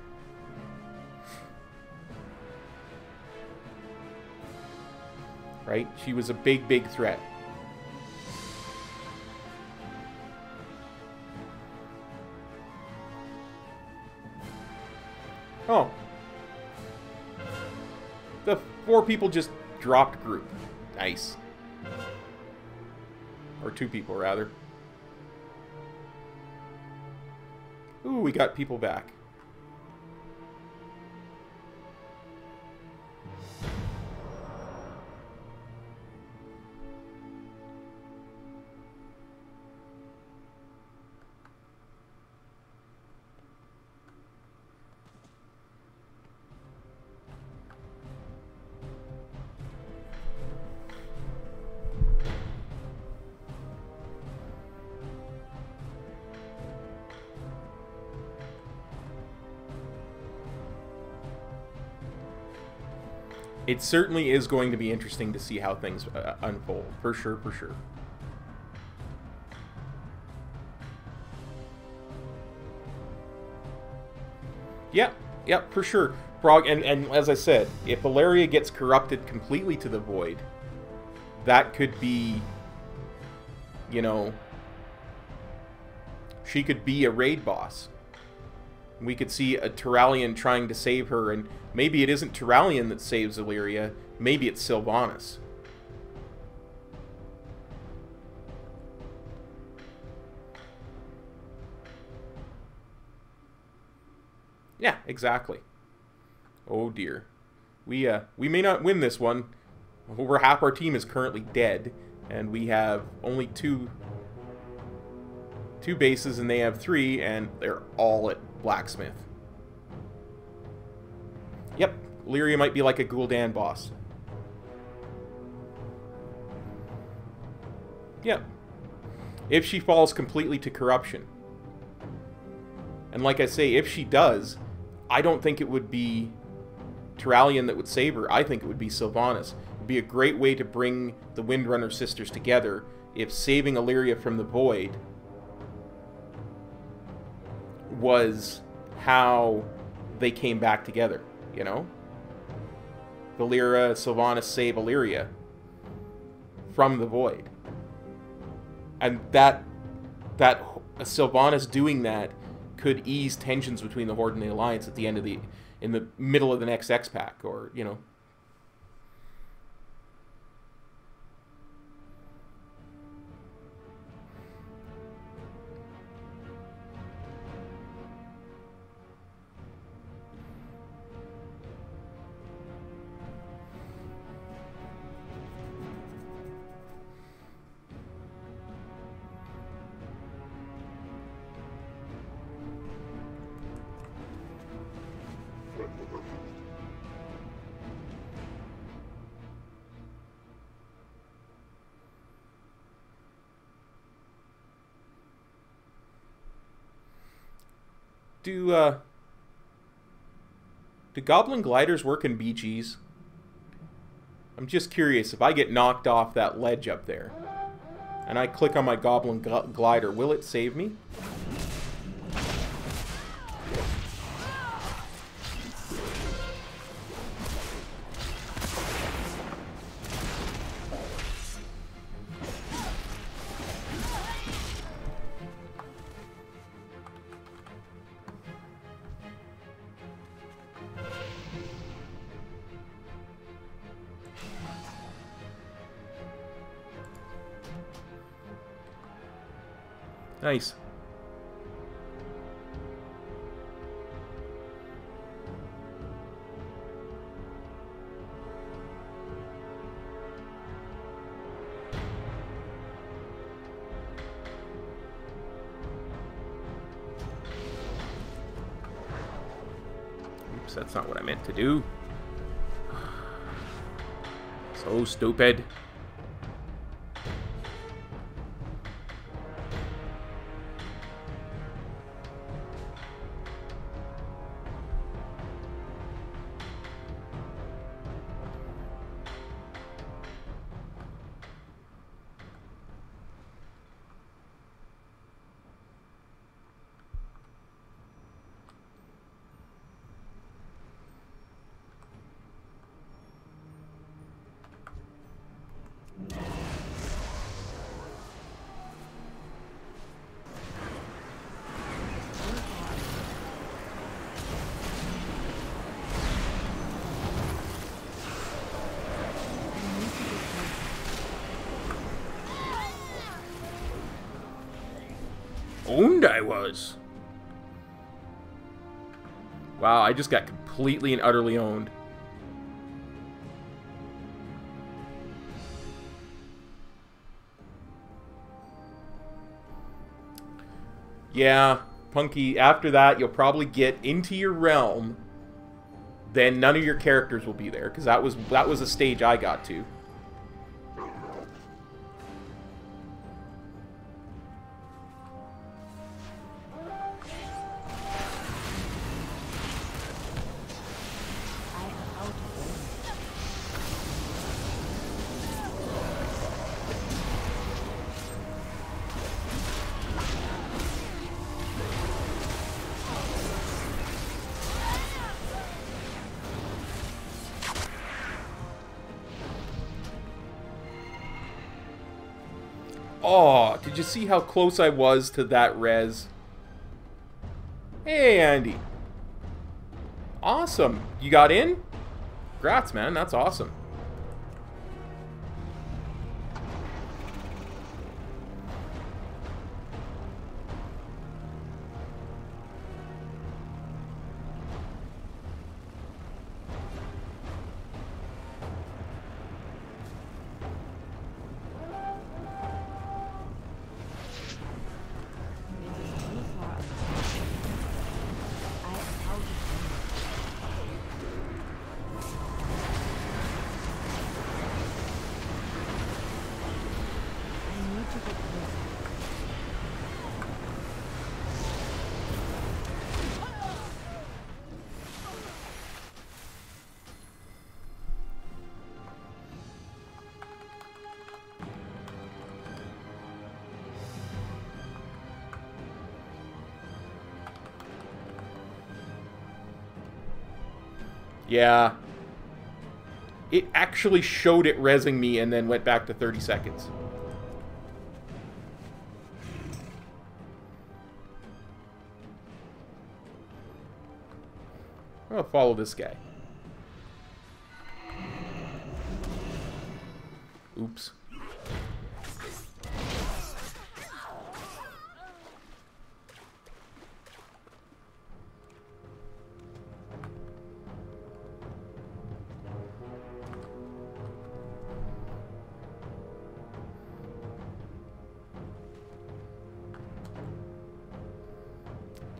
Right? She was a big, big threat. Oh. The 4 people just dropped group. Nice. Or 2 people, rather. Ooh, we got people back. It certainly is going to be interesting to see how things unfold. For sure, for sure. Yep, yep, for sure. And as I said, if Illyria gets corrupted completely to the Void, that could be, you know, she could be a raid boss. We could see a Turalian trying to save her, and maybe it isn't Turalian that saves Illyria, maybe it's Sylvanas. Yeah, exactly. Oh dear. We may not win this one. Over half our team is currently dead, and we have only two bases, and they have 3, and they're all at Blacksmith. Yep, Illyria might be like a Gul'dan boss. Yep. If she falls completely to corruption. And like I say, if she does, I don't think it would be Turalian that would save her. I think it would be Sylvanas. It would be a great way to bring the Windrunner sisters together if saving Illyria from the Void was how they came back together, you know? Valeera, Sylvanas save Illyria from the Void. And that Sylvanas doing that could ease tensions between the Horde and the Alliance at the end of in the middle of the next X-Pack, or, you know. Do goblin gliders work in BGs? I'm just curious, if I get knocked off that ledge up there, and I click on my goblin glider, will it save me? Nice. Oops, that's not what I meant to do. So stupid. Owned I was. Wow, I just got completely and utterly owned. Yeah, Punky, after that, you'll probably get into your realm. Then none of your characters will be there, because that was a stage I got to. Oh, did you see how close I was to that res? Hey, Andy. Awesome. You got in? Congrats, man. That's awesome. Yeah. It actually showed it rezzing me and then went back to 30 seconds. I'll follow this guy. Oops.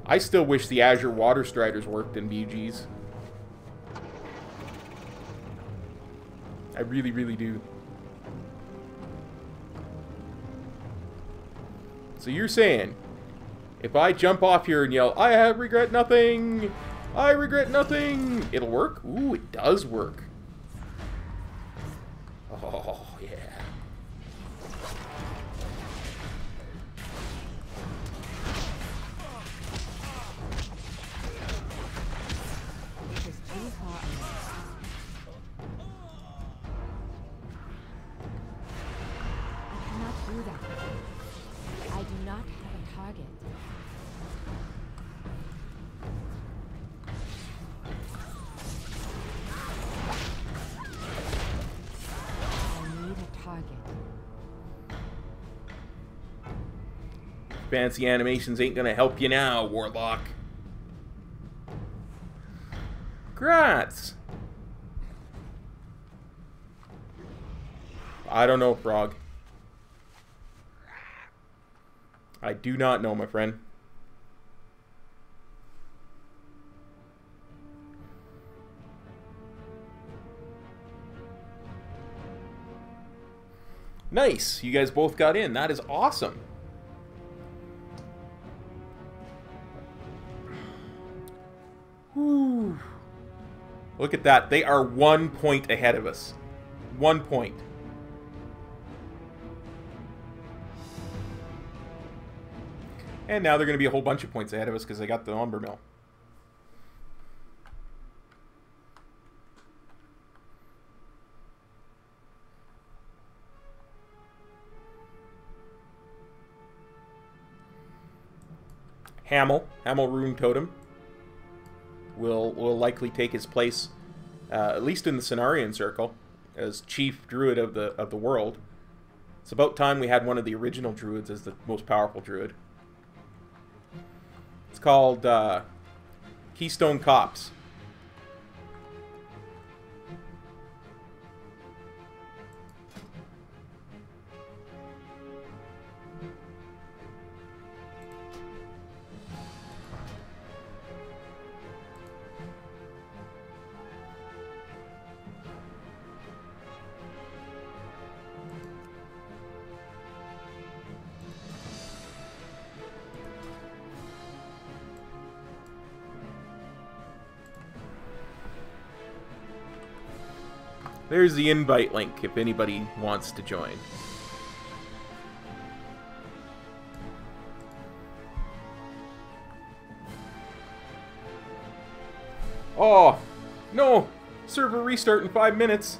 I still wish the Azure Water Striders worked in BGs. I really, really do. So you're saying, If I jump off here and yell, I have regret nothing! I regret nothing! It'll work? Ooh, it does work. Oh, yeah. This is too hot. I cannot do that. I do not have a target. Fancy animations ain't gonna help you now, Warlock. Grats! I don't know, Frog. I do not know, my friend. Nice! You guys both got in. That is awesome. Whew. Look at that. They are 1 point ahead of us. 1 point. And now they're going to be a whole bunch of points ahead of us because they got the lumber mill. Hamel Rune Totem will likely take his place, at least in the Cenarian circle, as chief druid of the world. It's about time we had one of the original druids as the most powerful druid. It's called Keystone Kops. There's the invite link if anybody wants to join. Oh, no! Server restart in 5 minutes.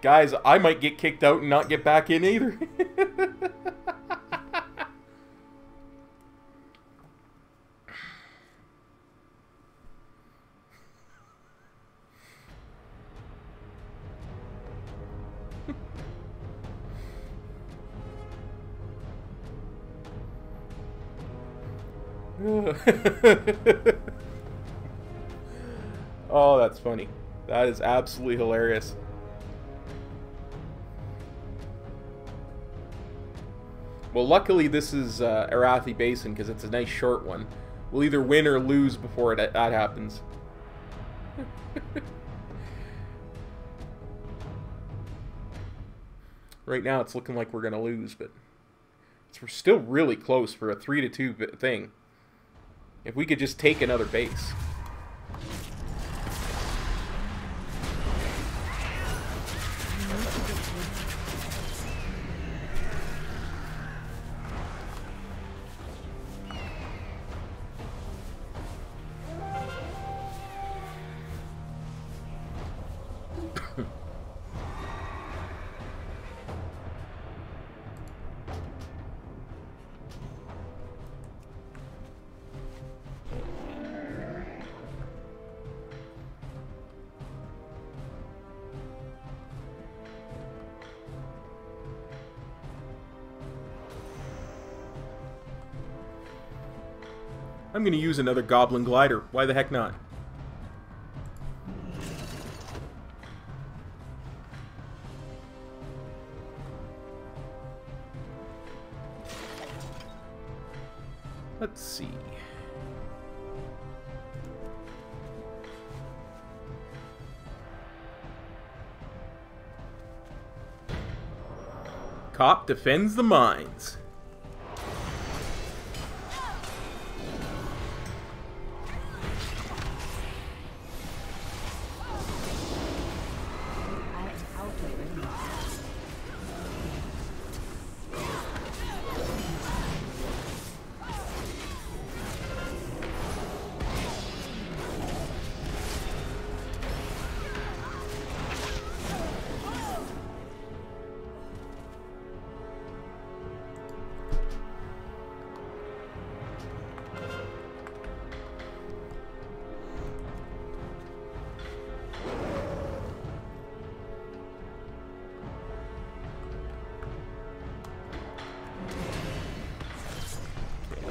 Guys, I might get kicked out and not get back in either. Oh, that's funny. That is absolutely hilarious. Well, luckily this is Arathi Basin because it's a nice short one. We'll either win or lose before that happens. Right now it's looking like we're going to lose, but we're still really close for a 3-2 thing. If we could just take another base. I'm going to use another Goblin Glider. Why the heck not? Let's see. Kop defends the mines.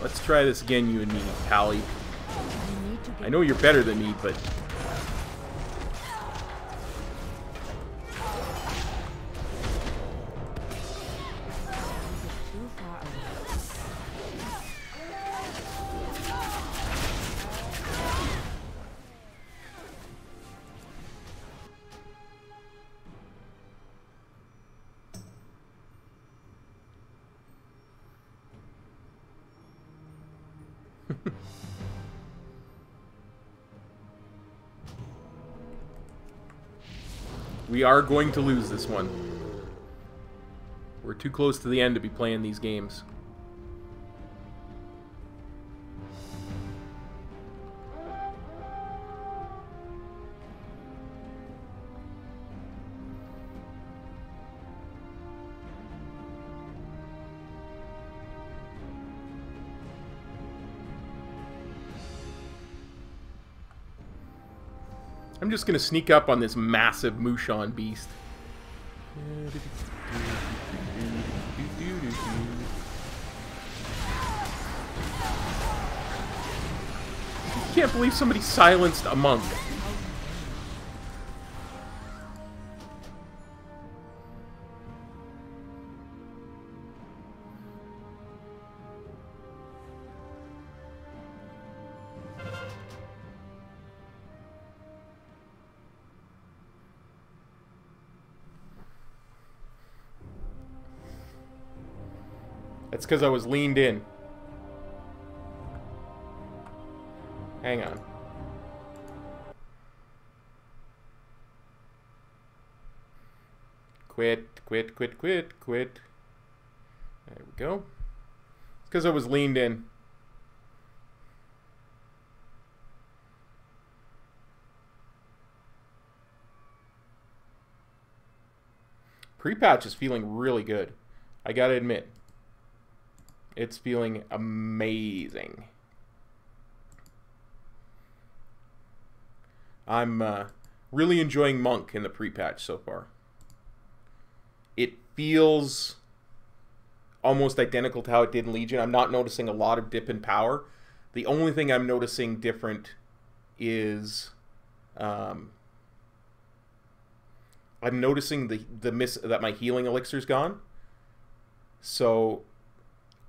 Let's try this again, you and me, Pally. I know you're better than me, but... We are going to lose this one. We're too close to the end to be playing these games. I'm just gonna sneak up on this massive Mushan beast. I can't believe somebody silenced a monk. That's because I was leaned in. Hang on. Quit. There we go. It's because I was leaned in. PrePatch is feeling really good. I gotta admit. It's feeling amazing. I'm really enjoying Monk in the PrePatch so far. It feels almost identical to how it did in Legion. I'm not noticing a lot of dip in power. The only thing I'm noticing different is I'm noticing that my healing elixir's gone. So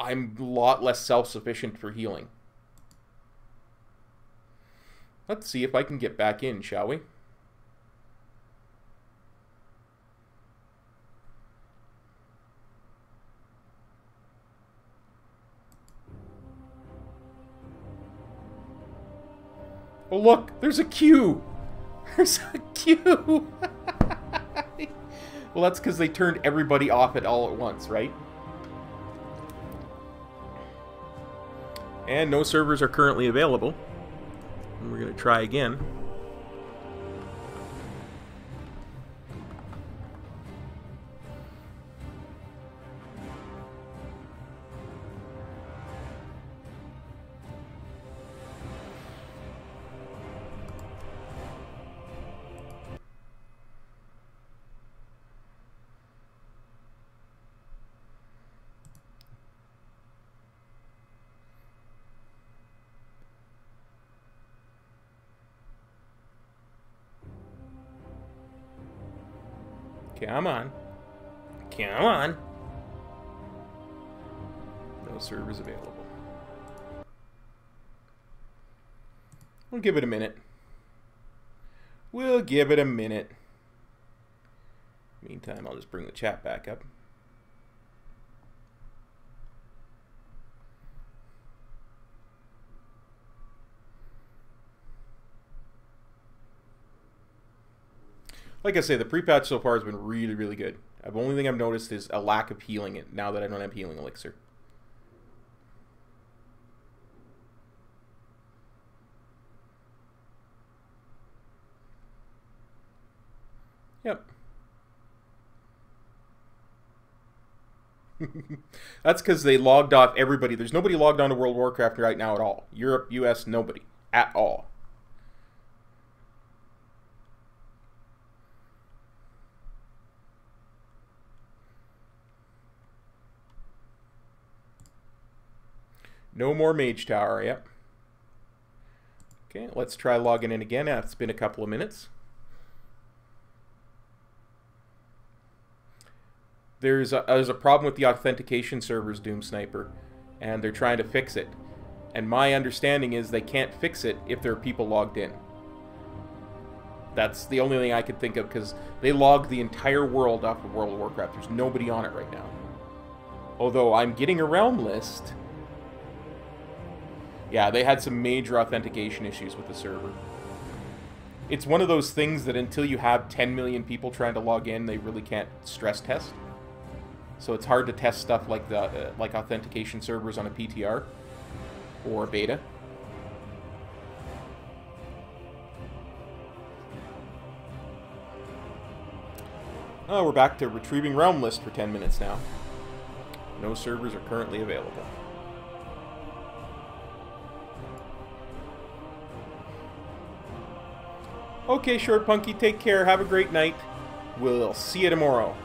I'm a lot less self-sufficient for healing. Let's see if I can get back in, shall we? Oh look, there's a queue! There's a queue! Well, that's because they turned everybody off it all at once, right? And no servers are currently available. And we're going to try again. Come on. Come on. No servers available. We'll give it a minute. We'll give it a minute. Meantime, I'll just bring the chat back up. Like I say, the pre-patch so far has been really, really good. The only thing I've noticed is a lack of healing it now that I don't have healing elixir. Yep. That's because they logged off everybody. There's nobody logged on to World of Warcraft right now at all. Europe, US, nobody. At all. No more Mage Tower, yep. Okay, let's try logging in again. It's been a couple of minutes. There's a problem with the authentication servers, Doom Sniper, and they're trying to fix it. And my understanding is they can't fix it if there are people logged in. That's the only thing I could think of, because they logged the entire world off of World of Warcraft. There's nobody on it right now. Although I'm getting a realm list. Yeah, they had some major authentication issues with the server. It's one of those things that until you have 10 million people trying to log in, they really can't stress test. So it's hard to test stuff like the like authentication servers on a PTR or beta. Oh, we're back to retrieving realm list for 10 minutes now. No servers are currently available. Okay, Short Punky, take care. Have a great night. We'll see you tomorrow.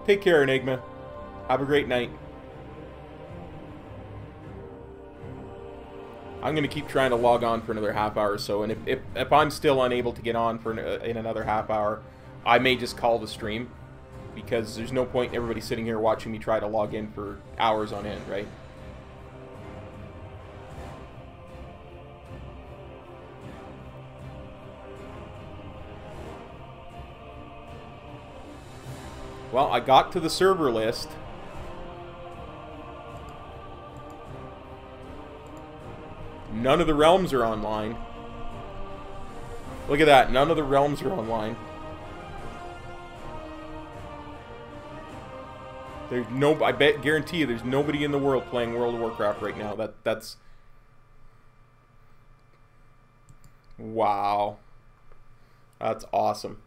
Take care, Enigma. Have a great night. I'm going to keep trying to log on for another half hour or so, and if I'm still unable to get on for in another half hour, I may just call the stream, because there's no point in everybody sitting here watching me try to log in for hours on end, right? Well, I got to the server list. None of the realms are online. Look at that. None of the realms are online. There's no... I guarantee you there's nobody in the world playing World of Warcraft right now. That's... Wow. That's awesome.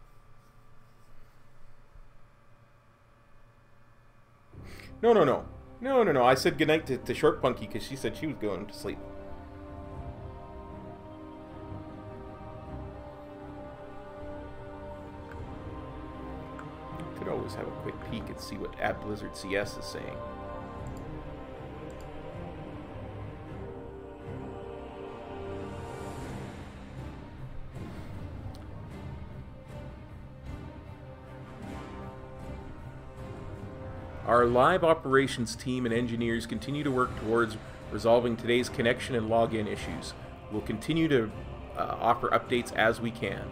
No. I said goodnight to Short Punky because she said she was going to sleep. Could always have a quick peek and see what Blizzard CS is saying. Our live operations team and engineers continue to work towards resolving today's connection and login issues. We'll continue to offer updates as we can.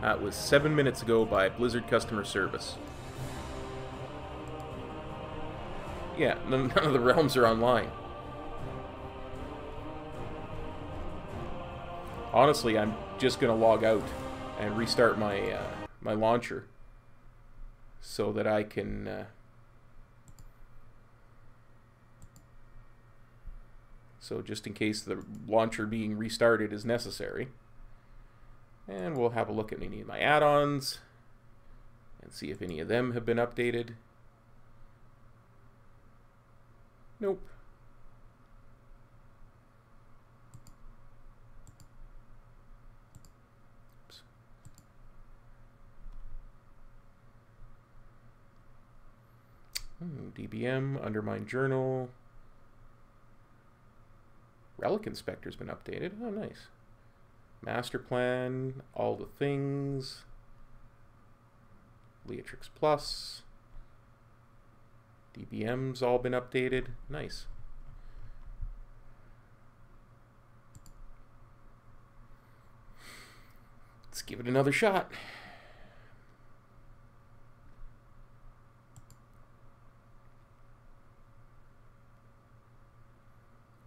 That was 7 minutes ago by Blizzard Customer Service. Yeah, none of the realms are online. Honestly, I'm just going to log out and restart my my launcher so that I can... So just in case the launcher being restarted is necessary. And we'll have a look at any of my add-ons and see if any of them have been updated. Nope. Oops. DBM, Undermine Journal. Relic Inspector's been updated. Oh, nice. Master Plan, All the Things. Leatrix Plus. DBM's all been updated. Nice. Let's give it another shot.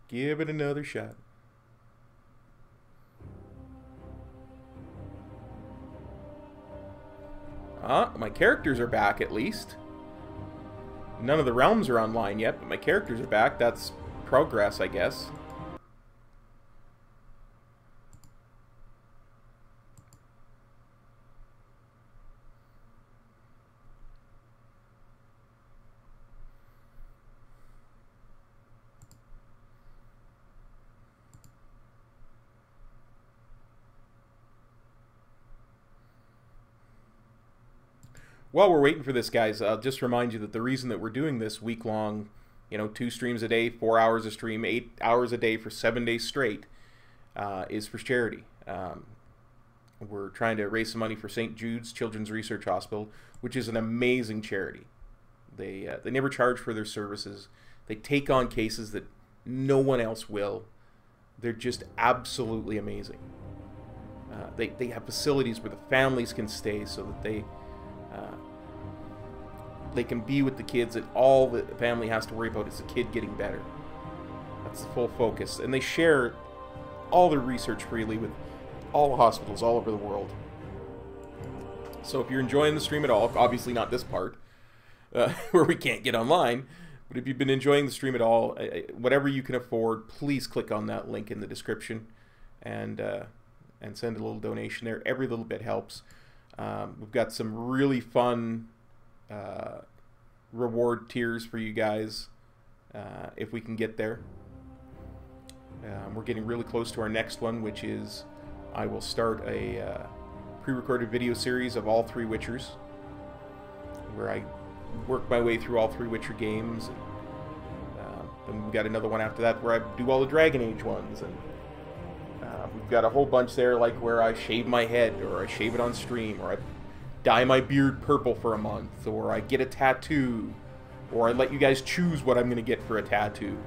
Give it another shot. Ah, my characters are back at least. None of the realms are online yet, but my characters are back. That's progress, I guess. While we're waiting for this, guys, I'll just remind you that the reason that we're doing this week-long, you know, 2 streams a day, 4 hours a stream, 8 hours a day for 7 days straight, is for charity. We're trying to raise some money for St. Judes Children's Research Hospital, which is an amazing charity. They never charge for their services. They take on cases that no one else will. They're just absolutely amazing. They have facilities where the families can stay so that they can be with the kids, and all the family has to worry about is the kid getting better. That's the full focus. And they share all their research freely with all hospitals all over the world. So if you're enjoying the stream at all, obviously not this part, where we can't get online, but if you've been enjoying the stream at all, whatever you can afford, please click on that link in the description and send a little donation there. Every little bit helps. We've got some really fun reward tiers for you guys if we can get there. We're getting really close to our next one, which is I will start a pre-recorded video series of all 3 Witchers, where I work my way through all 3 Witcher games. And we've got another one after that where I do all the Dragon Age ones, and we've got a whole bunch there, like where I shave my head, or I shave it on stream, or I dye my beard purple for a month, or I get a tattoo, or I let you guys choose what I'm going to get for a tattoo.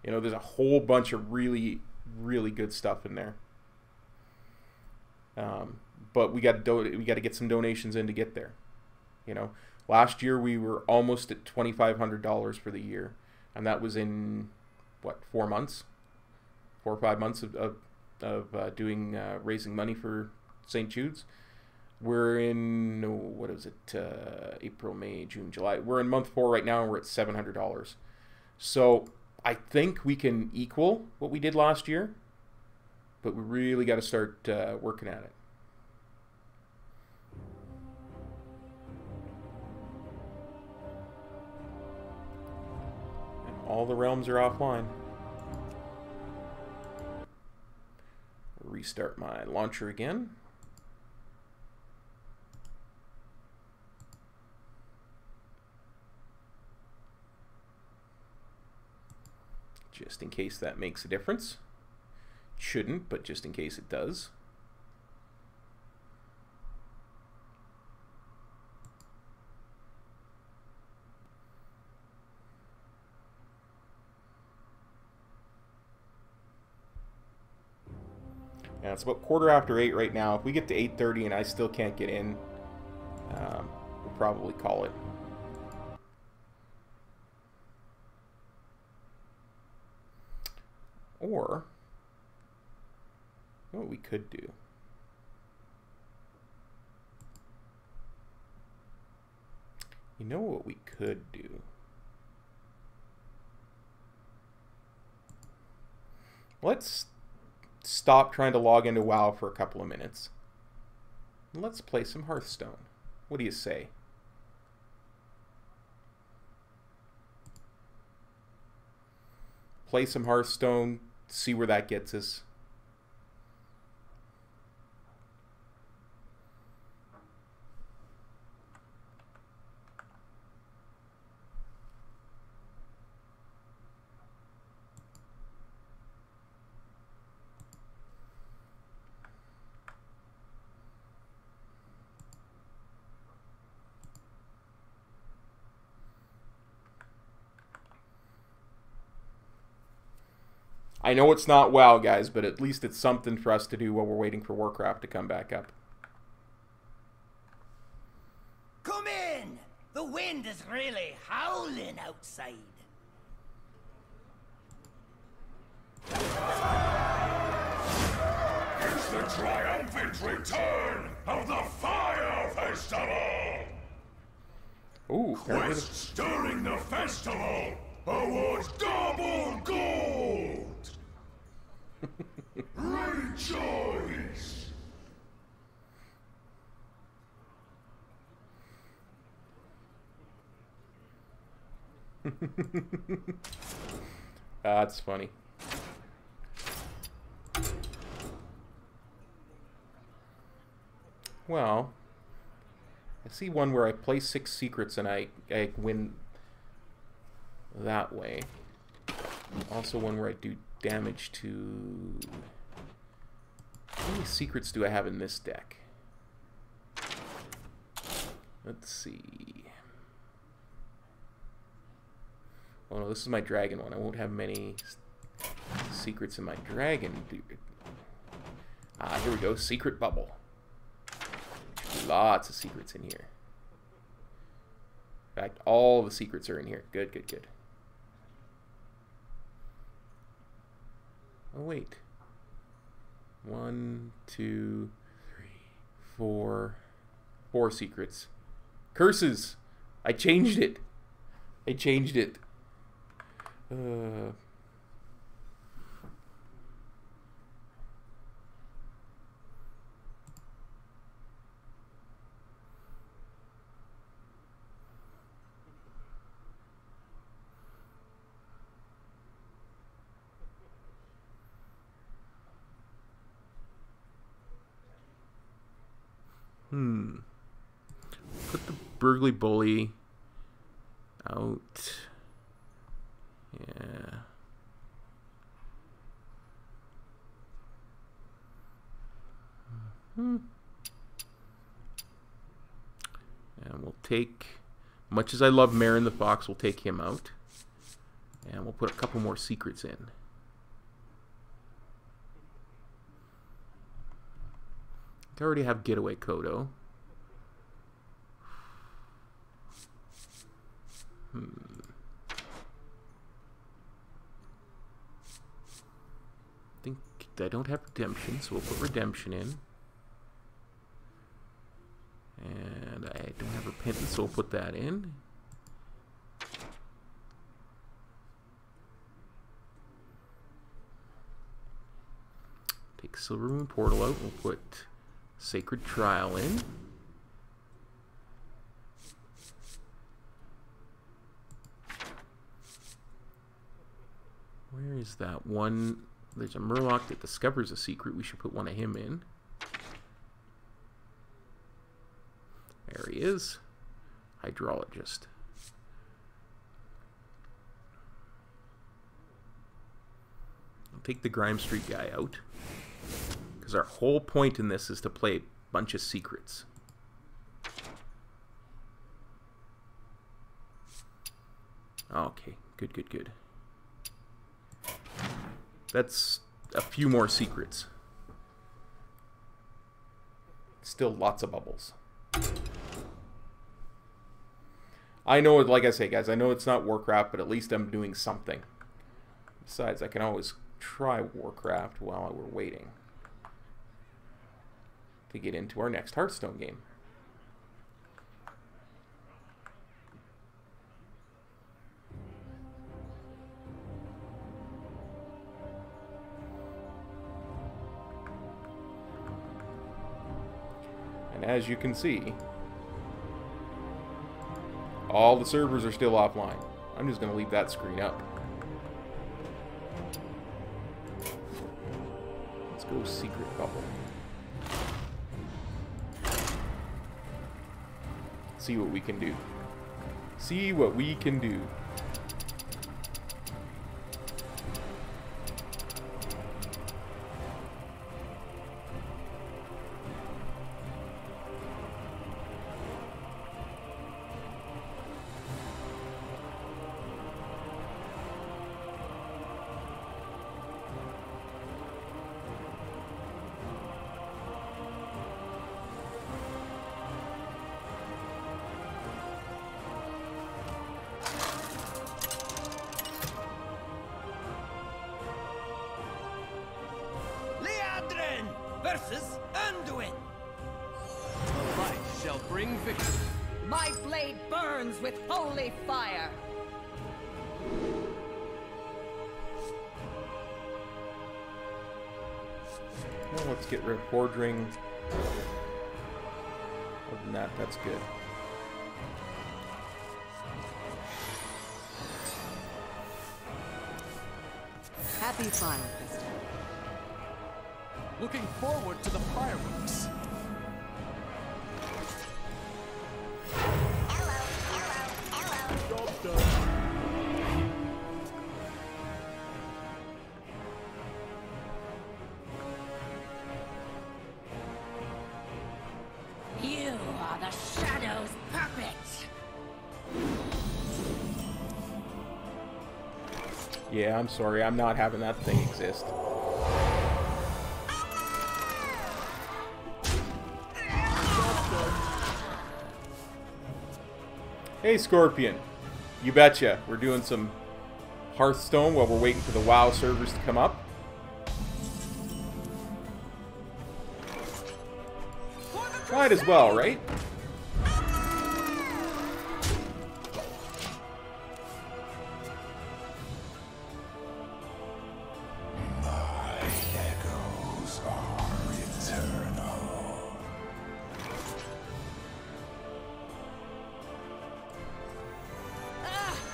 You know, there's a whole bunch of really, really good stuff in there. But we got to get some donations in to get there. You know, last year we were almost at $2,500 for the year, and that was in what, 4 months, 4 or 5 months of doing raising money for St. Jude's. We're in, what is it, April, May, June, July. We're in month 4 right now, and we're at $700. So I think we can equal what we did last year, but we really got to start working at it. And all the realms are offline. Restart my launcher again. Just in case that makes a difference. Shouldn't, but just in case it does. Yeah, it's about 8:15 right now. If we get to 8:30 and I still can't get in, we'll probably call it. Or, what we could do. You know what we could do? Let's stop trying to log into WoW for a couple of minutes. And let's play some Hearthstone. What do you say? Play some Hearthstone, see where that gets us. I know it's not WoW, guys, but at least it's something for us to do while we're waiting for Warcraft to come back up. Come in! The wind is really howling outside. It's the triumphant return of the Fire Festival! Ooh, Quests during the festival awards double gold! Rejoice! That's funny. Well, I see one where I play 6 secrets and I win that way. Also one where I do damage to... How many secrets do I have in this deck? Let's see. Oh no, this is my dragon one. I won't have many secrets in my dragon, dude. Ah, here we go. Secret bubble. Lots of secrets in here. In fact, all the secrets are in here. Good, good, good. Oh, wait. 1, 2, 3, 4. 4 secrets. Curses! I changed it. I changed it. Put the burgly bully out. Yeah. And we'll take, much as I love Marin the Fox, we'll take him out. And we'll put a couple more secrets in. I already have Getaway Kodo. I think I don't have Redemption, so we'll put Redemption in. And I don't have Repentance, so we'll put that in. Take Silver Moon Portal out, we'll put Sacred Trial in. Where is that one? There's a Murloc that discovers a secret. We should put one of him in. There he is. Hydrologist. I'll take the Grime Street guy out. Because our whole point in this is to play a bunch of secrets. Okay, good, good, good. That's a few more secrets. Still lots of bubbles. I know, like I say, guys, I know it's not Warcraft, but at least I'm doing something. Besides, I can always try Warcraft while we're waiting to get into our next Hearthstone game. And as you can see, all the servers are still offline. I'm just going to leave that screen up. Let's go Secret Bubble. See what we can do. See what we can do. versus Anduin. The light shall bring victory. My blade burns with holy fire. Well, let's get rid of Horde Ring. Other than that, that's good. Happy fire festival. Looking forward to the fireworks. Job done. You are the Shadow's puppet. Yeah, I'm sorry. I'm not having that thing exist. Hey, Scorpion. You betcha. We're doing some Hearthstone while we're waiting for the WoW servers to come up. Might as well, right?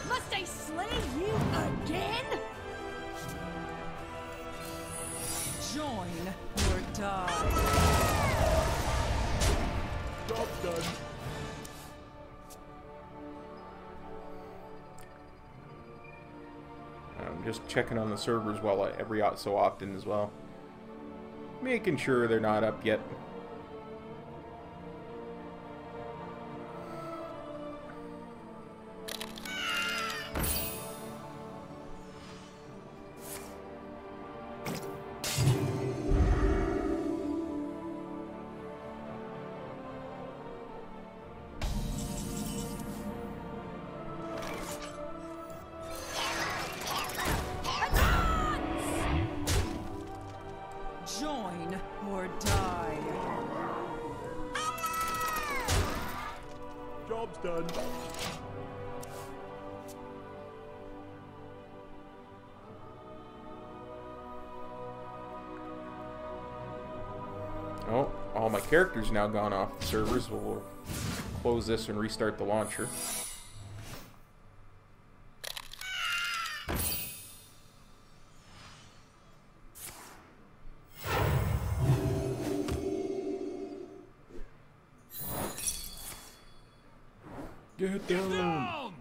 Must I slay you again? Join or die. Job done. I'm just checking on the servers every so often as well. Making sure they're not up yet. Join or die. Job's done. Oh, all my characters now gone off the servers. We'll close this and restart the launcher. Get down!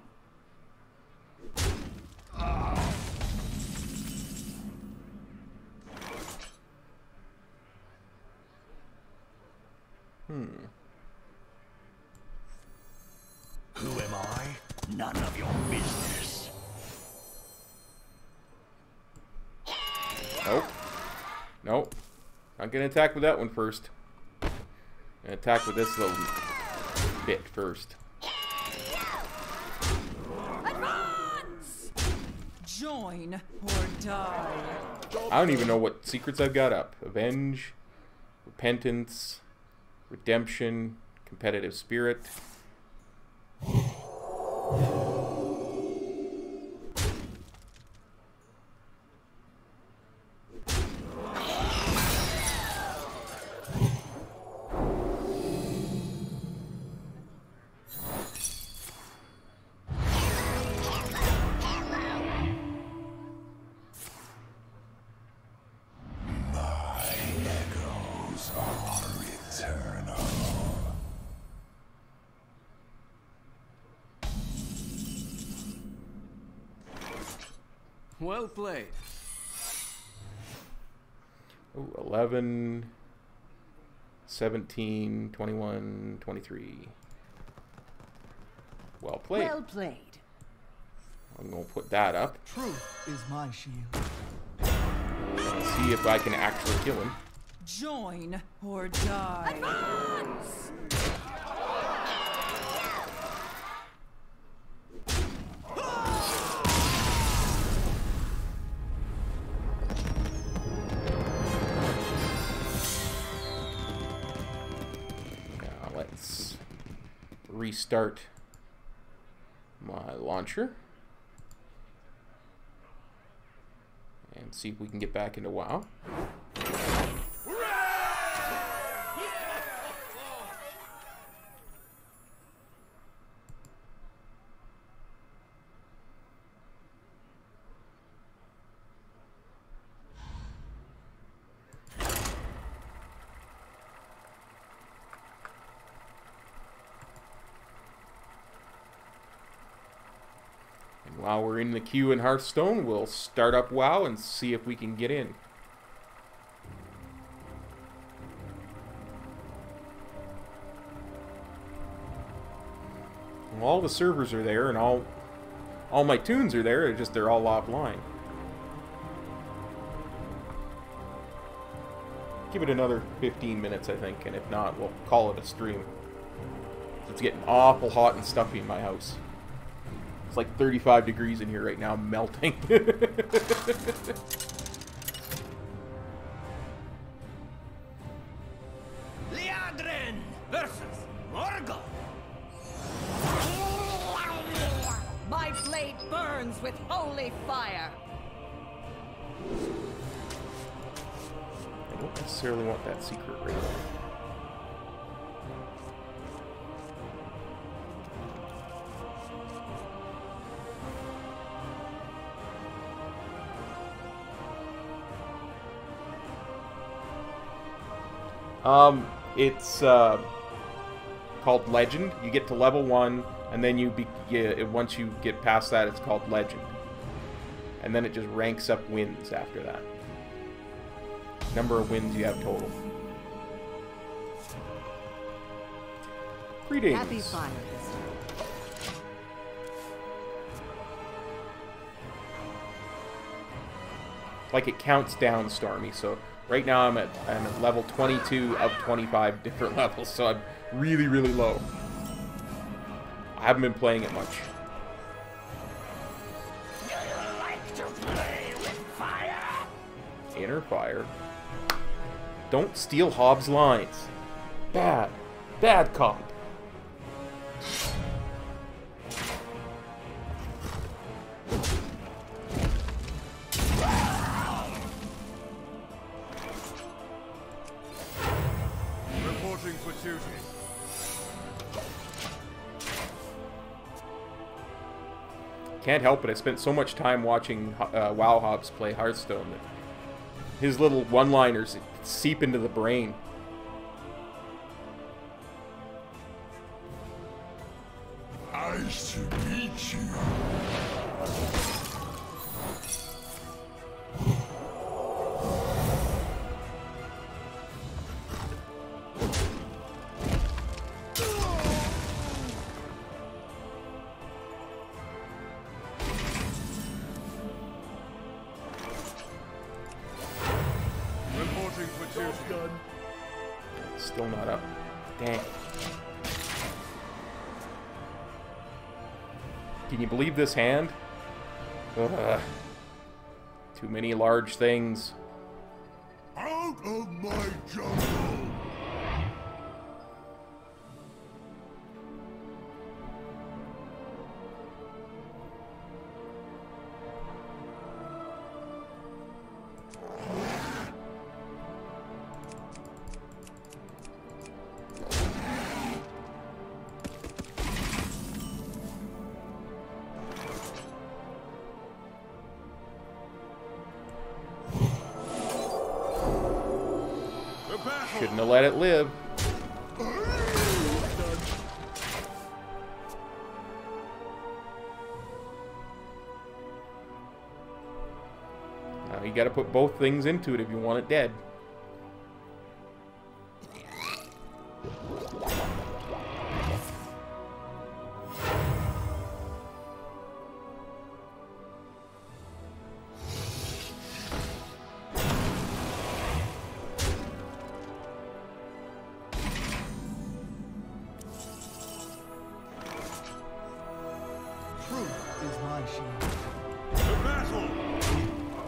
Who am I? None of your business. Nope. Nope. Not gonna attack with that one first. Gonna attack with this little bit first. Advance! Join or die. I don't even know what secrets I've got up. Avenge, Repentance, Redemption, Competitive Spirit. Well played. Ooh, 11, 17, 21, 23. Well played. Well played. I'm going to put that up. Truth is my shield. We're going to see if I can actually kill him. Join or die. Advance! restart my launcher and see if we can get back into WoW. While we're in the queue in Hearthstone, we'll start up WoW and see if we can get in. Well, all the servers are there and all my toons are there, they're all offline. Give it another 15 minutes, I think, and if not, we'll call it a stream. It's getting awful hot and stuffy in my house. It's like 35 degrees in here right now, melting. Liadrin versus Morgul. My blade burns with holy fire. I don't necessarily want that secret right now. It's called Legend. You get to level 1, and then once you get past that, it's called Legend. And then it just ranks up wins after that. Number of wins you have total. Greetings. Happy fire. Like it counts down, Stormy, so right now I'm at level 22 of 25 different levels, so I'm really, really low. I haven't been playing it much. Do you like to play with fire? Inner fire. Don't steal Hobbs' lines. Bad. Bad cop. Reporting for duty. Can't help it. I spent so much time watching WoW Hobbs play Hearthstone that his little one-liners seep into the brain. I should meet you. Reporting for duty. Done. Still not up. Dang. Can you believe this hand? Ugh. Too many large things. Out of my jungle! Shouldn't have let it live. Now you gotta put both things into it if you want it dead.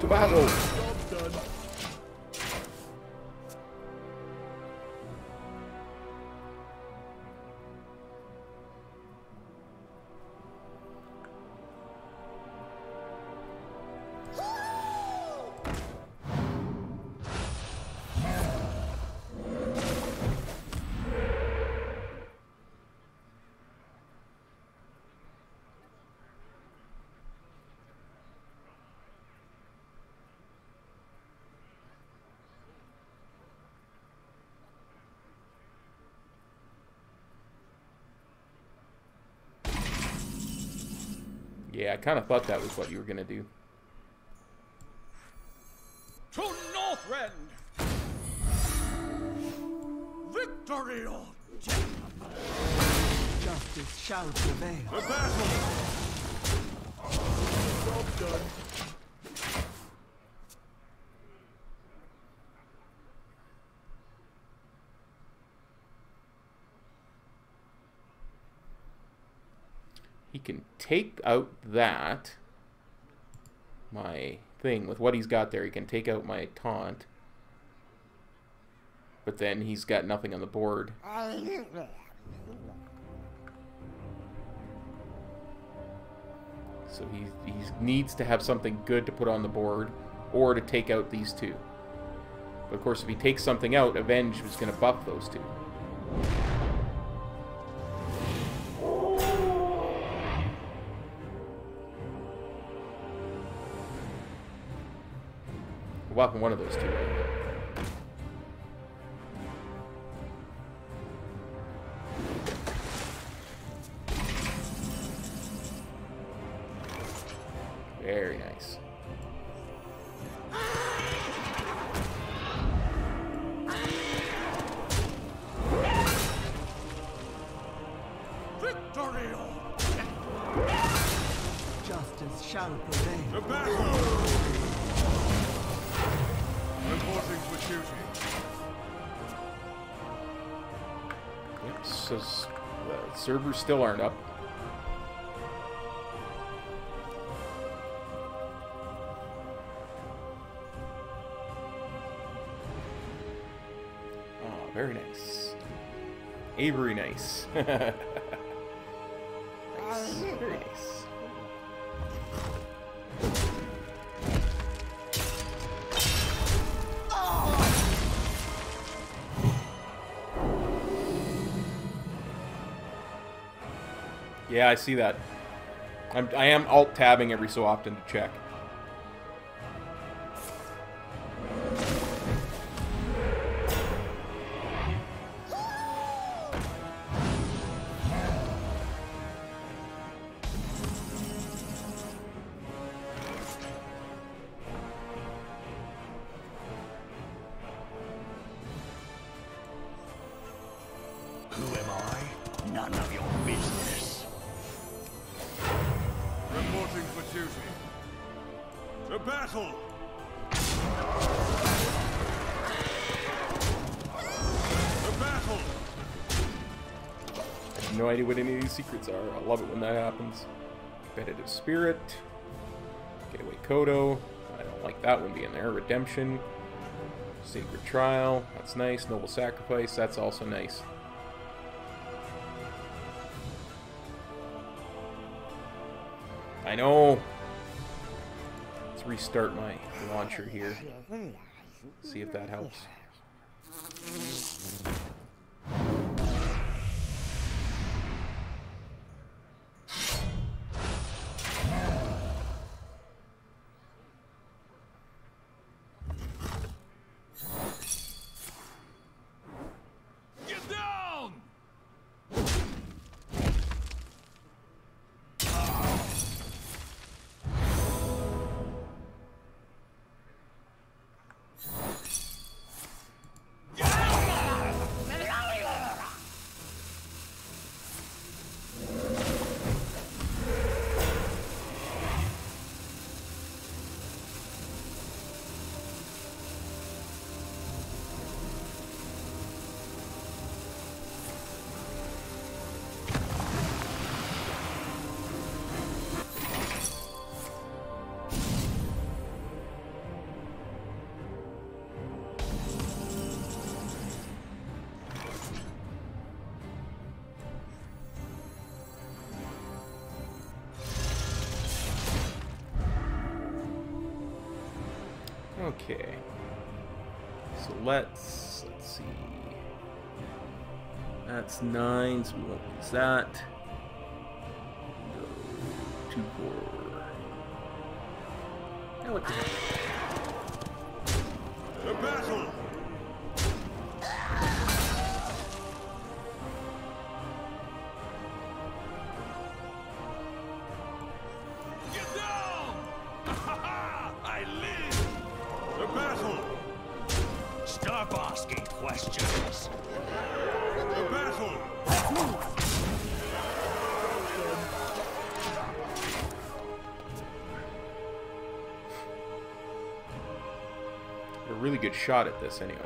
To battle! Yeah, I kind of thought that was what you were gonna do. To Northrend! Victory or death! Justice shall prevail. The battle! Job done. He can take out that, my thing, with what he's got there. He can take out my taunt. But then he's got nothing on the board. So he needs to have something good to put on the board, or to take out these two. But of course, if he takes something out, Avenge is going to buff those two. Weapon one of those two. Very nice. Victory! Justice shall prevail. The battle! Reporting for duty. Yep, so the servers still aren't up. Oh, very nice. Avery nice. Nice. Very nice. Yeah, I see that. I am alt-tabbing every so often to check. Who am I? None of your business. Reporting for duty. To battle! To battle! I have no idea what any of these secrets are. I love it when that happens. Competitive Spirit. Getaway Kodo. I don't like that one being there. Redemption. Sacred Trial. That's nice. Noble Sacrifice. That's also nice. I know. Let's restart my launcher here. See if that helps. Get down! Okay. So let's see. That's 9, so we won't use that. Go 2, 4. Now what the heck? The battle! asking questions. The battle! A really good shot at this anyway.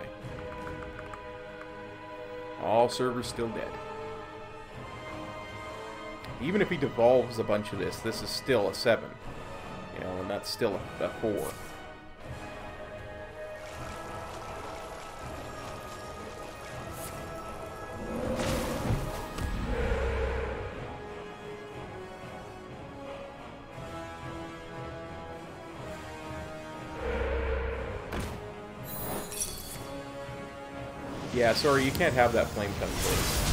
All servers still dead. Even if he devolves a bunch of this is still a 7. You know, and that's still a 4. Yeah, sorry, you can't have that flame come through.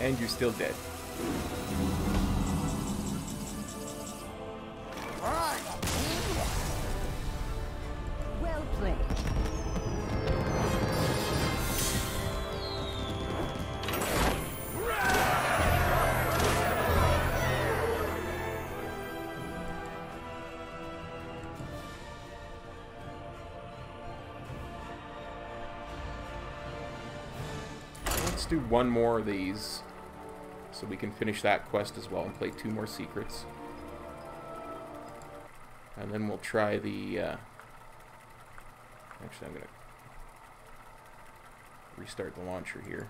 And you're still dead. Well played. Let's do one more of these, so we can finish that quest as well and play 2 more secrets. And then we'll try the... Actually, I'm going to restart the launcher here.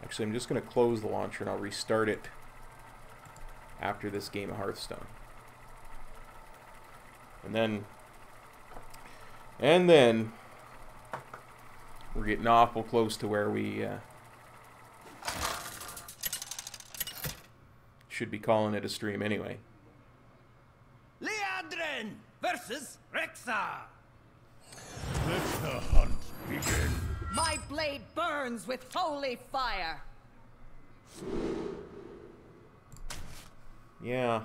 Actually, I'm just going to close the launcher and I'll restart it after this game of Hearthstone. And then we're getting awful close to where we should be calling it a stream anyway. Leandrin versus Rexa. Let the hunt begin. My blade burns with holy fire. Yeah.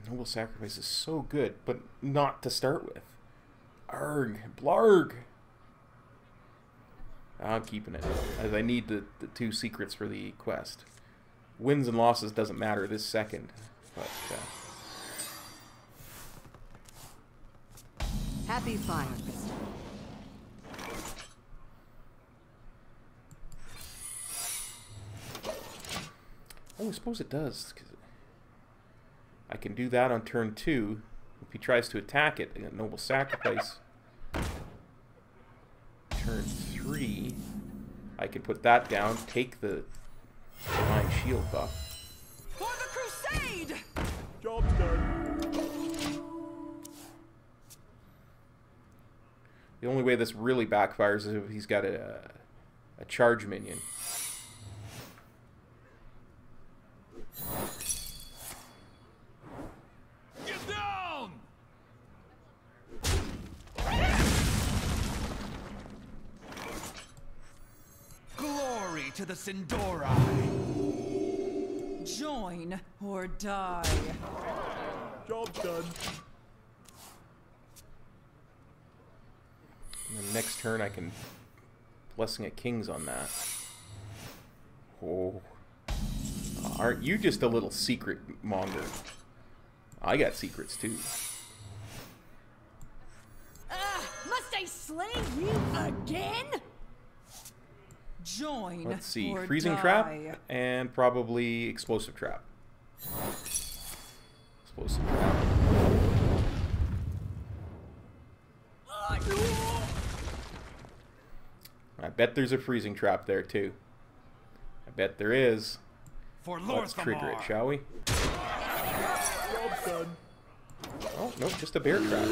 Noble Sacrifice is so good, but not to start with. Arg. Blarg. I'm keeping it, as I need the 2 secrets for the quest. Wins and losses doesn't matter this second, but... Happy fire. Oh, I suppose it does. 'Cause I can do that on turn 2. If he tries to attack it, I got Noble Sacrifice. Turn 3, I can put that down, take the Divine Shield buff. For the crusade! Job done. The only way this really backfires is if he's got a charge minion. Get down! Glory to the Sindori. Join or die. Job done. And then next turn I can Blessing of Kings on that. Oh. Aren't you just a little secret monger? I got secrets too. Must I slay you again? Join. Let's see, or Freezing die. Trap and probably Explosive Trap. Explosive Trap. I bet there's a Freezing Trap there too. I bet there is. For Let's trigger it, shall we? Job done. Oh, nope, just a bear trap.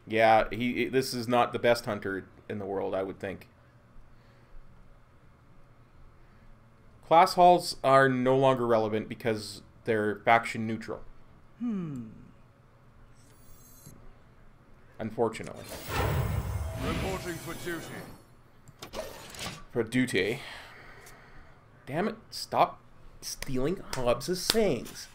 Yeah, this is not the best hunter in the world, I would think. Class halls are no longer relevant because they're faction neutral. Unfortunately. Reporting for duty. For duty. Damn it, stop stealing Hobbs' sayings.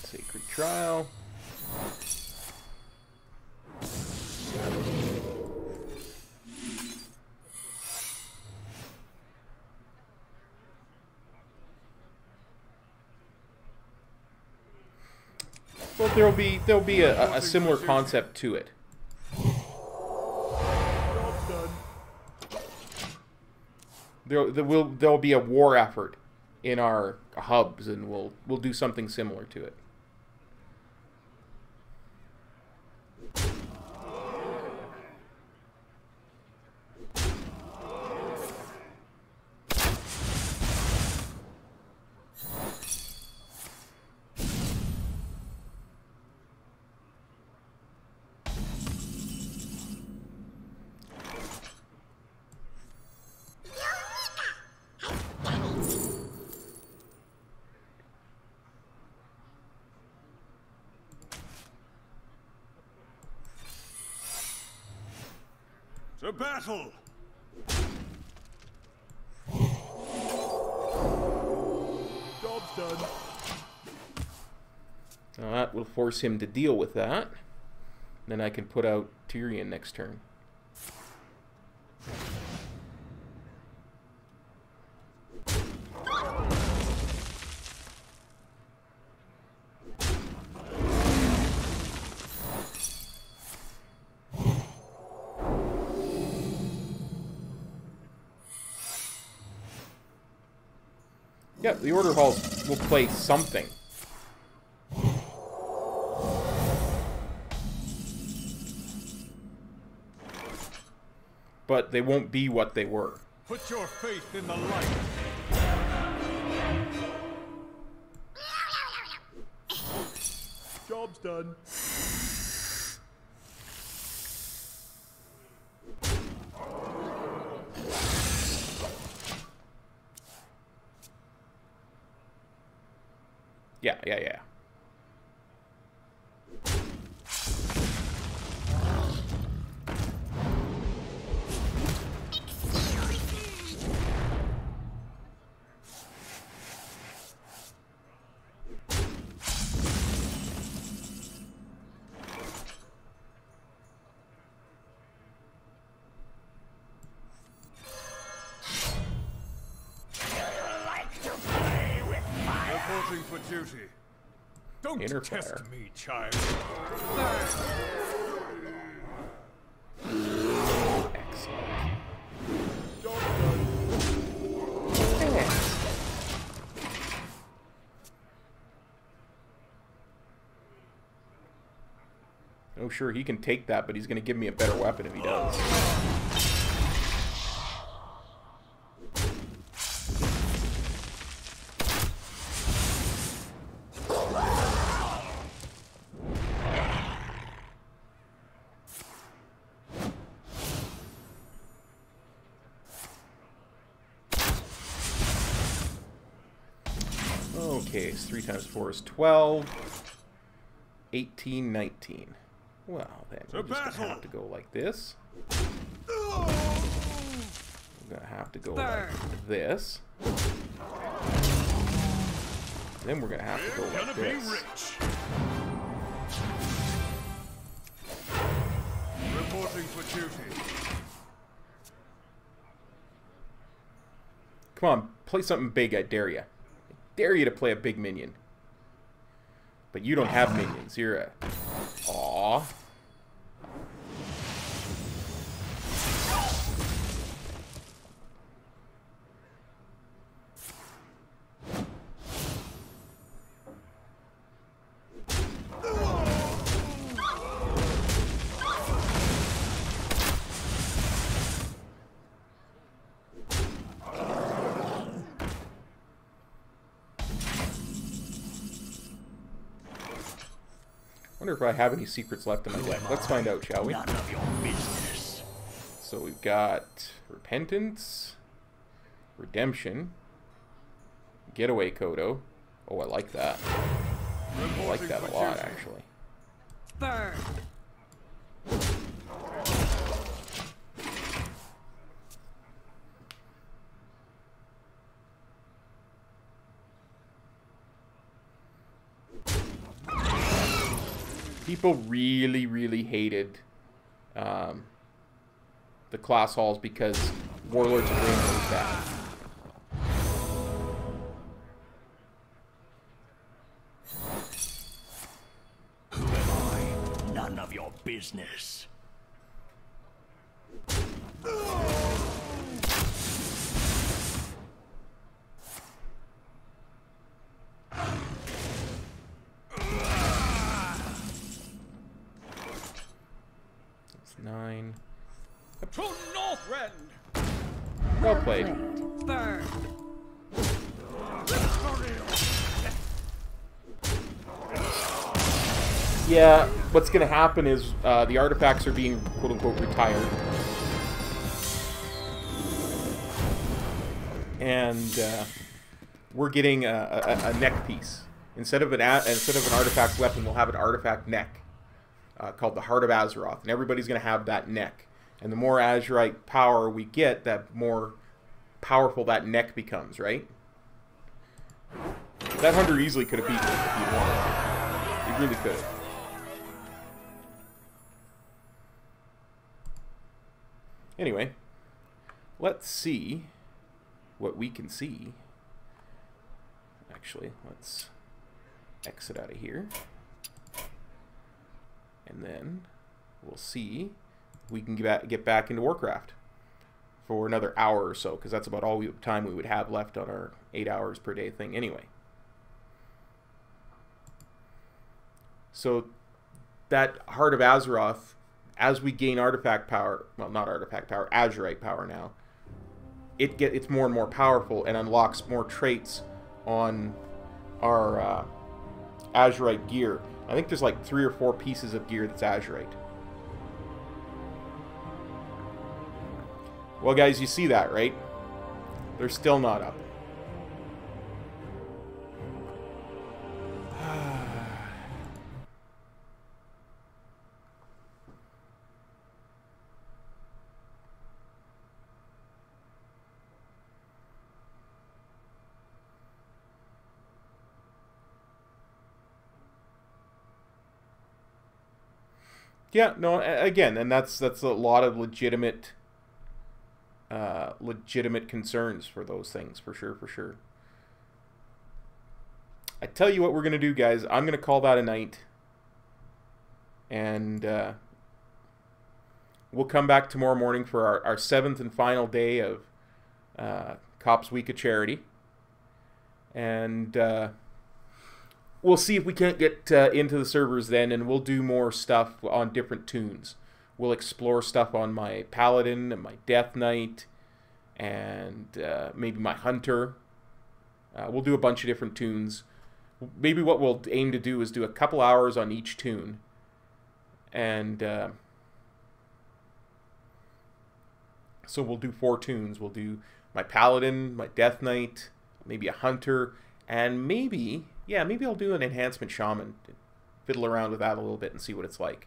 Sacred Trial. Well, there'll be a similar concept to it. There'll be a war effort in our hubs, and we'll do something similar to it. To battle! Job's done. Now that will force him to deal with that. Then I can put out Tyrion next turn. Yeah, the Order Halls will play something. But they won't be what they were. Put your faith in the light. Job's done. Yeah. Reporting for duty. Don't test me, child. Oh, sure, he can take that, but he's going to give me a better weapon if he does. Okay, so 3 times 4 is 12. 18, 19. Well, then we're just going to have to go like this. We're going to have to go like this. Then we're going to have to go like this. Reporting for duty. Come on, play something big, I dare you. I dare you to play a big minion. But you don't have minions. You're a... Aww. Wonder if I have any secrets left in my deck. Let's find out, shall we? None of your business. So we've got Repentance, Redemption, Getaway Kodo. Oh, I like that. I like that a lot, actually. Burn. People really, really hated the class halls because Warlords of Rain was bad. Who am I? None of your business. That's 9. To Northrend. Well played. Burn. Yeah, what's going to happen is the artifacts are being quote-unquote retired. And we're getting a neck piece. Instead of an artifact weapon, we'll have an artifact neck called the Heart of Azeroth. And everybody's going to have that neck. And the more Azurite power we get, the more powerful that neck becomes, right? That hunter easily could have beaten it if he wanted to. He really could have. Anyway, let's see what we can see. Actually, let's exit out of here. And then we'll see if we can get back into Warcraft for another hour or so, because that's about all time we would have left on our 8 hours per day thing anyway. So that Heart of Azeroth, as we gain artifact power, well, not artifact power, Azurite power now, it's more and more powerful and unlocks more traits on our Azurite gear. I think there's like 3 or 4 pieces of gear that's Azurite. Well, guys, you see that, right? They're still not up. Yeah, no, again, and that's a lot of legitimate concerns for those things, for sure. I tell you what we're going to do, guys. I'm going to call that a night. And we'll come back tomorrow morning for our 7th and final day of Kop's Week of Charity. And we'll see if we can't get into the servers then, and we'll do more stuff on different toons. We'll explore stuff on my Paladin and my Death Knight and maybe my Hunter. We'll do a bunch of different toons. Maybe what we'll aim to do is do a couple hours on each toon. And so we'll do 4 toons. We'll do my Paladin, my Death Knight, maybe a Hunter, and maybe, yeah, maybe I'll do an Enhancement Shaman. Fiddle around with that a little bit and see what it's like.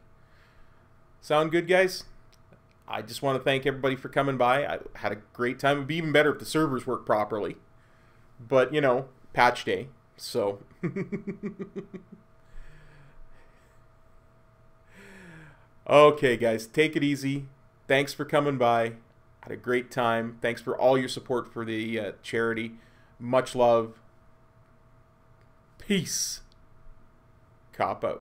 Sound good, guys? I just want to thank everybody for coming by. I had a great time. It would be even better if the servers worked properly. But, you know, patch day. So. Okay, guys. Take it easy. Thanks for coming by. Had a great time. Thanks for all your support for the charity. Much love. Peace. Kop out.